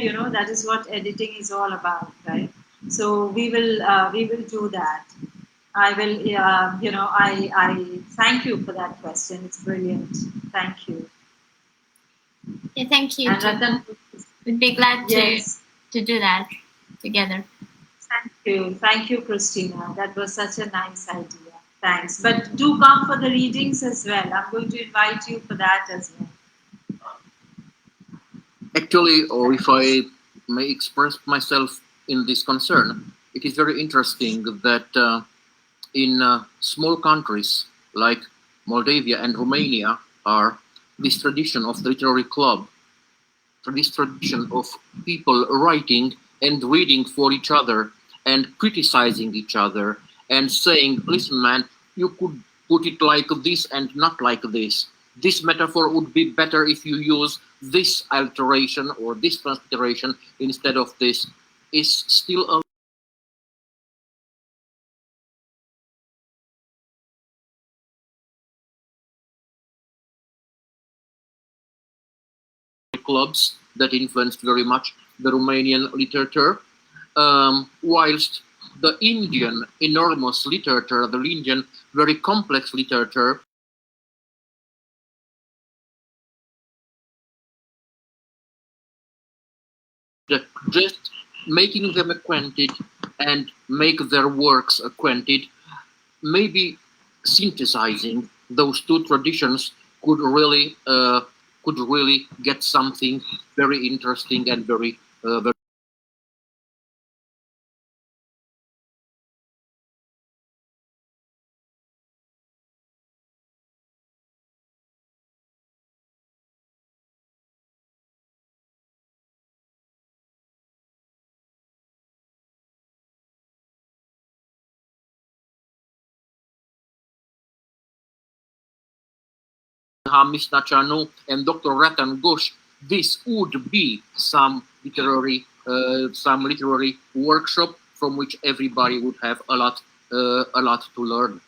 You know, that is what editing is all about, right? So we will do that. I will, you know, I thank you for that question. It's brilliant. Thank you. Yeah, thank you. And Ratan, we'd be glad yes, to do that together. Thank you, Christina. That was such a nice idea. Thanks. But do come for the readings as well. I'm going to invite you for that as well. Actually, or if I may express myself in this concern, it is very interesting that in small countries like Moldavia and Romania are this tradition of the literary club, this tradition of people writing and reading for each other and criticizing each other and saying, listen, man, you could put it like this and not like this. This metaphor would be better if you use this alteration or this transliteration instead of this. Is still a clubs that influenced very much the Romanian literature, whilst the Indian enormous literature, the Indian very complex literature, just making them acquainted and make their works acquainted, maybe synthesizing those two traditions could really get something very interesting and very Hamis Nachanu and Dr. Ratan Ghosh, this would be some literary workshop from which everybody would have a lot to learn.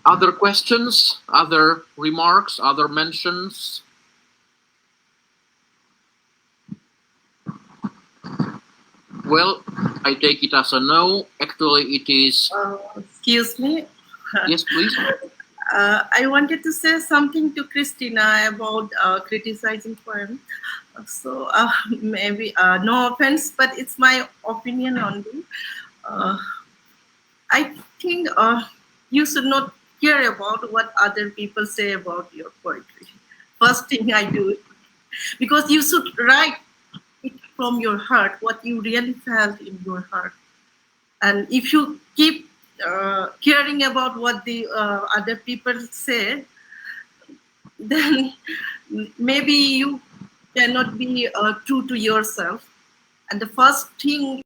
Other questions, other remarks, other mentions? Well, I take it as a no. Actually, it is... Excuse me. Yes, please. I wanted to say something to Christina about criticizing poem. So maybe no offense, but it's my opinion only. I think you should not care about what other people say about your poetry. First thing I do, because you should write it from your heart, what you really felt in your heart. And if you keep caring about what the other people say, then maybe you cannot be true to yourself. And the first thing,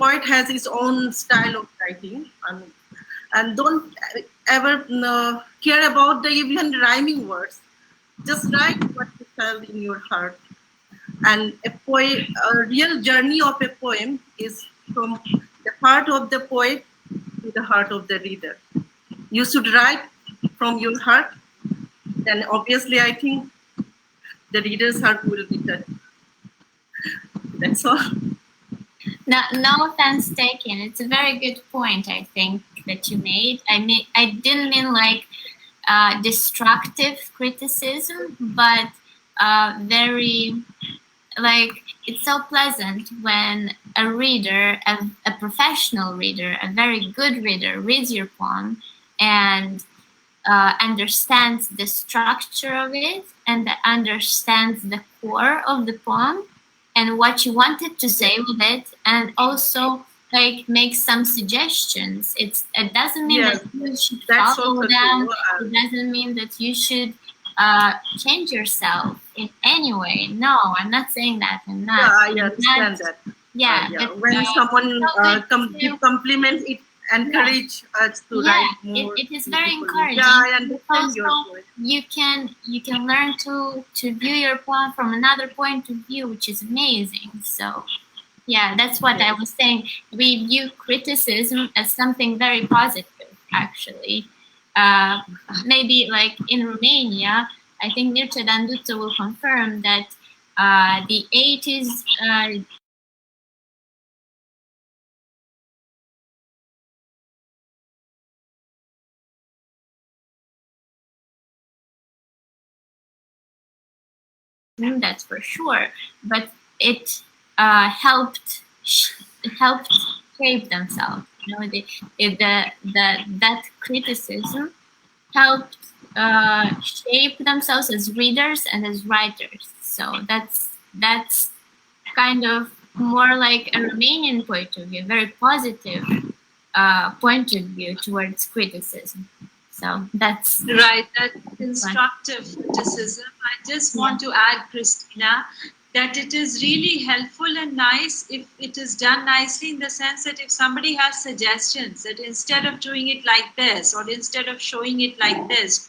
poet has his own style of writing, and don't ever care about the even rhyming words. Just write what you felt in your heart. And a real journey of a poem is from the heart of the poet to the heart of the reader. You should write from your heart, then obviously I think the reader's heart will be touched. That's all. No offense taken. It's a very good point, I think, that you made. I didn't mean like destructive criticism, but very, like, it's so pleasant when a reader, a professional reader, a very good reader reads your poem and understands the structure of it and understands the core of the poem and what you wanted to say with it, and also like make some suggestions. It doesn't mean that you should follow them. It doesn't mean that you should change yourself in any way. No, I'm not saying that. I'm not. Yeah, I understand that. Yeah, but, when someone give compliments, it encourage us to write more. It is very encouraging. Yeah, I understand your point. You can learn to view your poem from another point of view, which is amazing. So yeah, that's what I was saying. We view criticism as something very positive, actually. Maybe like in Romania, I think Mircea Danduță will confirm that the 80s that's for sure, but it helped shape themselves. You know, that criticism helped shape themselves as readers and as writers. So that's kind of more like a Romanian point of view, very positive point of view towards criticism. So that's right. That's constructive criticism. I just want to add, Christina, that it is really helpful and nice if it is done nicely, in the sense that if somebody has suggestions that instead of doing it like this, or instead of showing it like this,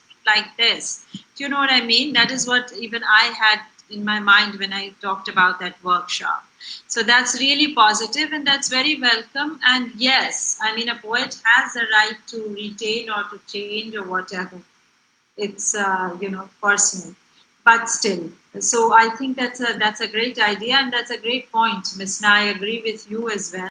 do you know what I mean? That is what even I had in my mind when I talked about that workshop. So that's really positive, and that's very welcome. And yes, I mean, a poet has the right to retain or to change or whatever. It's personal, but still. So I think that's a great idea, and that's a great point, Ms. Na. I agree with you as well.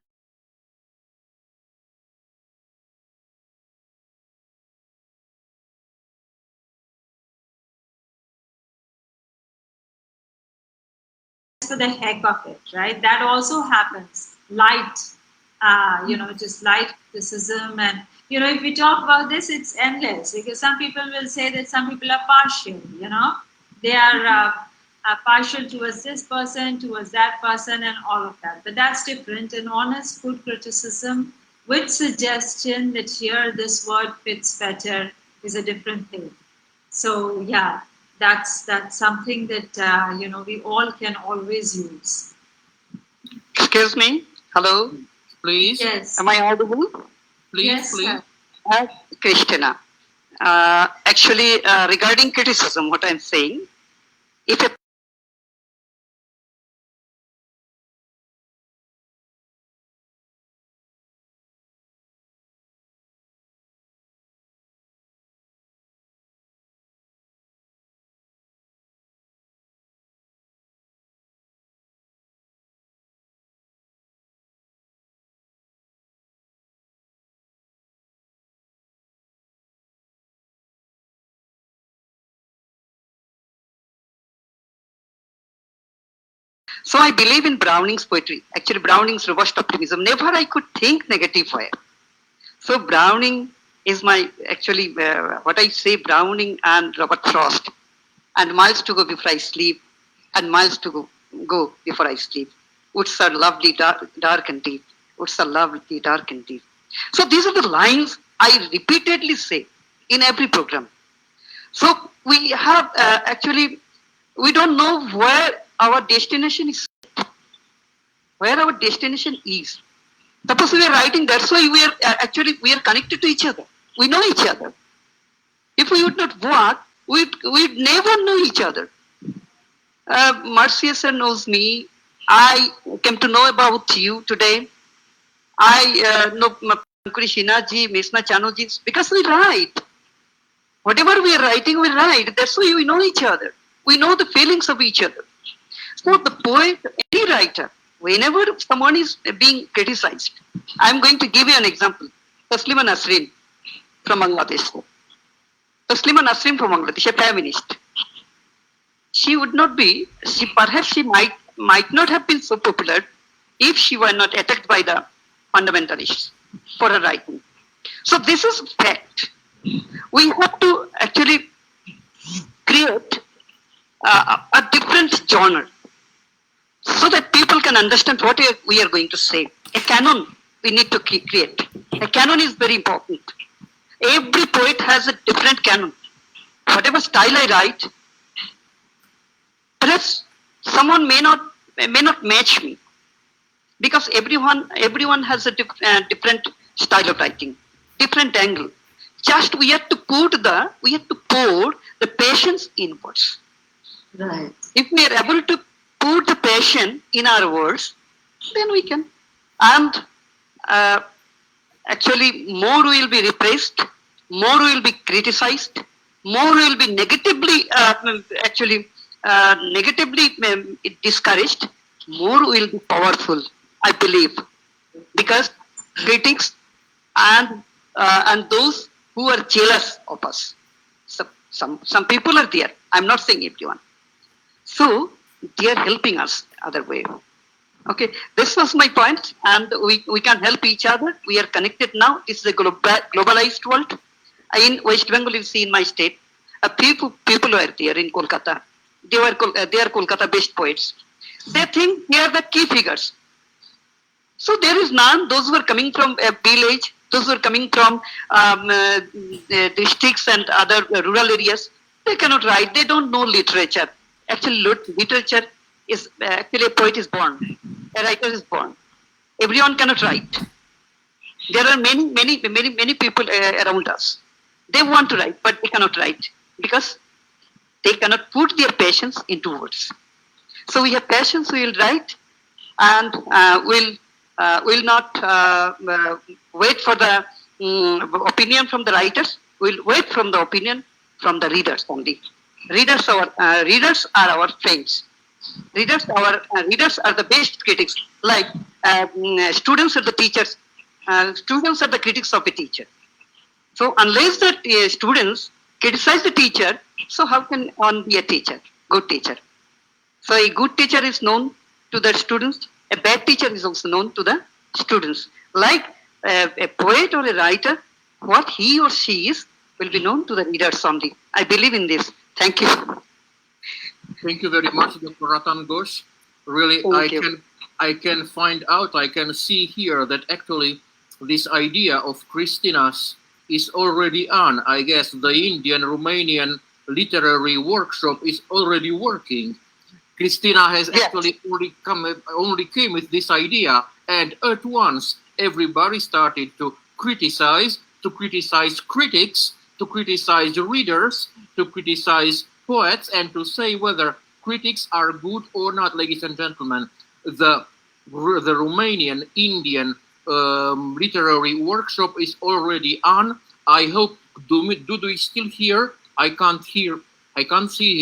For the heck of it, right? That also happens. Light, just light criticism, and if we talk about this, it's endless, because some people will say that some people are partial. They are partial towards this person, towards that person, and all of that. But that's different. An honest, good criticism with suggestion that here this word fits better is a different thing. So yeah. That's something that we all can always use. Excuse me. Hello. Please. Yes. Am I audible? Please, yes, please. Christina. Actually, regarding criticism, what I'm saying, if a So I believe in Browning's poetry. Actually, Browning's robust optimism. Never I could think negative fire. So Browning is my, actually, what I say, Browning and Robert Frost. And miles to go before I sleep. And miles to go before I sleep. Woods are lovely, dark and deep. Woods are lovely, dark and deep. So these are the lines I repeatedly say in every program. So we have, actually, we don't know where our destination is. Where our destination is. Suppose we are writing, that's why we are actually we are connected to each other. We know each other. If we would not work, we'd never know each other. Marcia sir knows me. I came to know about you today. I know Krishna ji, Mesna Chano ji, because we write. Whatever we are writing, we write. That's why we know each other. We know the feelings of each other. So the poet, any writer, whenever someone is being criticized, I'm going to give you an example. Taslima Nasrin from Bangladesh. Taslima Nasrin from Bangladesh, a feminist. She would not be, perhaps she might not have been so popular if she were not attacked by the fundamentalists for her writing. So this is fact. We have to actually create a different genre so that people can understand what we are going to say. A canon we need to create. A canon is very important. Every poet has a different canon. Whatever style I write, perhaps someone may not match me, because everyone has a different style of writing, different angle. Just we have to pour the patience in words. Right. If we are able to put the passion in our words, then we can. And actually, more will be repressed, more will be criticized, more will be negatively discouraged, more will be powerful, I believe, because critics and those who are jealous of us. Some people are there. I'm not saying everyone. So they are helping us other way. Okay, this was my point, and we can help each other. We are connected now. It's a globalized world. In West Bengal, you see in my state, people are there in Kolkata. They are Kolkata-based poets. They think they are the key figures. So there is none. Those who are coming from a village, those who are coming from districts and other rural areas, they cannot write. They don't know literature. Actually, literature is actually a poet is born, a writer is born. Everyone cannot write. There are many people around us. They want to write, but they cannot write because they cannot put their passions into words. So we have passions. We will write, and we'll not wait for the opinion from the writers. We'll wait from the opinion from the readers only. Readers are our friends. Readers are the best critics. Like students are the teachers. Students are the critics of a teacher. So unless the students criticize the teacher, so how can one be a teacher, good teacher? So a good teacher is known to the students. A bad teacher is also known to the students. Like a poet or a writer, what he or she is will be known to the readers only. I believe in this. Thank you. Thank you very much, Dr. Ratan Ghosh. Really, I can find out, I can see here that actually this idea of Christina's is already on. I guess the Indian-Romanian literary workshop is already working. Christina has actually only came with this idea, and at once everybody started to criticize critics, to criticize readers, to criticize poets, and to say whether critics are good or not. Ladies and gentlemen, the Romanian Indian literary workshop is already on. I hope Dudu is still here. I can't see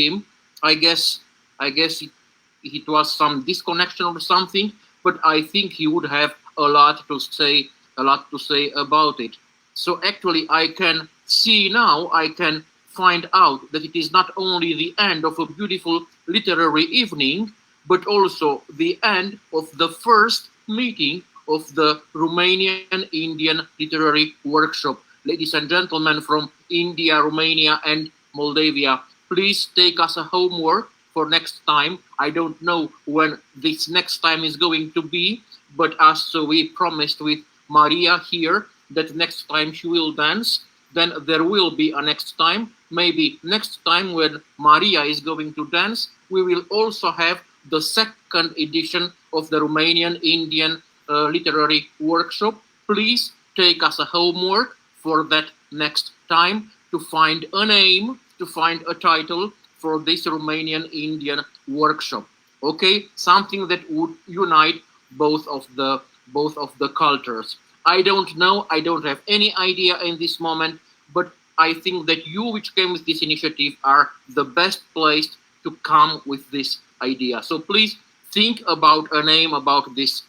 him. I guess it was some disconnection or something, but I think he would have a lot to say about it. So actually I can see now, I can find out that it is not only the end of a beautiful literary evening, but also the end of the first meeting of the Romanian Indian Literary Workshop. Ladies and gentlemen from India, Romania, and Moldavia, please take us a homework for next time. I don't know when this next time is going to be, but as we promised with Maria here, that next time she will dance, then there will be a next time. Maybe next time when Maria is going to dance, we will also have the second edition of the Romanian Indian Literary Workshop. Please take us a homework for that next time to find a name, to find a title for this Romanian Indian Workshop. Okay, something that would unite both of the cultures. I don't know, I don't have any idea in this moment, but I think that you, which came with this initiative, are the best placed to come with this idea. So please think about a name about this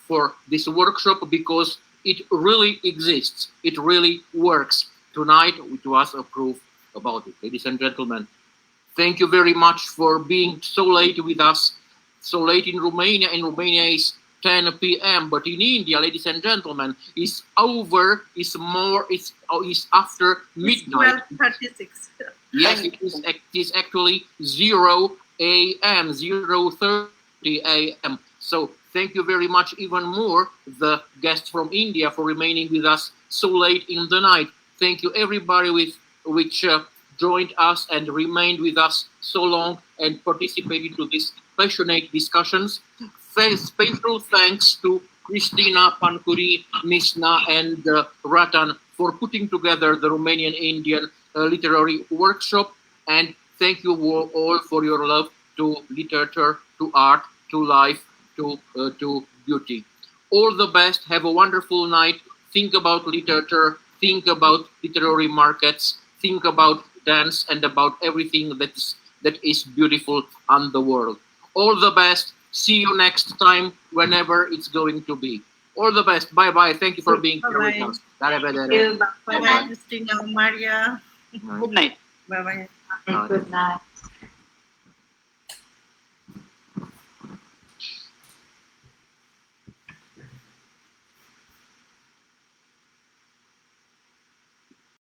for this workshop, because it really exists. It really works. Tonight, it was a proof about it. Ladies and gentlemen, thank you very much for being so late with us. So late in Romania. In Romania is 10 p.m. But in India, ladies and gentlemen, it's over. It's after midnight. It's 12:36. Yes, it is actually 0 a.m. 0:30 a.m. So thank you very much, even more, the guests from India, for remaining with us so late in the night. Thank you, everybody which joined us and remained with us so long and participated to these passionate discussions. Special thanks to Christina, Pancuri, Misna, and Ratan for putting together the Romanian Indian Literary Workshop. And thank you all for your love to literature, to art, to life, to beauty. All the best. Have a wonderful night. Think about literature. Think about literary markets. Think about dance and about everything that is beautiful on the world. All the best. See you next time, whenever it's going to be. All the best. Bye-bye. Thank you for being here with us. Bye-bye, Christina, Maria. Good night. Bye-bye. Good night.